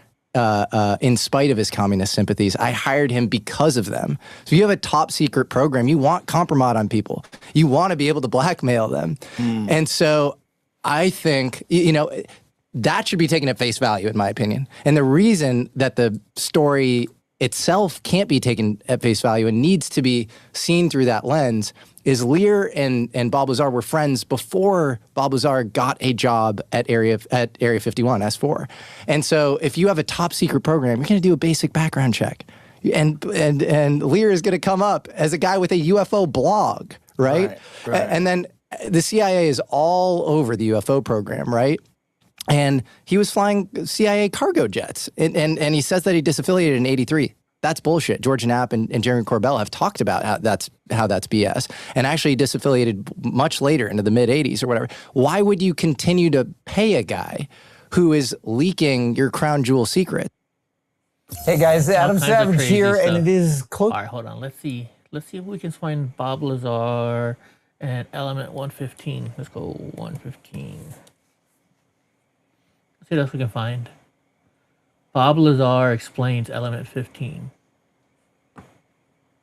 in spite of his communist sympathies. I hired him because of them. So you have a top secret program. You want compromise on people. You want to be able to blackmail them. And so I think, that should be taken at face value, in my opinion. And the reason that the story itself can't be taken at face value and needs to be seen through that lens is Lear and Bob Lazar were friends before Bob Lazar got a job at Area 51, S4. And so if you have a top secret program, you're going to do a basic background check. And Lear is going to come up as a guy with a UFO blog, right? And then the CIA is all over the UFO program, right? And he was flying CIA cargo jets. And he says that he disaffiliated in '83. That's bullshit. George Knapp and Jeremy Corbell have talked about how that's BS. And actually disaffiliated much later into the mid-'80s or whatever. Why would you continue to pay a guy who is leaking your crown jewel secret? Hey guys, Adam Savage here, stuff. and it is close. All right, hold on. Let's see if we can find Bob Lazar and element 115. Let's go 115. Let's see what else we can find. Bob Lazar explains element 15.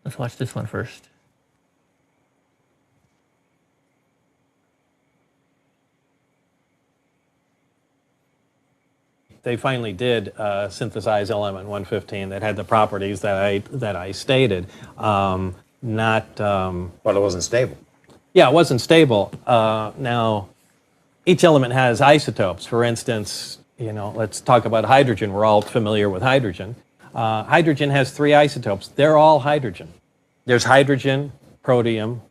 Let's watch this one first. They finally did synthesize element 115 that had the properties that I stated. Well, it wasn't stable. Yeah, it wasn't stable. Now, each element has isotopes. For instance, let's talk about hydrogen. We're all familiar with hydrogen. Hydrogen has 3 isotopes. They're all hydrogen. There's hydrogen, protium,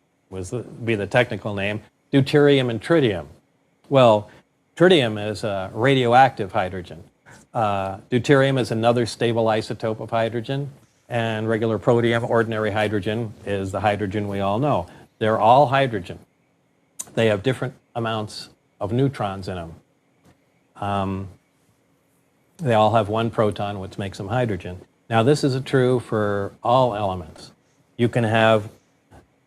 be the technical name, deuterium and tritium. Well, tritium is a radioactive hydrogen. Deuterium is another stable isotope of hydrogen, and regular protium, ordinary hydrogen, is the hydrogen we all know. They're all hydrogen. They have different amounts of neutrons in them. They all have 1 proton, which makes them hydrogen. Now, this is true for all elements. You can have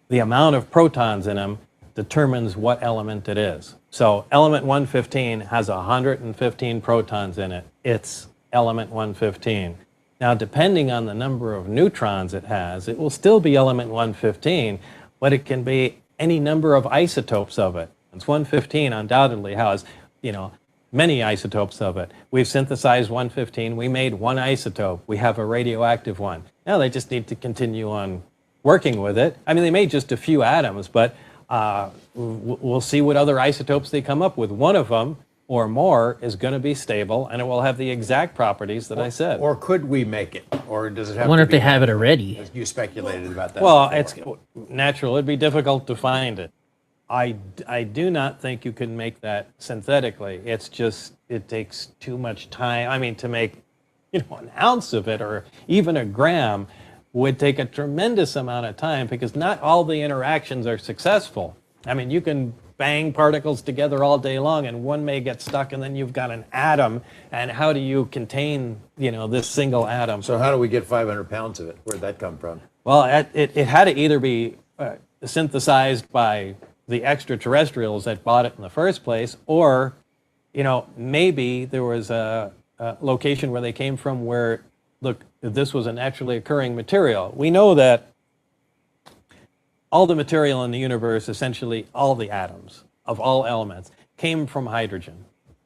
the amount of protons in them determines what element it is. So element 115 has 115 protons in it. It's element 115. Now, depending on the number of neutrons it has, it will still be element 115, but it can be any number of isotopes of it. It's 115 undoubtedly has, many isotopes of it. We've synthesized 115. We made one isotope. We have a radioactive one. Now they just need to continue on working with it. I mean, they made just a few atoms, but we'll see what other isotopes they come up with. One of them or more is going to be stable, and it will have the exact properties that I said. Or could we make it? Or does it have I wonder to if they be have it already. As you speculated about that. Well, before. it's natural. It'd be difficult to find it. I do not think you can make that synthetically. It's just, it takes too much time. I mean, to make, an ounce of it or even a gram would take a tremendous amount of time because not all the interactions are successful. I mean, you can bang particles together all day long and one may get stuck and then you've got an atom. And how do you contain, this single atom? So how do we get 500 pounds of it? Where'd that come from? Well, it had to either be synthesized by the extraterrestrials that bought it in the first place, or, maybe there was a location where they came from where, look, this was a naturally occurring material. We know that all the material in the universe, essentially all the atoms of all elements, came from hydrogen.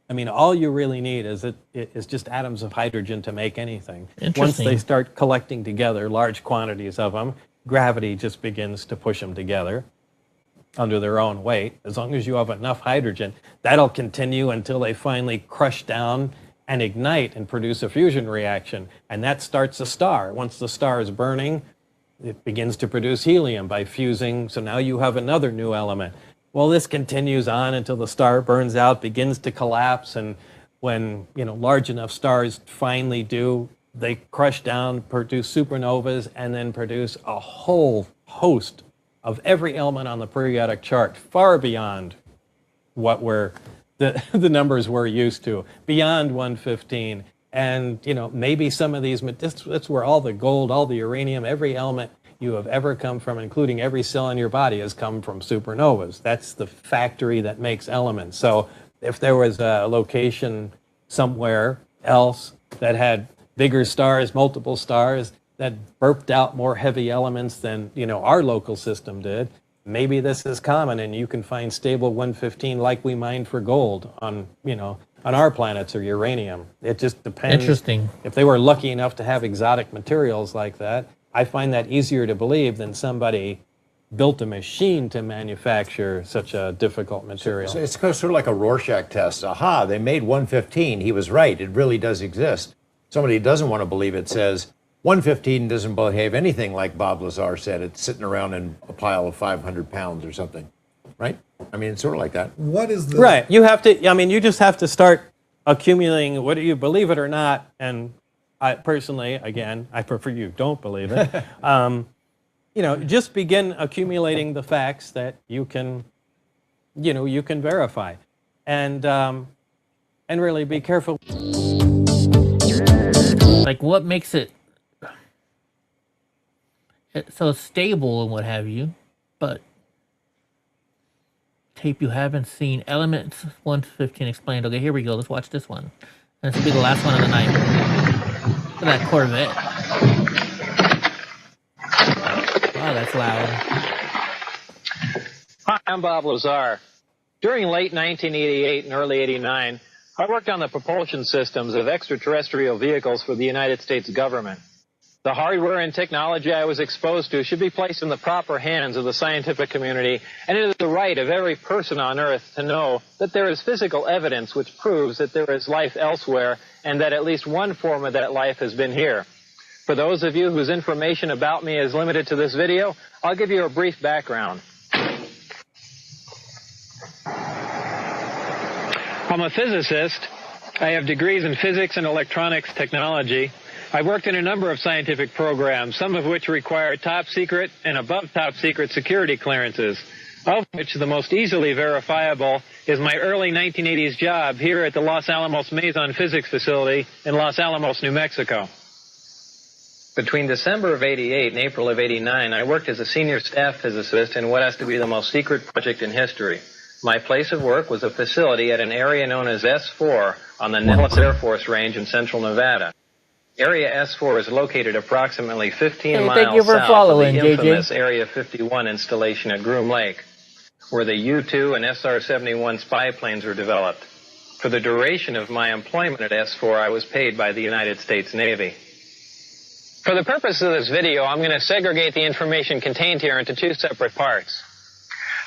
I mean, all you really need is just atoms of hydrogen to make anything. Once they start collecting together large quantities of them, gravity just begins to push them together under their own weight. As long as you have enough hydrogen, that'll continue until they finally crush down and ignite and produce a fusion reaction. And that starts a star. Once the star is burning, it begins to produce helium by fusing. So now you have another new element. Well, this continues on until the star burns out, begins to collapse. And when, large enough stars finally do, they crush down, produce supernovas, and then produce a whole host of every element on the periodic chart, far beyond what the numbers we're used to, beyond 115. And, maybe some of these, that's where all the gold, all the uranium, every element you have ever come from, including every cell in your body, has come from supernovas. That's the factory that makes elements. So if there was a location somewhere else that had bigger stars, multiple stars, that burped out more heavy elements than, our local system did, maybe this is common and you can find stable 115 like we mined for gold on, on our planets or uranium. It just depends. Interesting. If they were lucky enough to have exotic materials like that, I find that easier to believe than somebody built a machine to manufacture such a difficult material. So it's sort of like a Rorschach test. Aha, they made 115. He was right. It really does exist. Somebody who doesn't want to believe it says, 115 doesn't behave anything like Bob Lazar said. It's sitting around in a pile of 500 pounds or something, right? I mean, it's sort of like that. What is the... Right. You have to, you just have to start accumulating, whether you believe it or not. And I personally, again, I prefer you don't believe it. Just begin accumulating the facts that you can, you can verify. And really be careful. Like, what makes it so stable and what have you, but tape you haven't seen, elements 115 explained. Okay, here we go. Let's watch this one. This will be the last one of the night. Look at that Corvette. Wow, that's loud. Hi, I'm Bob Lazar. During late 1988 and early 89, I worked on the propulsion systems of extraterrestrial vehicles for the United States government. The hardware and technology I was exposed to should be placed in the proper hands of the scientific community, and it is the right of every person on Earth to know that there is physical evidence which proves that there is life elsewhere and that at least one form of that life has been here. For those of you whose information about me is limited to this video, I'll give you a brief background. I'm a physicist. I have degrees in physics and electronics technology. I've worked in a number of scientific programs, some of which require top secret and above top secret security clearances, of which the most easily verifiable is my early 1980s job here at the Los Alamos Mason Physics Facility in Los Alamos, New Mexico. Between December of 88 and April of 89, I worked as a senior staff physicist in what has to be the most secret project in history. My place of work was a facility at an area known as S4 on the Nellis Air Force Range in central Nevada. Area S4 is located approximately 15 Hey, miles thank you for south following, of the infamous JJ. Area 51 installation at Groom Lake, where the U-2 and SR-71 spy planes were developed. For the duration of my employment at S4, I was paid by the United States Navy. For the purpose of this video, I'm going to segregate the information contained here into two separate parts.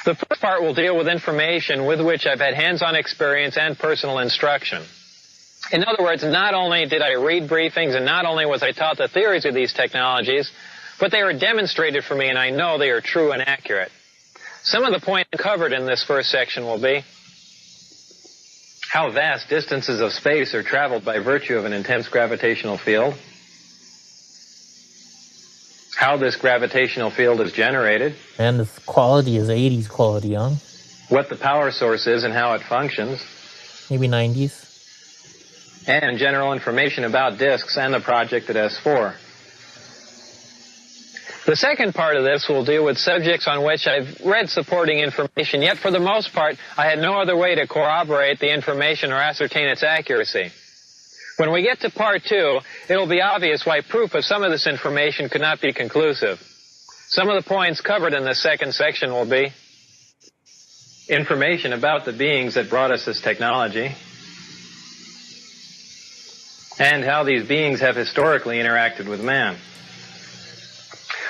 The first part will deal with information with which I've had hands-on experience and personal instruction. In other words, not only did I read briefings and not only was I taught the theories of these technologies, but they were demonstrated for me and I know they are true and accurate. Some of the points covered in this first section will be how vast distances of space are traveled by virtue of an intense gravitational field, how this gravitational field is generated, And this quality is 80s quality, huh? what the power source is and how it functions, Maybe 90s. and general information about disks and the project at S4. The second part of this will deal with subjects on which I've read supporting information, yet for the most part, I had no other way to corroborate the information or ascertain its accuracy. When we get to part two, it'll be obvious why proof of some of this information could not be conclusive. Some of the points covered in this second section will be information about the beings that brought us this technology, and how these beings have historically interacted with man.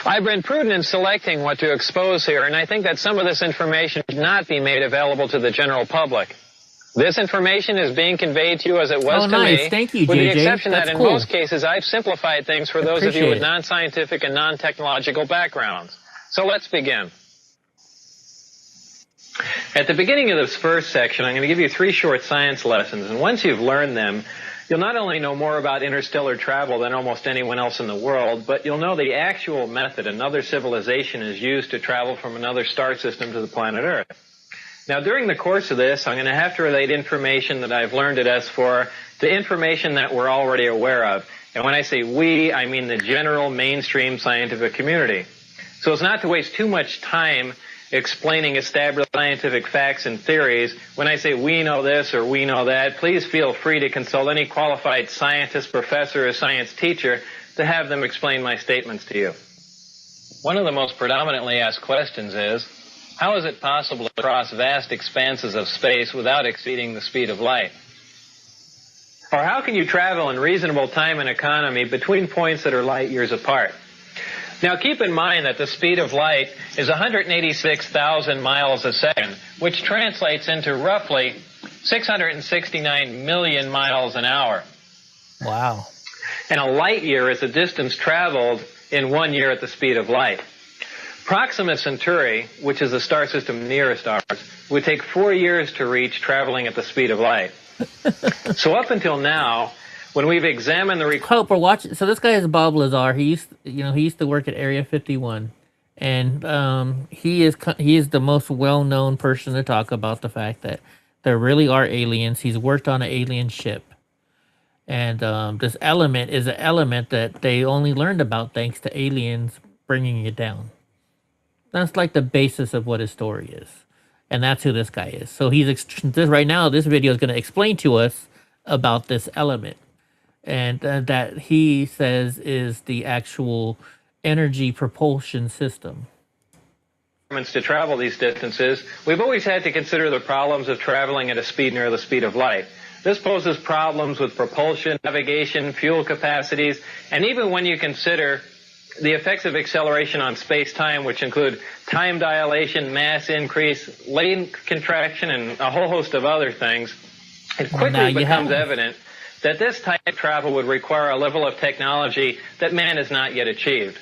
I've been prudent in selecting what to expose here, and I think that some of this information should not be made available to the general public. This information is being conveyed to you as it was to me, Thank you, with the JJ. exception That's that in cool. most cases I've simplified things for those of you Appreciate with it. non-scientific and non-technological backgrounds. So let's begin. At the beginning of this first section, I'm going to give you 3 short science lessons, and once you've learned them, you'll not only know more about interstellar travel than almost anyone else in the world, but you'll know the actual method another civilization is used to travel from another star system to the planet Earth. Now, during the course of this, I'm going to have to relate information that I've learned at S4 to information that we're already aware of. And when I say we, I mean the general mainstream scientific community. So as not to waste too much time explaining established scientific facts and theories, when I say we know this or we know that, please feel free to consult any qualified scientist, professor, or science teacher to have them explain my statements to you. One of the most predominantly asked questions is, how is it possible to cross vast expanses of space without exceeding the speed of light? Or how can you travel in reasonable time and economy between points that are light years apart? Now keep in mind that the speed of light is 186,000 miles a second, which translates into roughly 669 million miles an hour. Wow. And a light year is the distance traveled in 1 year at the speed of light. Proxima Centauri, which is the star system nearest ours, would take 4 years to reach traveling at the speed of light. So up until now, when we've examined the Hope we're watching. So this guy is Bob Lazar. He used to work at Area 51, and he is the most well-known person to talk about the fact that there really are aliens. He's worked on an alien ship, and this element is an element that they only learned about thanks to aliens bringing it down. That's like the basis of what his story is, and that's who this guy is. So right now. This video is going to explain to us about this element. And that he says is the actual energy propulsion system. To travel these distances, we've always had to consider the problems of traveling at a speed near the speed of light. This poses problems with propulsion, navigation, fuel capacities, and even when you consider the effects of acceleration on space-time, which include time dilation, mass increase, length contraction, and a whole host of other things, it quickly becomes evident that this type of travel would require a level of technology that man has not yet achieved.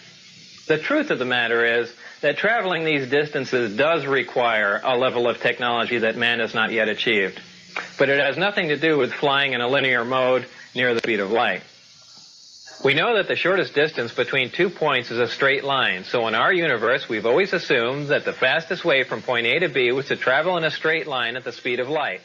The truth of the matter is that traveling these distances does require a level of technology that man has not yet achieved. But it has nothing to do with flying in a linear mode near the speed of light. We know that the shortest distance between 2 points is a straight line, so in our universe we've always assumed that the fastest way from point A to B was to travel in a straight line at the speed of light.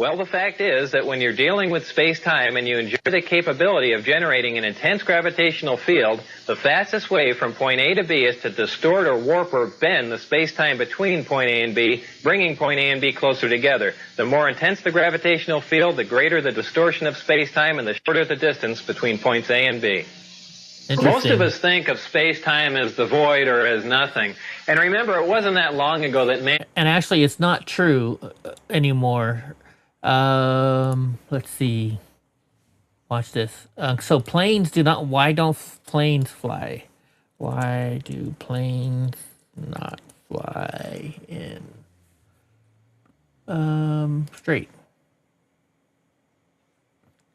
Well, the fact is that when you're dealing with space-time and you enjoy the capability of generating an intense gravitational field, the fastest way from point A to B is to distort or warp or bend the space-time between point A and B, bringing point A and B closer together. The more intense the gravitational field, the greater the distortion of space-time and the shorter the distance between points A and B. Most of us think of space-time as the void or as nothing. And remember, it wasn't that long ago that man... And actually, it's not true anymore. Let's see. Watch this. So planes do not... Why don't planes fly? Why do planes not fly in straight?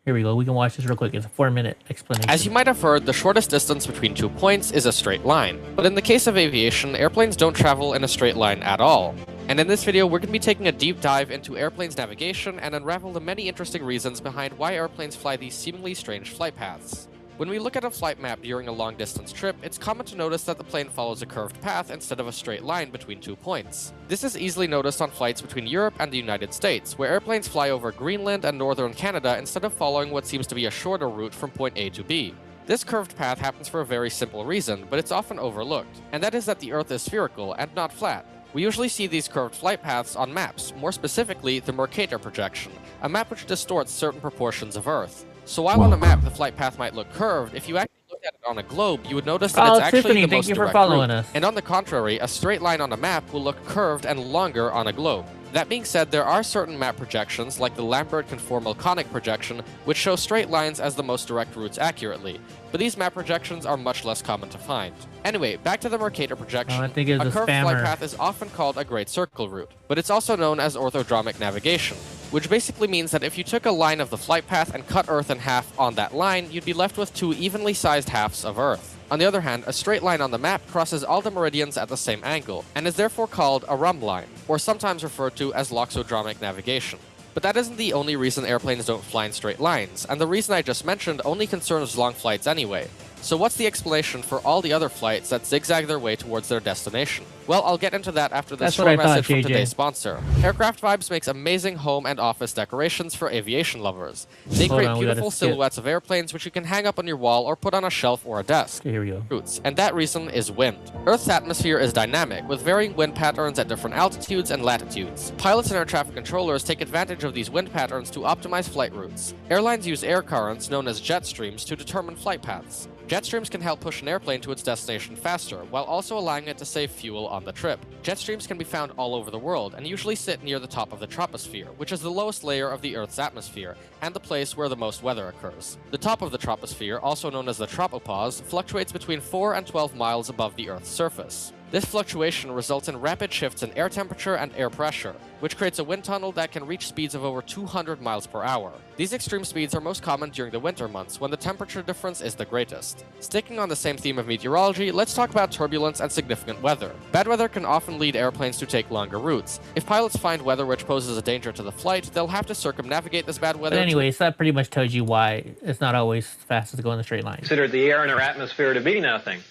Here we go. We can watch this real quick. It's a 4-minute explanation. As you might have heard, the shortest distance between 2 points is a straight line. But in the case of aviation, airplanes don't travel in a straight line at all. And in this video, we're going to be taking a deep dive into airplanes navigation and unravel the many interesting reasons behind why airplanes fly these seemingly strange flight paths. When we look at a flight map during a long-distance trip, it's common to notice that the plane follows a curved path instead of a straight line between 2 points. This is easily noticed on flights between Europe and the United States, where airplanes fly over Greenland and northern Canada instead of following what seems to be a shorter route from point A to B. This curved path happens for a very simple reason, but it's often overlooked, and that is that the Earth is spherical and not flat. We usually see these curved flight paths on maps, more specifically the Mercator projection, a map which distorts certain proportions of Earth. So while on a map the flight path might look curved, if you actually look at it on a globe, you would notice that it's actually the most direct route. And on the contrary, a straight line on a map will look curved and longer on a globe. That being said, there are certain map projections, like the Lambert conformal conic projection, which show straight lines as the most direct routes accurately. But these map projections are much less common to find. Anyway, back to the Mercator projection. A curved flight path is often called a great circle route, but it's also known as orthodromic navigation, which basically means that if you took a line of the flight path and cut Earth in half on that line, you'd be left with 2 evenly sized halves of Earth. On the other hand, a straight line on the map crosses all the meridians at the same angle, and is therefore called a rhumb line, or sometimes referred to as loxodromic navigation. But that isn't the only reason airplanes don't fly in straight lines, and the reason I just mentioned only concerns long flights anyway. So what's the explanation for all the other flights that zigzag their way towards their destination? Well, I'll get into that after this short message from today's sponsor. Aircraft Vibes makes amazing home and office decorations for aviation lovers. They create beautiful silhouettes of airplanes which you can hang up on your wall or put on a shelf or a desk. Here we go. And that reason is wind. Earth's atmosphere is dynamic, with varying wind patterns at different altitudes and latitudes. Pilots and air traffic controllers take advantage of these wind patterns to optimize flight routes. Airlines use air currents, known as jet streams, to determine flight paths. Jet streams can help push an airplane to its destination faster, while also allowing it to save fuel on the trip. Jet streams can be found all over the world, and usually sit near the top of the troposphere, which is the lowest layer of the Earth's atmosphere, and the place where the most weather occurs. The top of the troposphere, also known as the tropopause, fluctuates between 4 and 12 miles above the Earth's surface. This fluctuation results in rapid shifts in air temperature and air pressure, which creates a wind tunnel that can reach speeds of over 200 miles per hour. These extreme speeds are most common during the winter months, when the temperature difference is the greatest. Sticking on the same theme of meteorology, let's talk about turbulence and significant weather. Bad weather can often lead airplanes to take longer routes. If pilots find weather which poses a danger to the flight, they'll have to circumnavigate this bad weather. But anyways, that pretty much tells you why it's not always fastest to go in the straight line. Considered the air in our atmosphere to be nothing.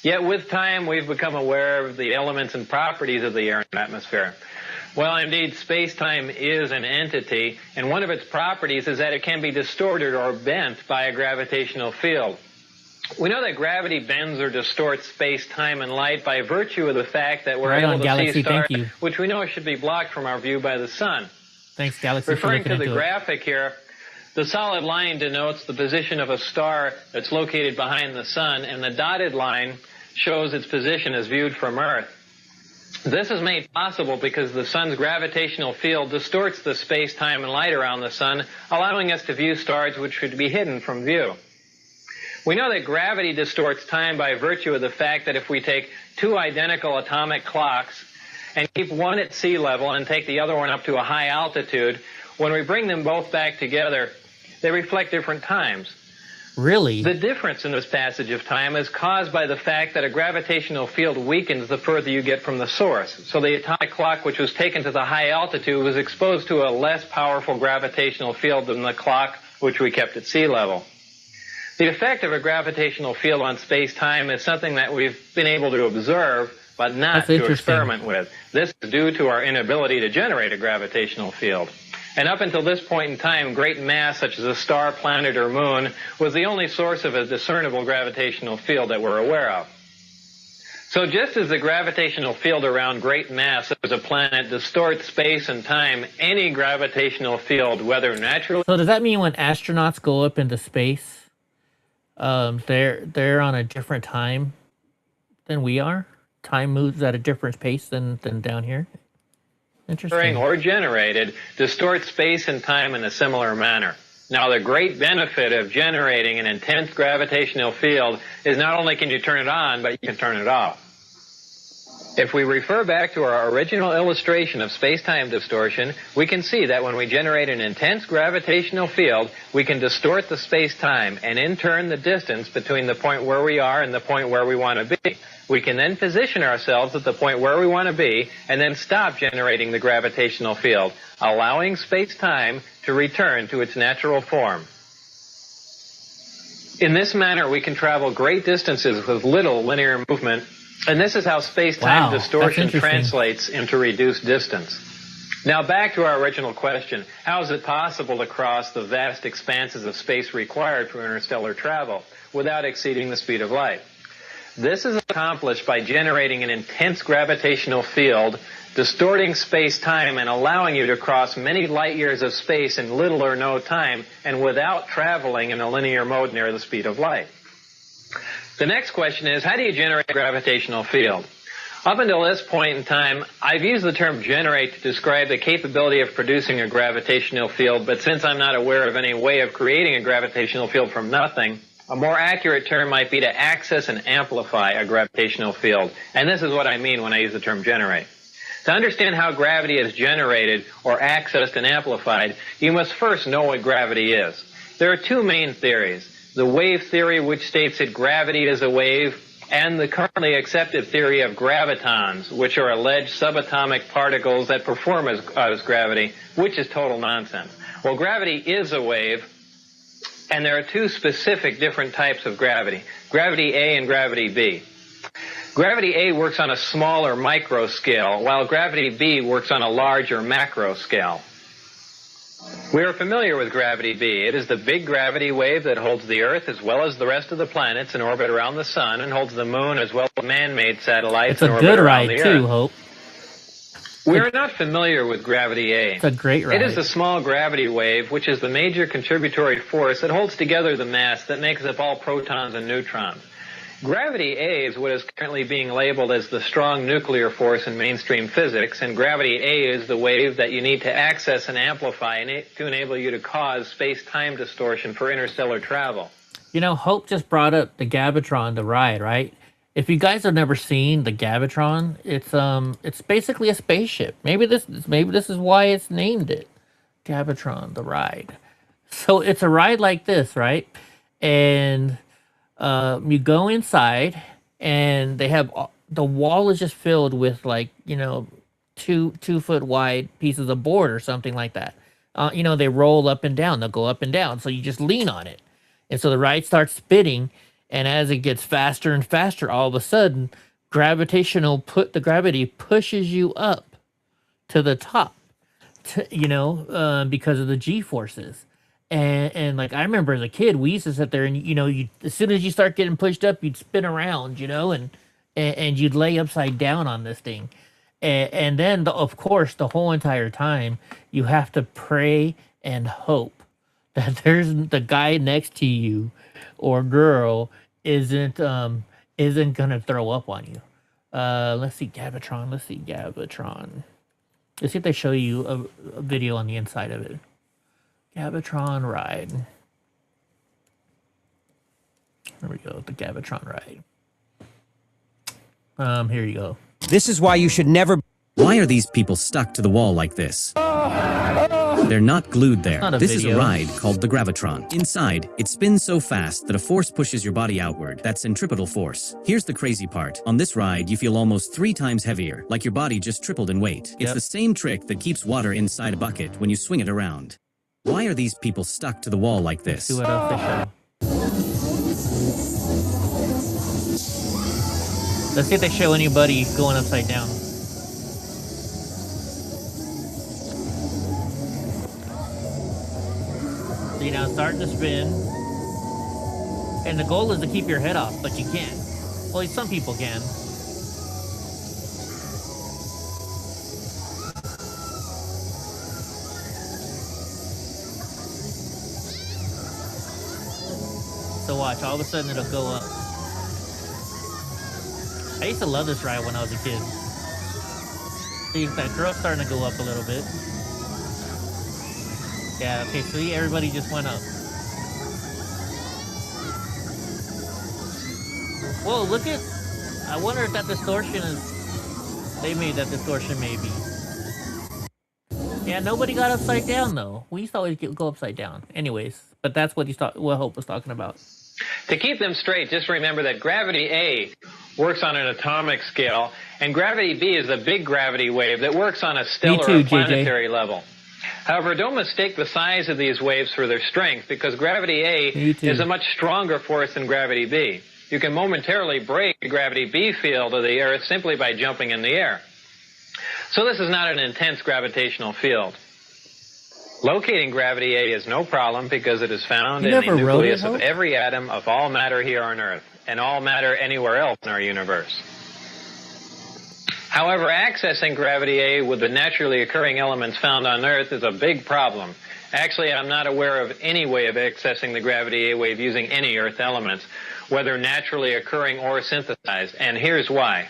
Yet with time, we've become aware of the elements and properties of the air and atmosphere. Well, indeed, space-time is an entity, and one of its properties is that it can be distorted or bent by a gravitational field. We know that gravity bends or distorts space-time and light by virtue of the fact that we're able to see stars, which we know should be blocked from our view by the sun. Thanks, Galaxy. Referring to the graphic here, the solid line denotes the position of a star that's located behind the sun, and the dotted line shows its position as viewed from Earth. This is made possible because the sun's gravitational field distorts the space-time and light around the sun, allowing us to view stars which should be hidden from view. We know that gravity distorts time by virtue of the fact that if we take 2 identical atomic clocks and keep one at sea level and take the other one up to a high altitude, when we bring them both back together, they reflect different times. Really? The difference in this passage of time is caused by the fact that a gravitational field weakens the further you get from the source. So the atomic clock which was taken to the high altitude was exposed to a less powerful gravitational field than the clock which we kept at sea level. The effect of a gravitational field on space-time is something that we've been able to observe, but not to experiment with. This is due to our inability to generate a gravitational field. And up until this point in time, great mass such as a star, planet, or moon was the only source of a discernible gravitational field that we're aware of. So just as the gravitational field around great mass such as a planet distorts space and time, any gravitational field, whether naturally... So does that mean when astronauts go up into space, they're on a different time than we are? Time moves at a different pace than down here? Interesting. Or generated distort space and time in a similar manner. Now, the great benefit of generating an intense gravitational field is not only can you turn it on, but you can turn it off. If we refer back to our original illustration of space-time distortion, we can see that when we generate an intense gravitational field, we can distort the space-time and in turn the distance between the point where we are and the point where we want to be. We can then position ourselves at the point where we want to be and then stop generating the gravitational field, allowing space-time to return to its natural form. In this manner, we can travel great distances with little linear movement, and this is how space-time distortion translates into reduced distance. Now back to our original question, how is it possible to cross the vast expanses of space required for interstellar travel without exceeding the speed of light? This is accomplished by generating an intense gravitational field, distorting space-time and allowing you to cross many light years of space in little or no time and without traveling in a linear mode near the speed of light. The next question is, how do you generate a gravitational field? Up until this point in time, I've used the term generate to describe the capability of producing a gravitational field, but since I'm not aware of any way of creating a gravitational field from nothing, a more accurate term might be to access and amplify a gravitational field. And this is what I mean when I use the term generate. To understand how gravity is generated or accessed and amplified, you must first know what gravity is. There are two main theories. The wave theory, which states that gravity is a wave, and the currently accepted theory of gravitons, which are alleged subatomic particles that perform as gravity, which is total nonsense. Well, gravity is a wave, and there are two specific different types of gravity, gravity A and gravity B. Gravity A works on a smaller micro scale, while gravity B works on a larger macro scale. We are familiar with gravity B. It is the big gravity wave that holds the Earth as well as the rest of the planets in orbit around the Sun and holds the Moon as well as man-made satellites in orbit around the Earth. It's a good ride too, Hope. We are not familiar with gravity A. It's a great ride. It is the small gravity wave, which is the major contributory force that holds together the mass that makes up all protons and neutrons. Gravity A is what is currently being labeled as the strong nuclear force in mainstream physics, and gravity A is the wave that you need to access and amplify to enable you to cause space-time distortion for interstellar travel. You know, Hope just brought up the Gravitron, the ride, right? If you guys have never seen the Gravitron, it's basically a spaceship. Maybe this is why it's named it, Gravitron, the ride. So it's a ride like this, right? And you go inside, and they have the wall is just filled with, like, you know, two foot wide pieces of board or something like that. You know, they roll up and down. They'll go up and down. So you just lean on it, and so the ride starts spinning. And as it gets faster and faster, all of a sudden, the gravity pushes you up to the top, because of the G forces. And like, I remember as a kid, we used to sit there and, you know, as soon as you start getting pushed up, you'd spin around, you know, and you'd lay upside down on this thing. And then, of course, the whole entire time, you have to pray and hope that there's the guy next to you or girl isn't gonna throw up on you. Let's see Gravitron. Let's see if they show you a video on the inside of it. Gravitron ride. There we go, the Gravitron ride. Here you go. This is why you should never... Why are these people stuck to the wall like this? They're not glued there. This is a ride called the Gravitron. Inside, it spins so fast that a force pushes your body outward. That's centripetal force. Here's the crazy part. On this ride, you feel almost 3 times heavier, like your body just tripled in weight. It's the same trick that keeps water inside a bucket when you swing it around. Why are these people stuck to the wall like this? Let's see what else they show. Let's see if they show anybody going upside down. See, now it's starting to spin. And the goal is to keep your head off, but you can't. Well, some people can. So watch, all of a sudden it'll go up. I used to love this ride when I was a kid. See, that girl's starting to go up a little bit. Yeah, okay, see, everybody just went up. Whoa, look at... I wonder if that distortion is... They made that distortion, maybe. Yeah, nobody got upside down, though. We used to always go upside down. Anyways, but that's what what Hope was talking about. To keep them straight, just remember that gravity A works on an atomic scale, and gravity B is the big gravity wave that works on a stellar or planetary level. However, don't mistake the size of these waves for their strength, because gravity A is a much stronger force than gravity B. You can momentarily break the gravity B field of the Earth simply by jumping in the air. So this is not an intense gravitational field. Locating gravity A is no problem because it is found in the nucleus of every atom of all matter here on Earth and all matter anywhere else in our universe. However, accessing gravity A with the naturally occurring elements found on Earth is a big problem. Actually, I'm not aware of any way of accessing the gravity A wave using any Earth elements, whether naturally occurring or synthesized, and here's why.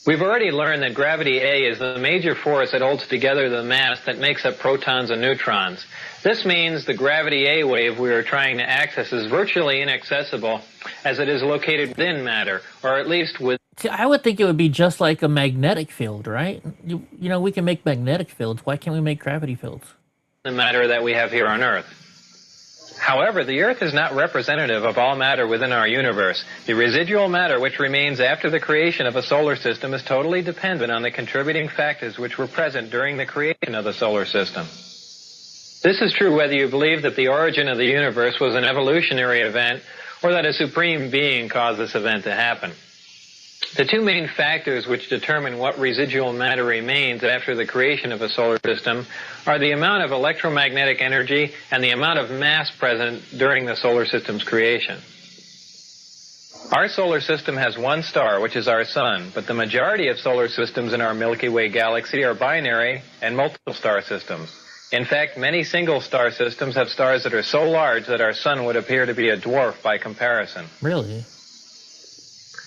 We've already learned that gravity A is the major force that holds together the mass that makes up protons and neutrons. This means the gravity A wave we are trying to access is virtually inaccessible as it is located within matter, or at least with... See, I would think it would be just like a magnetic field, right? You know, we can make magnetic fields. Why can't we make gravity fields? The matter that we have here on Earth. However, the Earth is not representative of all matter within our universe. The residual matter which remains after the creation of a solar system is totally dependent on the contributing factors which were present during the creation of the solar system. This is true whether you believe that the origin of the universe was an evolutionary event or that a supreme being caused this event to happen. The two main factors which determine what residual matter remains after the creation of a solar system are the amount of electromagnetic energy and the amount of mass present during the solar system's creation. Our solar system has one star, which is our sun, but the majority of solar systems in our Milky Way galaxy are binary and multiple star systems. In fact, many single star systems have stars that are so large that our sun would appear to be a dwarf by comparison. Really?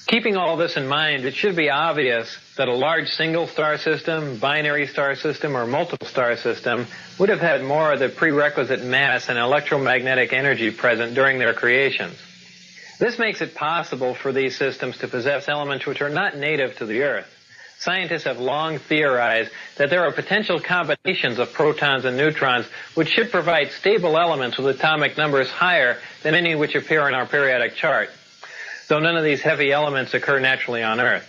Keeping all this in mind, it should be obvious that a large single star system, binary star system, or multiple star system would have had more of the prerequisite mass and electromagnetic energy present during their creations. This makes it possible for these systems to possess elements which are not native to the Earth. Scientists have long theorized that there are potential combinations of protons and neutrons which should provide stable elements with atomic numbers higher than any which appear in our periodic chart, though none of these heavy elements occur naturally on Earth.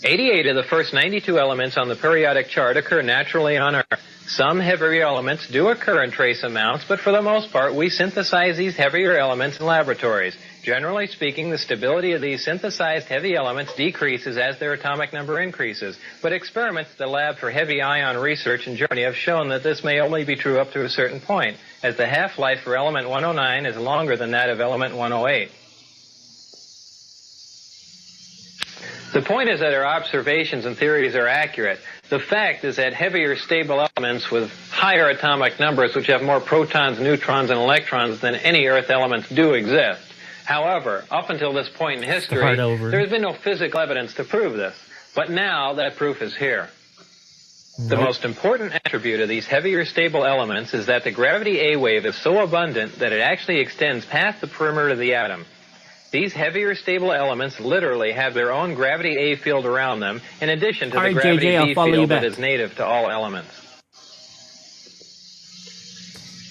88 of the first 92 elements on the periodic chart occur naturally on Earth. Some heavier elements do occur in trace amounts, but for the most part, we synthesize these heavier elements in laboratories. Generally speaking, the stability of these synthesized heavy elements decreases as their atomic number increases, but experiments at the lab for heavy ion research in Germany have shown that this may only be true up to a certain point, as the half-life for element 109 is longer than that of element 108. The point is that our observations and theories are accurate. The fact is that heavier stable elements with higher atomic numbers, which have more protons, neutrons, and electrons than any Earth elements, do exist. However, up until this point in history, there has been no physical evidence to prove this. But now that proof is here. The most important attribute of these heavier stable elements is that the gravity A wave is so abundant that it actually extends past the perimeter of the atom. These heavier stable elements literally have their own gravity A field around them, in addition to the gravity B field that is native to all elements.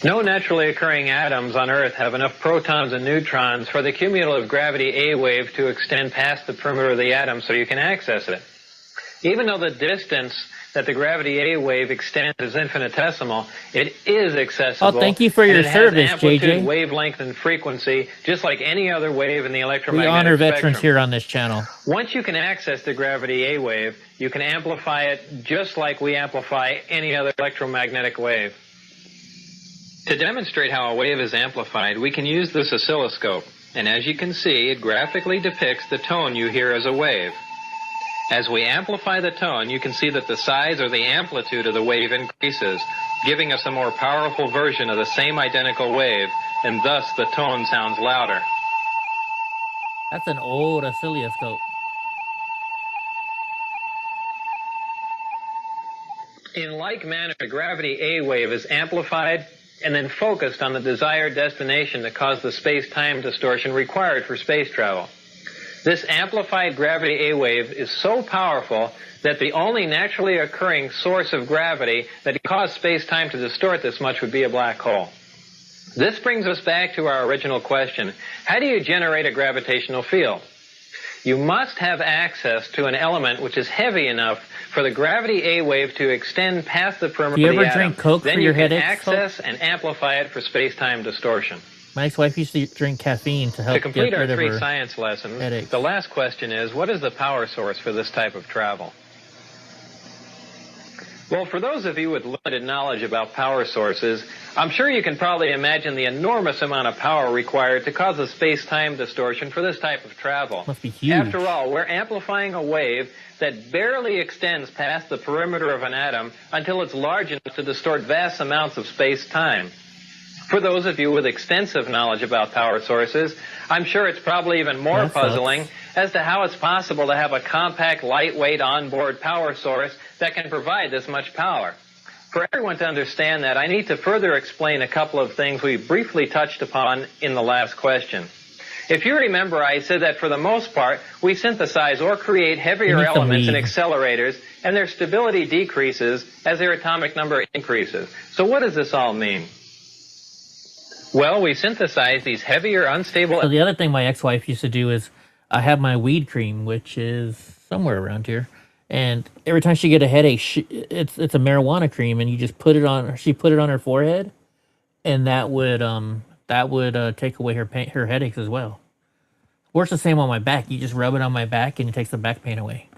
No naturally occurring atoms on Earth have enough protons and neutrons for the cumulative gravity A wave to extend past the perimeter of the atom so you can access it. Even though the distance that the gravity A wave extends is infinitesimal, it is accessible. Oh, thank you for your service, amplitude, JJ. wavelength, and frequency, just like any other wave in the electromagnetic We honor spectrum. veterans here on this channel. Once you can access the gravity A wave, you can amplify it just like we amplify any other electromagnetic wave. To demonstrate how a wave is amplified, we can use this oscilloscope, and as you can see, it graphically depicts the tone you hear as a wave. As we amplify the tone, you can see that the size or the amplitude of the wave increases, giving us a more powerful version of the same identical wave, and thus the tone sounds louder. That's an old oscilloscope. In like manner, the gravity A wave is amplified and then focused on the desired destination to cause the space-time distortion required for space travel. This amplified gravity A wave is so powerful that the only naturally occurring source of gravity that could cause space-time to distort this much would be a black hole. This brings us back to our original question: how do you generate a gravitational field? You must have access to an element which is heavy enough for the gravity A wave to extend past the perimeter Do you of the ever atom. drink Coke then for you your can headaches, access and amplify it for space-time distortion. My ex-wife used to drink caffeine to help To complete get our rid of three her science lessons, headaches. the last question is, what is the power source for this type of travel? Well, for those of you with limited knowledge about power sources, I'm sure you can probably imagine the enormous amount of power required to cause a space-time distortion for this type of travel. Must be huge. After all, we're amplifying a wave that barely extends past the perimeter of an atom until it's large enough to distort vast amounts of space-time. For those of you with extensive knowledge about power sources, I'm sure it's probably even more That sucks. puzzling as to how it's possible to have a compact, lightweight, onboard power source that can provide this much power. For everyone to understand that, I need to further explain a couple of things we briefly touched upon in the last question. If you remember, I said that for the most part, we synthesize or create heavier need some elements in weed. accelerators, and their stability decreases as their atomic number increases. So what does this all mean? Well, we synthesize these heavier, unstable... So the other thing my ex-wife used to do is, I have my weed cream, which is somewhere around here, and every time she get a headache, it's a marijuana cream, and you just put it on. She put it on her forehead, and that would take away her headaches as well. Works the same on my back. You just rub it on my back, and it takes the back pain away.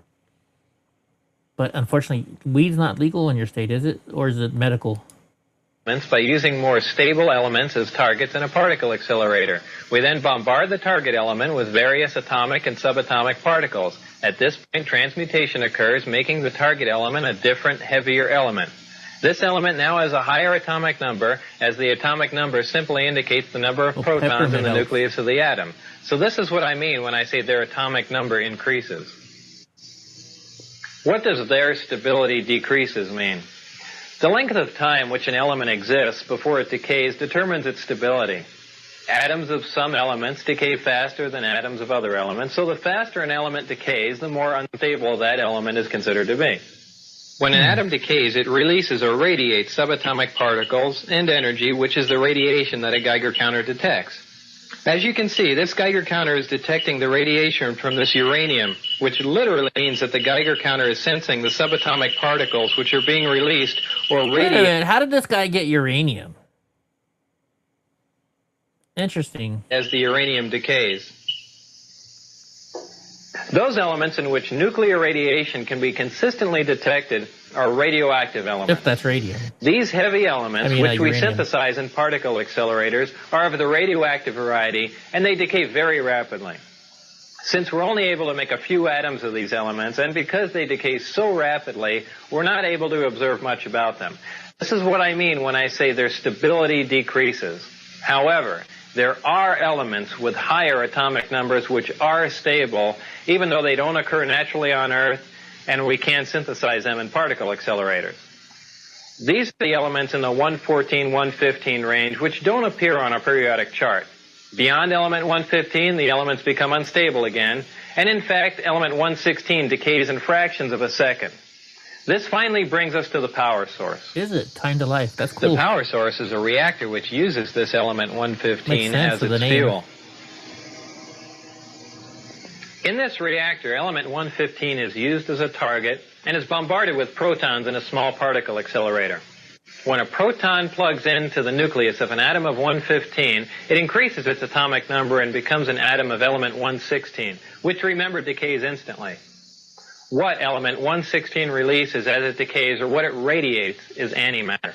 But unfortunately, weed's not legal in your state, is it, or is it medical? By using more stable elements as targets in a particle accelerator. We then bombard the target element with various atomic and subatomic particles. At this point, transmutation occurs, making the target element a different, heavier element. This element now has a higher atomic number, as the atomic number simply indicates the number of protons in the nucleus of the atom. So this is what I mean when I say their atomic number increases. What does their stability decreases mean? The length of time which an element exists before it decays determines its stability. Atoms of some elements decay faster than atoms of other elements, so the faster an element decays, the more unstable that element is considered to be. When an atom decays, it releases or radiates subatomic particles and energy, which is the radiation that a Geiger counter detects. As you can see, this Geiger counter is detecting the radiation from this uranium, which literally means that the Geiger counter is sensing the subatomic particles which are being released or Wait a radiated. minute, how did this guy get uranium? Interesting. As the uranium decays. Those elements in which nuclear radiation can be consistently detected are radioactive elements. If that's radium. These heavy elements, which we uranium. synthesize in particle accelerators, are of the radioactive variety, and they decay very rapidly. Since we're only able to make a few atoms of these elements, and because they decay so rapidly, we're not able to observe much about them. This is what I mean when I say their stability decreases. However, there are elements with higher atomic numbers which are stable, even though they don't occur naturally on Earth, and we can synthesize them in particle accelerators. These are the elements in the 114, 115 range which don't appear on a periodic chart. Beyond element 115, the elements become unstable again, and in fact, element 116 decays in fractions of a second. This finally brings us to the power source. Is it? Time to life. That's cool. The power source is a reactor which uses this element 115 Makes sense as with its the name. fuel. In this reactor, element 115 is used as a target and is bombarded with protons in a small particle accelerator. When a proton plugs into the nucleus of an atom of 115, it increases its atomic number and becomes an atom of element 116, which, remember, decays instantly. What element 116 releases as it decays, or what it radiates, is antimatter.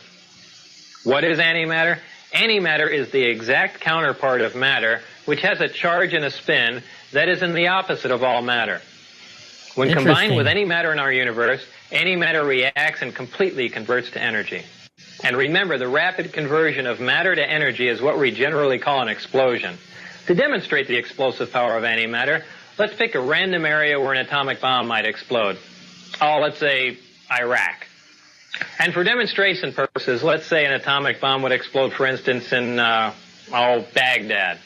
What is antimatter? Antimatter is the exact counterpart of matter, which has a charge and a spin that is in the opposite of all matter. When combined with any matter in our universe, antimatter reacts and completely converts to energy. And remember, the rapid conversion of matter to energy is what we generally call an explosion. To demonstrate the explosive power of antimatter, let's pick a random area where an atomic bomb might explode. Oh, let's say Iraq. And for demonstration purposes, let's say an atomic bomb would explode, for instance, in, Baghdad.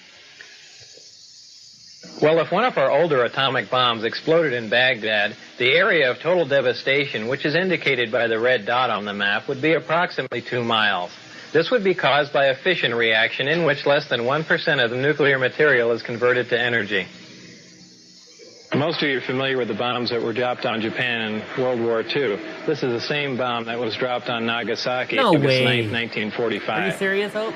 Well, if one of our older atomic bombs exploded in Baghdad, the area of total devastation, which is indicated by the red dot on the map, would be approximately 2 miles. This would be caused by a fission reaction in which less than 1% of the nuclear material is converted to energy. Most of you are familiar with the bombs that were dropped on Japan in World War II. This is the same bomb that was dropped on Nagasaki on August 9th, 1945. Are you serious, Hope?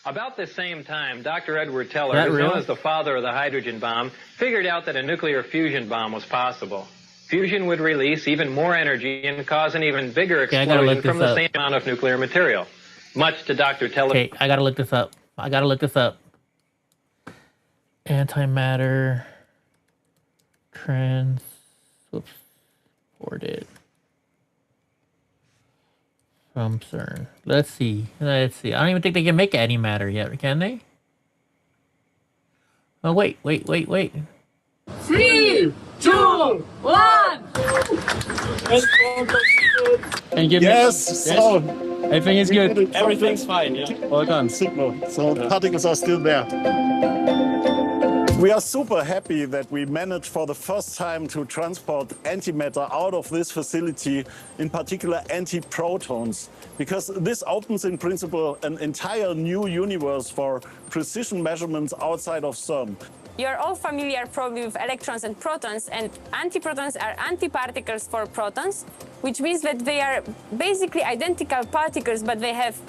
About this same time, Dr. Edward Teller, who's known as the father of the hydrogen bomb, figured out that a nuclear fusion bomb was possible. Fusion would release even more energy and cause an even bigger explosion from the same amount of nuclear material. Much to Dr. Teller. Okay, I gotta look this up. Antimatter transported from CERN. Let's see. I don't even think they can make antimatter yet, can they? Oh, wait. 3, 2, 1. And give yes. So everything is good. Everything's fine. Yeah. Well done. Signal. So particles are still there. We are super happy that we managed for the first time to transport antimatter out of this facility, in particular antiprotons, because this opens in principle an entire new universe for precision measurements outside of CERN. You're all familiar probably with electrons and protons, and antiprotons are antiparticles for protons, which means that they are basically identical particles, but they have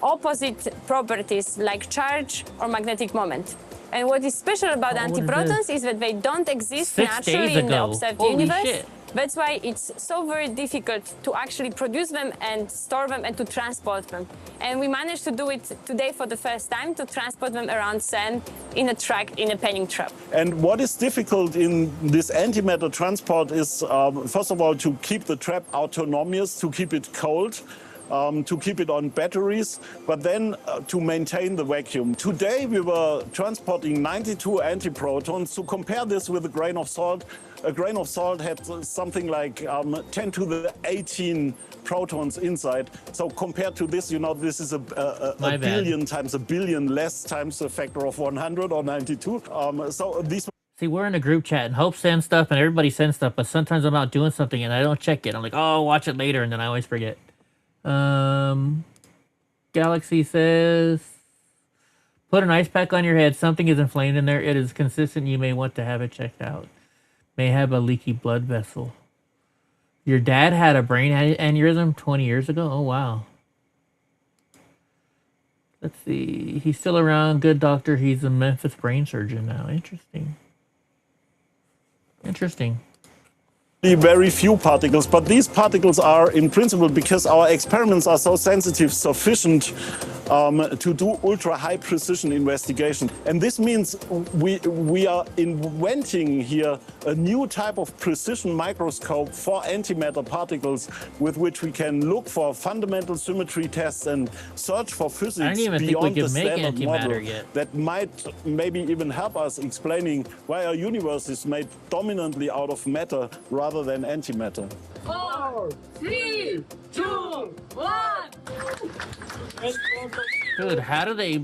opposite properties like charge or magnetic moment. And what is special about antiprotons is that they don't exist naturally in the observed universe. Shit. That's why it's so very difficult to actually produce them and store them and to transport them. And we managed to do it today for the first time, to transport them around CERN in a truck, in a penning trap. And what is difficult in this antimatter transport is, first of all, to keep the trap autonomous, to keep it cold. To keep it on batteries, but then to maintain the vacuum. Today we were transporting 92 antiprotons. To compare this with a grain of salt had something like 10 to the 18 protons inside. So compared to this, you know, this is a billion times a billion less times the factor of 100 or 92. So these. See, we're in a group chat and Hope sends stuff and everybody sends stuff, but sometimes I'm out doing something and I don't check it. I'm like, oh, I'll watch it later, and then I always forget. Galaxy says, put an ice pack on your head. Something is inflamed in there. It is consistent. You may want to have it checked out. May have a leaky blood vessel. Your dad had a brain aneurysm 20 years ago? Oh, wow. Let's see. He's still around. Good doctor. He's a Memphis brain surgeon now. Interesting. Very few particles, but these particles are in principle, because our experiments are so sensitive, sufficient to do ultra high precision investigation. And this means we are inventing here a new type of precision microscope for antimatter particles with which we can look for fundamental symmetry tests and search for physics beyond the standard model that might maybe even help us explaining why our universe is made dominantly out of matter rather than antimatter. 4, 3, 2, 1. Dude, how do they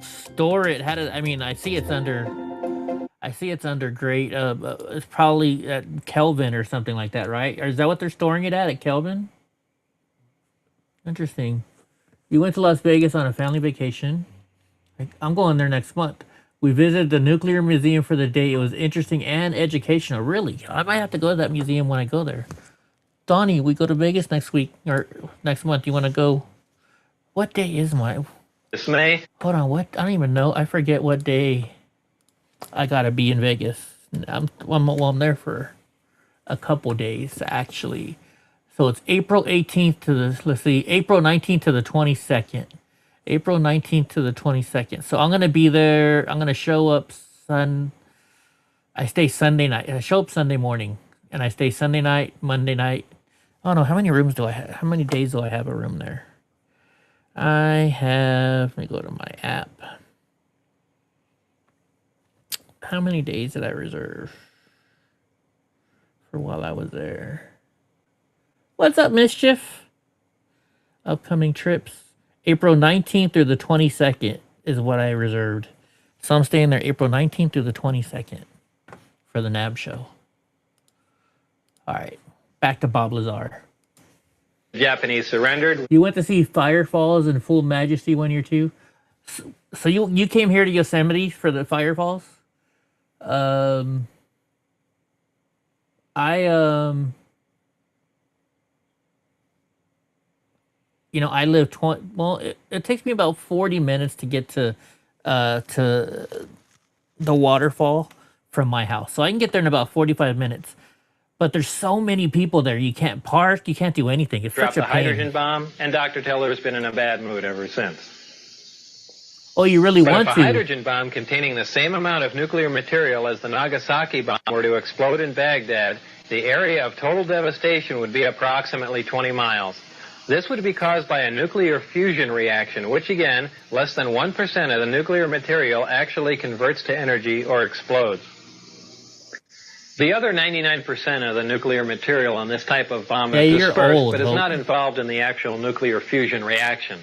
store it? I mean, I see it's under great. It's probably at Kelvin or something like that, right? Or is that what they're storing it at Kelvin? Interesting. You went to Las Vegas on a family vacation. I'm going there next month. We visited the Nuclear Museum for the day. It was interesting and educational. Really, I might have to go to that museum when I go there. Donnie, we go to Vegas next week or next month. You want to go? What day is my? This May. Hold on, what? I don't even know. I forget what day I gotta be in Vegas. I'm there for a couple days actually. So it's April 18th to the April 19th to the 22nd. April 19th to the 22nd. So I'm going to be there. I'm going to show up I stay Sunday night. I show up Sunday morning, and I stay Sunday night, Monday night. I don't know, how many rooms do I have? How many days do I have a room there? I have, let me go to my app. How many days did I reserve for while I was there? What's up, Mischief? Upcoming trips. April 19th through the 22nd is what I reserved. So I'm staying there April 19th through the 22nd for the NAB show. All right, back to Bob Lazar. Japanese surrendered. You went to see Fire Falls in full majesty one year too. So you came here to Yosemite for the Fire Falls? You know, I live it takes me about 40 minutes to get to the waterfall from my house. So I can get there in about 45 minutes. But there's so many people there. You can't park. You can't do anything. It's Dropped such a the pain. hydrogen bomb, and Dr. Teller's been in a bad mood ever since. Oh, you really But want if to? a hydrogen bomb containing the same amount of nuclear material as the Nagasaki bomb were to explode in Baghdad, the area of total devastation would be approximately 20 miles. This would be caused by a nuclear fusion reaction, which again, less than 1% of the nuclear material actually converts to energy or explodes. The other 99% of the nuclear material on this type of bomb is dispersed, but is not involved in the actual nuclear fusion reaction.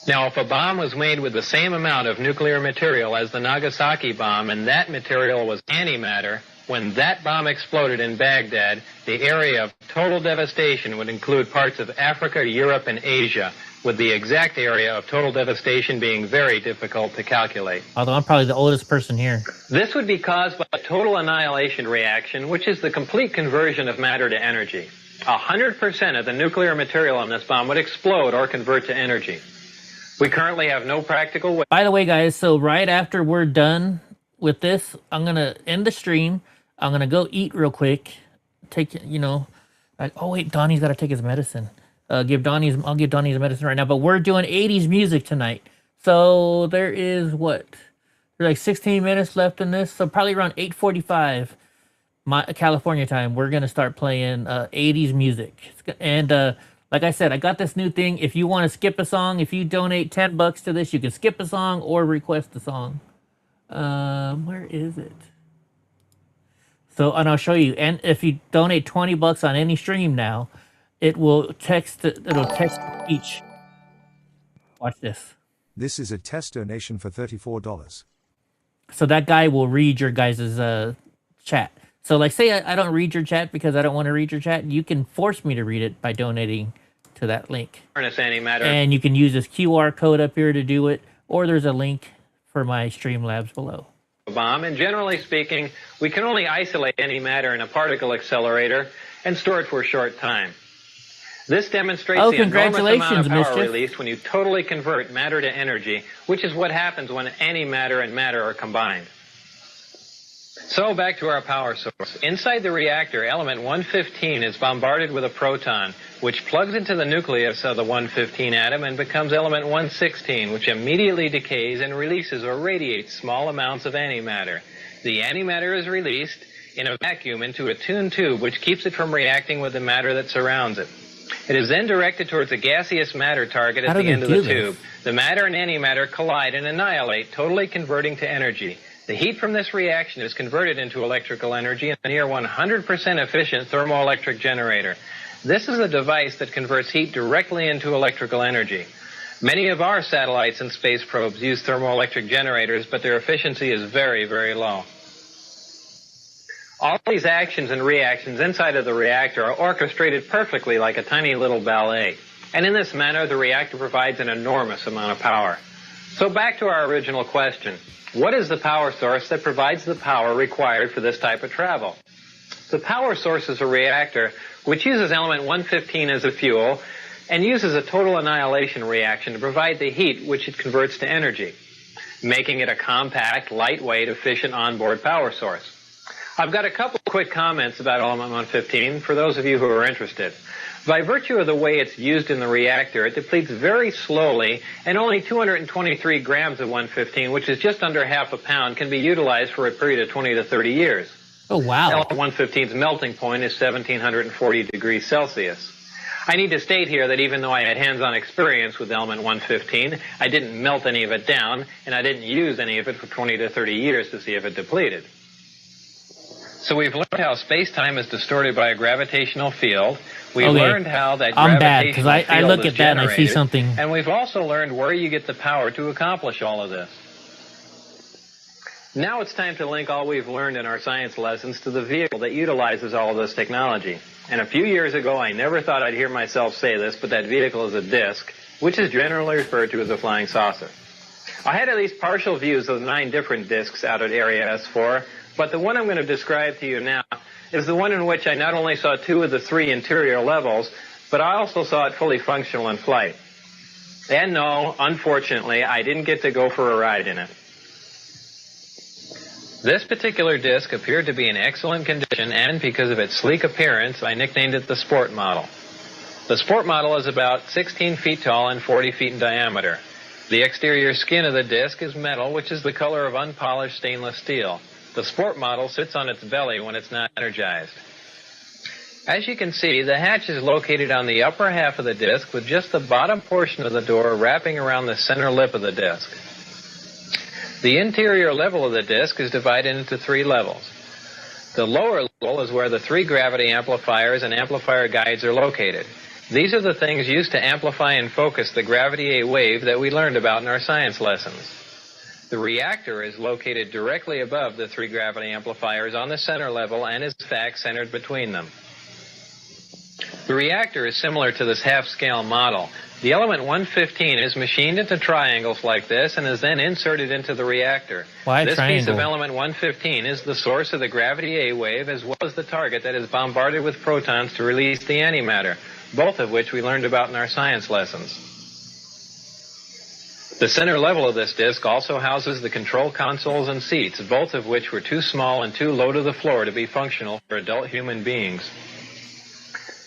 Now, if a bomb was made with the same amount of nuclear material as the Nagasaki bomb, and that material was antimatter, when that bomb exploded in Baghdad, the area of total devastation would include parts of Africa, Europe, and Asia, with the exact area of total devastation being very difficult to calculate. Although I'm probably the oldest person here. This would be caused by a total annihilation reaction, which is the complete conversion of matter to energy. 100% of the nuclear material on this bomb would explode or convert to energy. We currently have no practical way. By the way, guys, so right after we're done with this, I'm going to end the stream. I'm going to go eat real quick. Oh, wait, Donnie's got to take his medicine. I'll give Donnie's medicine right now. But we're doing 80s music tonight. So there is there's like 16 minutes left in this. So probably around 8:45 California time, we're going to start playing 80s music. And like I said, I got this new thing. If you want to skip a song, if you donate $10 to this, you can skip a song or request a song. Where is it? So, and I'll show you. And if you donate $20 on any stream now, it'll text each. Watch this. This is a test donation for $34. So that guy will read your guys' chat. So like say I don't read your chat because I don't want to read your chat. You can force me to read it by donating to that link. Antimatter. And you can use this QR code up here to do it. Or there's a link for my Streamlabs below. Bomb, and generally speaking, we can only isolate any matter in a particle accelerator and store it for a short time. This demonstrates the enormous amount of power released when you totally convert matter to energy, which is what happens when antimatter and matter are combined. So back to our power source. Inside the reactor, element 115 is bombarded with a proton, which plugs into the nucleus of the 115 atom and becomes element 116, which immediately decays and releases or radiates small amounts of antimatter. The antimatter is released in a vacuum into a tuned tube, which keeps it from reacting with the matter that surrounds it. It is then directed towards a gaseous matter target at the end of the tube. The matter and antimatter collide and annihilate, totally converting to energy. The heat from this reaction is converted into electrical energy in a near 100% efficient thermoelectric generator. This is a device that converts heat directly into electrical energy. Many of our satellites and space probes use thermoelectric generators, but their efficiency is very, very low. All these actions and reactions inside of the reactor are orchestrated perfectly like a tiny little ballet. And in this manner, the reactor provides an enormous amount of power. So back to our original question. What is the power source that provides the power required for this type of travel? The power source is a reactor which uses element 115 as a fuel and uses a total annihilation reaction to provide the heat which it converts to energy, making it a compact, lightweight, efficient onboard power source. I've got a couple quick comments about element 115 for those of you who are interested. By virtue of the way it's used in the reactor, it depletes very slowly, and only 223 grams of 115, which is just under half a pound, can be utilized for a period of 20 to 30 years. Oh, wow. LA115's melting point is 1740 degrees Celsius. I need to state here that even though I had hands-on experience with element 115, I didn't melt any of it down, and I didn't use any of it for 20 to 30 years to see if it depleted. So we've learned how space-time is distorted by a gravitational field. We've learned how that I'm bad, gravitational 'cause I field look is at that and I see generated, something. And we've also learned where you get the power to accomplish all of this. Now it's time to link all we've learned in our science lessons to the vehicle that utilizes all of this technology. And a few years ago, I never thought I'd hear myself say this, but that vehicle is a disk, which is generally referred to as a flying saucer. I had at least partial views of the 9 different disks out at Area S4, but the one I'm going to describe to you now is the one in which I not only saw 2 of the 3 interior levels, but I also saw it fully functional in flight. And no, unfortunately, I didn't get to go for a ride in it. This particular disc appeared to be in excellent condition, and because of its sleek appearance, I nicknamed it the Sport Model. The Sport Model is about 16 feet tall and 40 feet in diameter. The exterior skin of the disc is metal, which is the color of unpolished stainless steel. The Sport Model sits on its belly when it's not energized. As you can see, the hatch is located on the upper half of the disc with just the bottom portion of the door wrapping around the center lip of the disc. The interior level of the disc is divided into 3 levels. The lower level is where the 3 gravity amplifiers and amplifier guides are located. These are the things used to amplify and focus the gravity A wave that we learned about in our science lessons. The reactor is located directly above the 3 gravity amplifiers on the center level and is in fact centered between them. The reactor is similar to this half-scale model. The element 115 is machined into triangles like this and is then inserted into the reactor. Why this triangle? piece of element 115 is the source of the gravity A wave as well as the target that is bombarded with protons to release the antimatter, both of which we learned about in our science lessons. The center level of this disk also houses the control consoles and seats, both of which were too small and too low to the floor to be functional for adult human beings.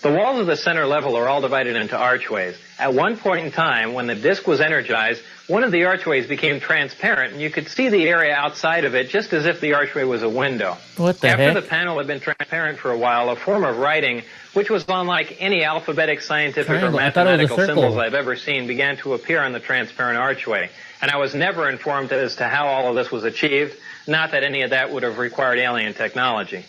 The walls of the center level are all divided into archways. At one point in time, when the disk was energized, one of the archways became transparent, and you could see the area outside of it just as if the archway was a window. What the After heck? the panel had been transparent for a while, a form of writing, which was unlike any alphabetic, scientific, Triangle. or I thought it was a mathematical circle. symbols I've ever seen, began to appear on the transparent archway. And I was never informed as to how all of this was achieved, not that any of that would have required alien technology.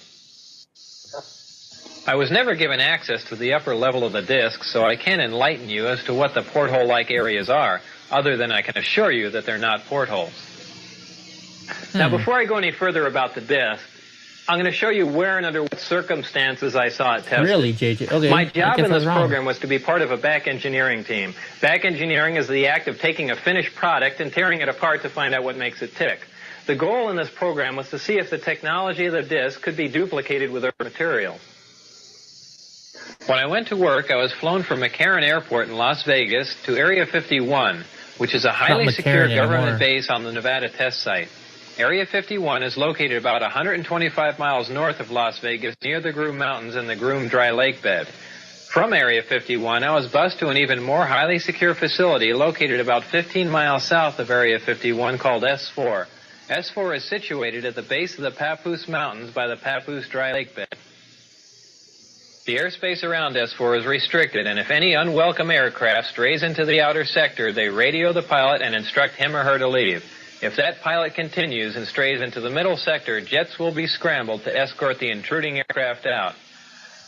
I was never given access to the upper level of the disk, so I can't enlighten you as to what the porthole-like areas are, other than I can assure you that they're not portholes. Now, before I go any further about the disk, I'm going to show you where and under what circumstances I saw it tested. Really, JJ? Okay. My I job guess in I this was wrong. program was to be part of a back engineering team. Back engineering is the act of taking a finished product and tearing it apart to find out what makes it tick. The goal in this program was to see if the technology of the disk could be duplicated with other materials. When I went to work, I was flown from McCarran Airport in Las Vegas to Area 51, which is a highly secure McCarran government anymore. base on the Nevada test site. Area 51 is located about 125 miles north of Las Vegas, near the Groom Mountains and the Groom Dry Lake bed. From Area 51, I was bused to an even more highly secure facility located about 15 miles south of Area 51 called S4. S4 is situated at the base of the Papoose Mountains by the Papoose Dry Lake bed. The airspace around S4 is restricted, and if any unwelcome aircraft strays into the outer sector, they radio the pilot and instruct him or her to leave. If that pilot continues and strays into the middle sector, jets will be scrambled to escort the intruding aircraft out.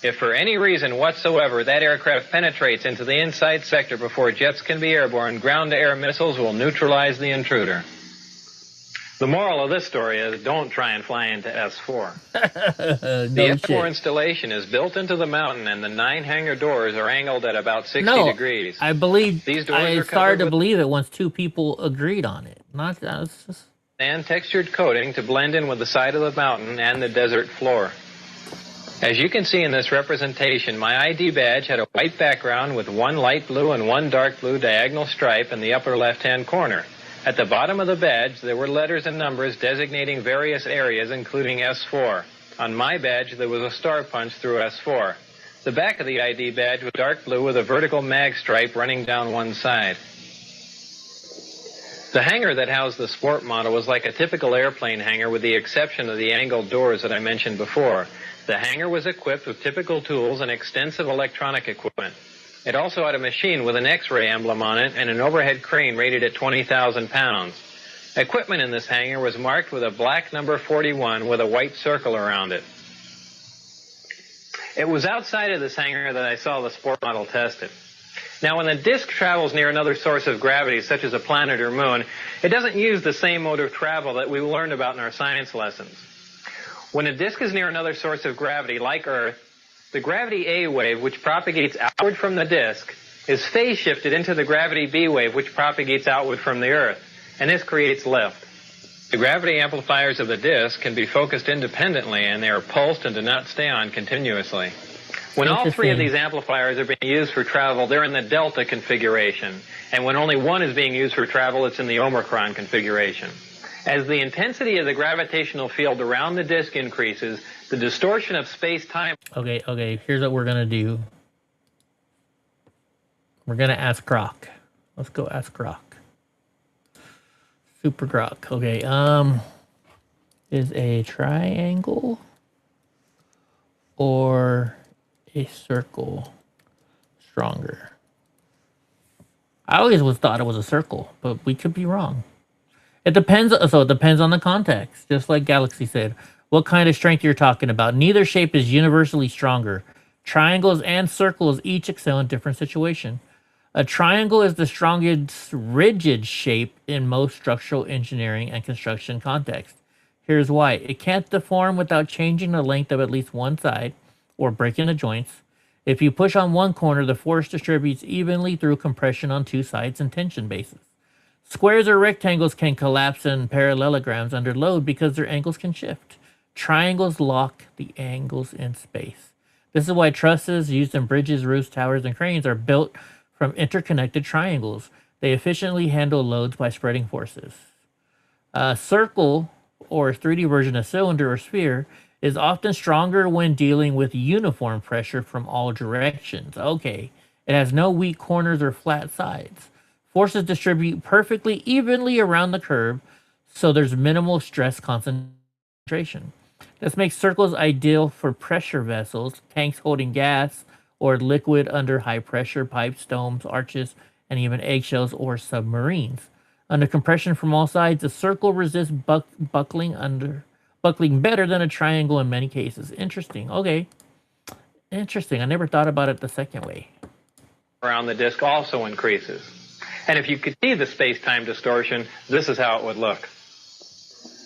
If for any reason whatsoever that aircraft penetrates into the inside sector before jets can be airborne, ground-to-air missiles will neutralize the intruder. The moral of this story is don't try and fly into S4. The S4 installation is built into the mountain, and the 9 hangar doors are angled at about 60 degrees. I believe. These doors I are started covered to with believe it once 2 people agreed on it. Not that's just. and textured coating to blend in with the side of the mountain and the desert floor. As you can see in this representation, my ID badge had a white background with 1 light blue and 1 dark blue diagonal stripe in the upper left-hand corner. At the bottom of the badge, there were letters and numbers designating various areas, including S4. On my badge, there was a star punch through S4. The back of the ID badge was dark blue with a vertical mag stripe running down one side. The hangar that housed the sport model was like a typical airplane hangar with the exception of the angled doors that I mentioned before. The hangar was equipped with typical tools and extensive electronic equipment. It also had a machine with an X-ray emblem on it and an overhead crane rated at 20,000 pounds. Equipment in this hangar was marked with a black number 41 with a white circle around it. It was outside of this hangar that I saw the sport model tested. Now, when the disk travels near another source of gravity, such as a planet or moon, it doesn't use the same mode of travel that we learned about in our science lessons. When a disk is near another source of gravity, like Earth, the gravity A wave, which propagates outward from the disk, is phase shifted into the gravity B wave, which propagates outward from the Earth, and this creates lift. The gravity amplifiers of the disk can be focused independently, and they are pulsed and do not stay on continuously. When all three of these amplifiers are being used for travel, they're in the delta configuration. And when only one is being used for travel, it's in the Omicron configuration. As the intensity of the gravitational field around the disk increases, the distortion of space-time... Okay, here's what we're going to do. We're going to ask Grok. Let's go ask Grok. Super Grok. Okay, is a triangle or a circle stronger? I always thought it was a circle, but we could be wrong. It depends. So it depends on the context. Just like Galaxy said, what kind of strength you're talking about. Neither shape is universally stronger. Triangles and circles each excel in different situations. A triangle is the strongest rigid shape in most structural engineering and construction contexts. Here's why. It can't deform without changing the length of at least one side or breaking the joints. If you push on one corner, the force distributes evenly through compression on two sides and tension bases. Squares or rectangles can collapse in parallelograms under load because their angles can shift. Triangles lock the angles in space. This is why trusses used in bridges, roofs, towers, and cranes are built from interconnected triangles. They efficiently handle loads by spreading forces. A circle, or 3D version of cylinder or sphere, is often stronger when dealing with uniform pressure from all directions. Okay, it has no weak corners or flat sides. Forces distribute perfectly evenly around the curve, so there's minimal stress concentration. This makes circles ideal for pressure vessels, tanks holding gas, or liquid under high pressure, pipes, domes, arches, and even eggshells or submarines. Under compression from all sides, a circle resists buckling better than a triangle in many cases. Interesting. Okay. Interesting. I never thought about it the second way. Around the disk also increases. And if you could see the space-time distortion, this is how it would look.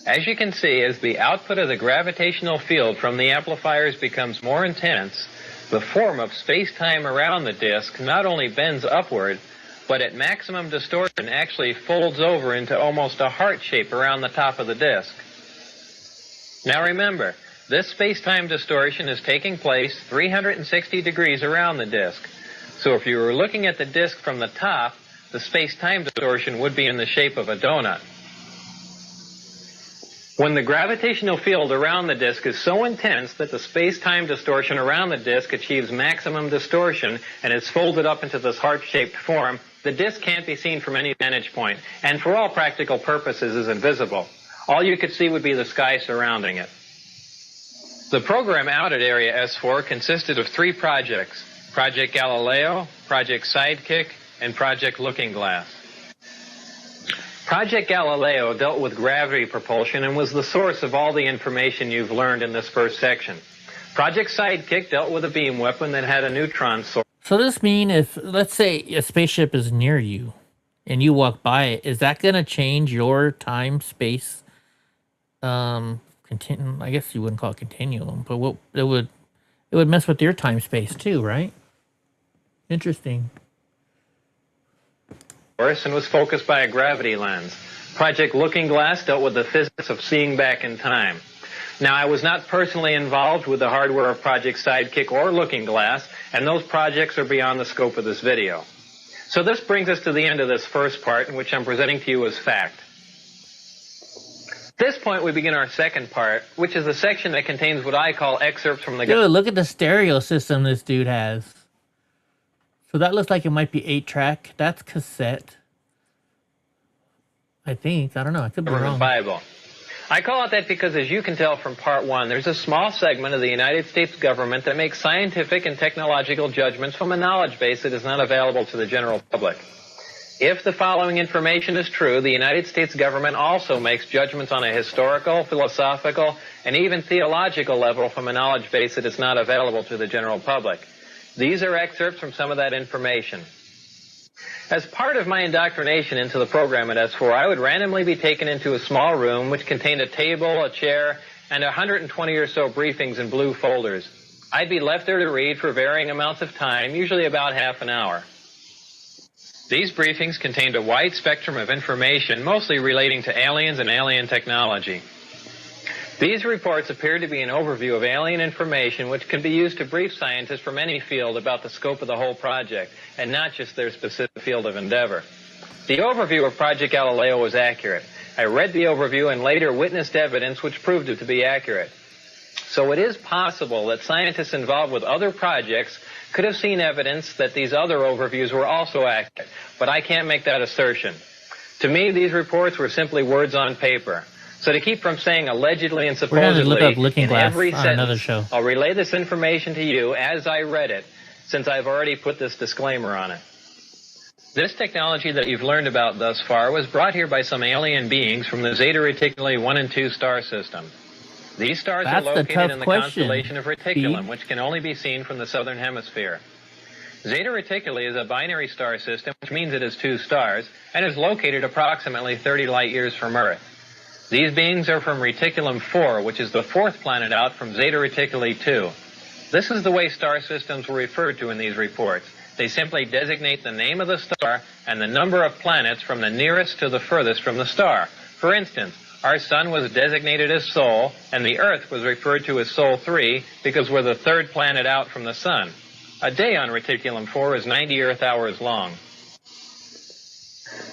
As you can see, as the output of the gravitational field from the amplifiers becomes more intense, the form of space-time around the disk not only bends upward, but at maximum distortion actually folds over into almost a heart shape around the top of the disk. Now remember, this space-time distortion is taking place 360 degrees around the disk. So if you were looking at the disk from the top, the space-time distortion would be in the shape of a donut. When the gravitational field around the disk is so intense that the space-time distortion around the disk achieves maximum distortion and is folded up into this heart-shaped form, the disk can't be seen from any vantage point, and for all practical purposes is invisible. All you could see would be the sky surrounding it. The program out at Area S4 consisted of 3 projects: Project Galileo, Project Sidekick, and Project Looking Glass. Project Galileo dealt with gravity propulsion and was the source of all the information you've learned in this first section. Project Sidekick dealt with a beam weapon that had a neutron source. So this means if, let's say, a spaceship is near you and you walk by it, is that going to change your time-space I guess you wouldn't call it continuum, but it would mess with your time-space too, right? Interesting. And was focused by a gravity lens. Project Looking Glass dealt with the physics of seeing back in time. Now, I was not personally involved with the hardware of Project Sidekick or Looking Glass, and those projects are beyond the scope of this video. So this brings us to the end of this first part, in which I'm presenting to you as fact. At this point, we begin our second part, which is the section that contains what I call excerpts from the... Dude, look at the stereo system this dude has. So that looks like it might be 8-track. That's cassette. I think. I don't know. I could be wrong. Bible. I call it that because, as you can tell from part 1, there's a small segment of the United States government that makes scientific and technological judgments from a knowledge base that is not available to the general public. If the following information is true, the United States government also makes judgments on a historical, philosophical, and even theological level from a knowledge base that is not available to the general public. These are excerpts from some of that information. As part of my indoctrination into the program at S4, I would randomly be taken into a small room which contained a table, a chair, and 120 or so briefings in blue folders. I'd be left there to read for varying amounts of time, usually about half an hour. These briefings contained a wide spectrum of information, mostly relating to aliens and alien technology. These reports appeared to be an overview of alien information which can be used to brief scientists from any field about the scope of the whole project, and not just their specific field of endeavor. The overview of Project Galileo was accurate. I read the overview and later witnessed evidence which proved it to be accurate. So it is possible that scientists involved with other projects could have seen evidence that these other overviews were also accurate, but I can't make that assertion. To me, these reports were simply words on paper. So to keep from saying allegedly and supposedly in every sentence, I'll relay this information to you as I read it, since I've already put this disclaimer on it. This technology that you've learned about thus far was brought here by some alien beings from the Zeta Reticuli 1 and 2 star system. These stars are located in the constellation of Reticulum, which can only be seen from the southern hemisphere. Zeta Reticuli is a binary star system, which means it is 2 stars, and is located approximately 30 light years from Earth. These beings are from Reticulum 4, which is the 4th planet out from Zeta Reticuli 2. This is the way star systems were referred to in these reports. They simply designate the name of the star and the number of planets from the nearest to the furthest from the star. For instance, our sun was designated as Sol, and the Earth was referred to as Sol 3 because we're the 3rd planet out from the sun. A day on Reticulum 4 is 90 Earth hours long.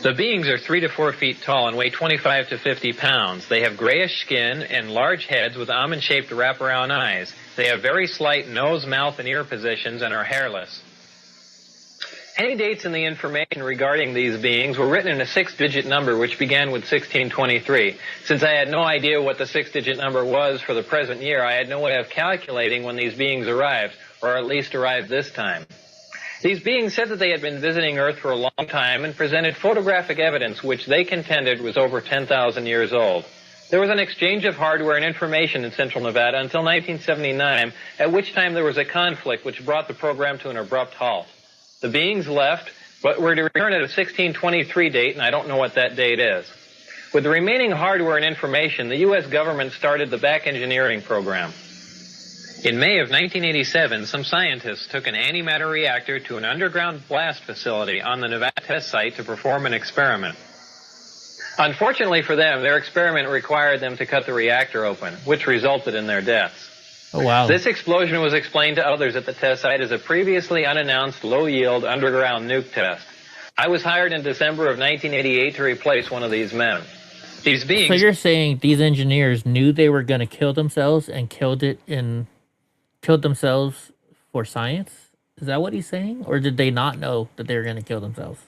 The beings are 3 to 4 feet tall and weigh 25 to 50 pounds. They have grayish skin and large heads with almond-shaped wraparound eyes. They have very slight nose, mouth, and ear positions and are hairless. Any dates in the information regarding these beings were written in a 6-digit number which began with 1623. Since I had no idea what the 6-digit number was for the present year, I had no way of calculating when these beings arrived, or at least arrived this time. These beings said that they had been visiting Earth for a long time and presented photographic evidence which they contended was over 10,000 years old. There was an exchange of hardware and information in Central Nevada until 1979, at which time there was a conflict which brought the program to an abrupt halt. The beings left, but were to return at a 1623 date, and I don't know what that date is. With the remaining hardware and information, the U.S. government started the back engineering program. In May of 1987, some scientists took an antimatter reactor to an underground blast facility on the Nevada test site to perform an experiment. Unfortunately for them, their experiment required them to cut the reactor open, which resulted in their deaths. Oh, wow. This explosion was explained to others at the test site as a previously unannounced low-yield underground nuke test. I was hired in December of 1988 to replace one of these men. These beings... So you're saying these engineers knew they were going to kill themselves and killed themselves for science? Is that what he's saying? Or did they not know that they were going to kill themselves?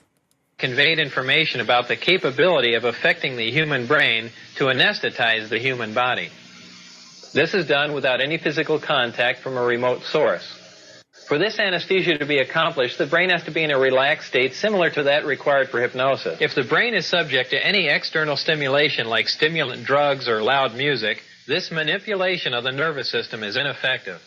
Conveyed information about the capability of affecting the human brain to anesthetize the human body. This is done without any physical contact from a remote source. For this anesthesia to be accomplished, the brain has to be in a relaxed state similar to that required for hypnosis. If the brain is subject to any external stimulation like stimulant drugs or loud music, this manipulation of the nervous system is ineffective.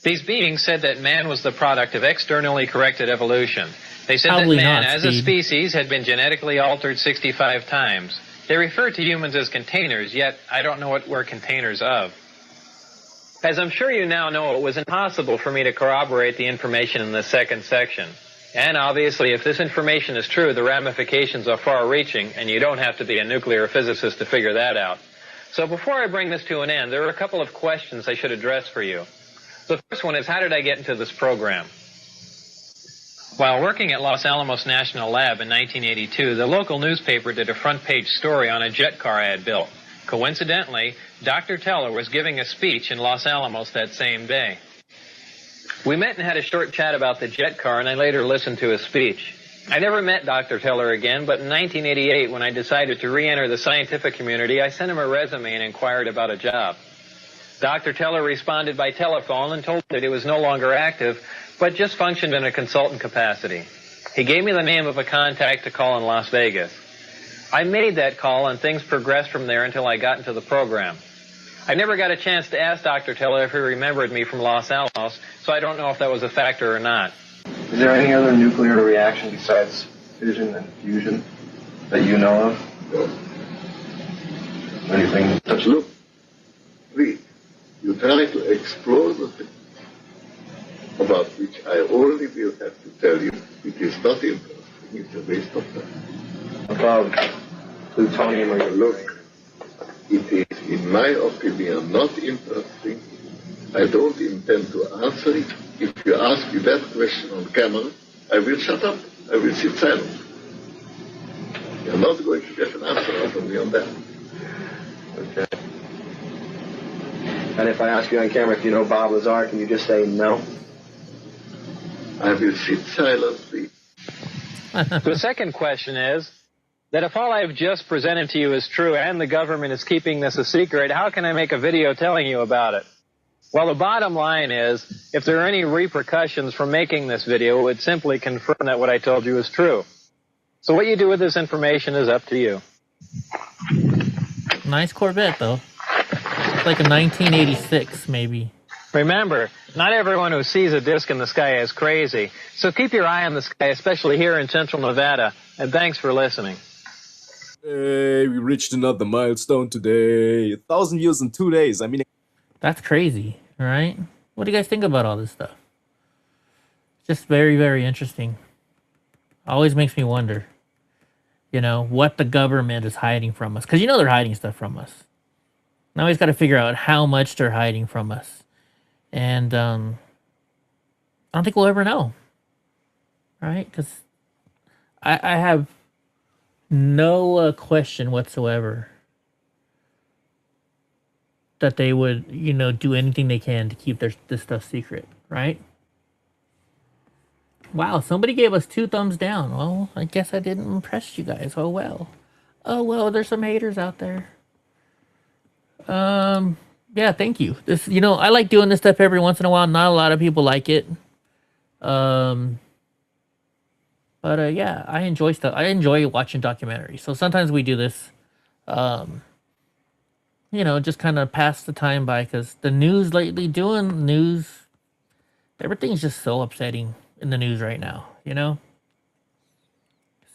These beings said that man was the product of externally corrected evolution. They said that man, as a species, had been genetically altered 65 times. They refer to humans as containers, yet I don't know what we're containers of. As I'm sure you now know, it was impossible for me to corroborate the information in the second section. And obviously, if this information is true, the ramifications are far-reaching, and you don't have to be a nuclear physicist to figure that out. So before I bring this to an end, there are a couple of questions I should address for you. The first one is, how did I get into this program? While working at Los Alamos National Lab in 1982, the local newspaper did a front-page story on a jet car I had built. Coincidentally, Dr. Teller was giving a speech in Los Alamos that same day. We met and had a short chat about the jet car, and I later listened to his speech. I never met Dr. Teller again, but in 1988, when I decided to re-enter the scientific community, I sent him a resume and inquired about a job. Dr. Teller responded by telephone and told me that he was no longer active, but just functioned in a consultant capacity. He gave me the name of a contact to call in Las Vegas. I made that call, and things progressed from there until I got into the program. I never got a chance to ask Dr. Teller if he remembered me from Los Alamos, so I don't know if that was a factor or not. Is there any other nuclear reaction besides fission and fusion that you know of? Anything? Look, you try to explore the thing about which I only will have to tell you it is not interesting, it's a waste of time. About plutonium or look, it is, in my opinion, not interesting. I don't intend to answer it. If you ask me that question on camera, I will shut up. I will sit silent. You're not going to get an answer out of me on that. Okay. And if I ask you on camera if you know Bob Lazar, can you just say no? I will sit silently. The second question is that if all I've just presented to you is true and the government is keeping this a secret, how can I make a video telling you about it? Well, the bottom line is, if there are any repercussions from making this video, it would simply confirm that what I told you is true. So what you do with this information is up to you. Nice Corvette, though. It's like a 1986, maybe. Remember, not everyone who sees a disc in the sky is crazy. So keep your eye on the sky, especially here in central Nevada. And thanks for listening. Hey, we reached another milestone today. 1,000 views in 2 days. I mean, that's crazy, right? What do you guys think about all this stuff? It's just very, very interesting. Always makes me wonder, you know, what the government is hiding from us. Because you know they're hiding stuff from us. Now we've got to figure out how much they're hiding from us. And I don't think we'll ever know. Right? Because I have no question whatsoever that they would, you know, do anything they can to keep this stuff secret, right? Wow, somebody gave us 2 thumbs down. Well, I guess I didn't impress you guys. Oh, well. Oh, well, there's some haters out there. Yeah, thank you. This, you know, I like doing this stuff every once in a while. Not a lot of people like it. But yeah, I enjoy stuff. I enjoy watching documentaries. So sometimes we do this, you know, just kind of pass the time by, because the news lately, doing news, everything's just so upsetting in the news right now, you know?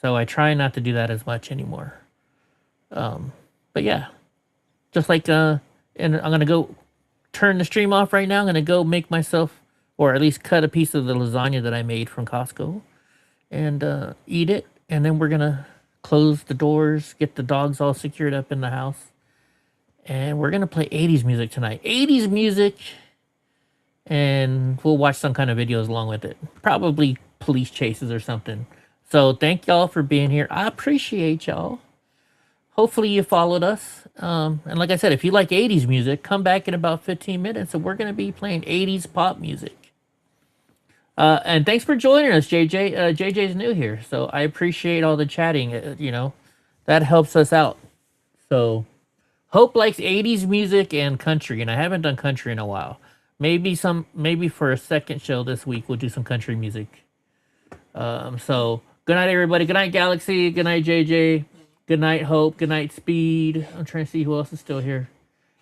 So I try not to do that as much anymore. But yeah, just like, and I'm going to go turn the stream off right now. I'm going to go make myself, or at least cut a piece of the lasagna that I made from Costco and eat it. And then we're going to close the doors, get the dogs all secured up in the house. And we're going to play 80s music tonight. 80s music. And we'll watch some kind of videos along with it. Probably police chases or something. So thank y'all for being here. I appreciate y'all. Hopefully you followed us. And like I said, if you like 80s music, come back in about 15 minutes and we're going to be playing 80s pop music. And thanks for joining us, JJ. JJ's new here, so I appreciate all the chatting. You know, that helps us out. So Hope likes 80s music and country, and I haven't done country in a while. Maybe for a second show this week, we'll do some country music. So good night, everybody. Good night, Galaxy. Good night, JJ. Good night, Hope. Good night, Speed. I'm trying to see who else is still here.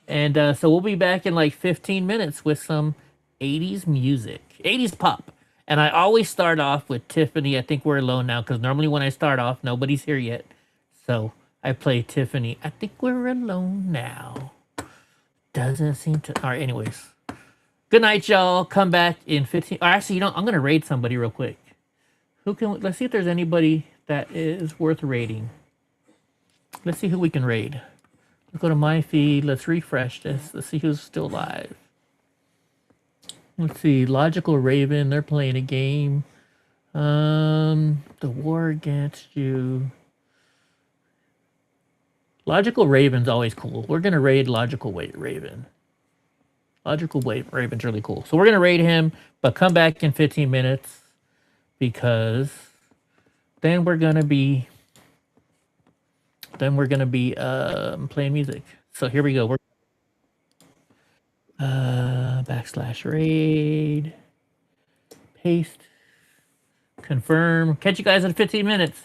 And so we'll be back in like 15 minutes with some 80s music, 80s pop. And I always start off with Tiffany. I think we're alone now, because normally when I start off, nobody's here yet. So I play Tiffany. I think we're alone now. Doesn't seem to. All right, anyways. Good night, y'all. Come back in 15. Or actually, you know, I'm going to raid somebody real quick. Let's see if there's anybody that is worth raiding. Let's see who we can raid. Let's go to my feed. Let's refresh this. Let's see who's still live. Let's see. Logical Raven. They're playing a game. The war against you. Logical Raven's always cool. We're gonna raid Logical Raven. Logical Raven's really cool. So we're gonna raid him, but come back in 15 minutes because then we're gonna be playing music. So here we go. We're /raid, paste, confirm. Catch you guys in 15 minutes.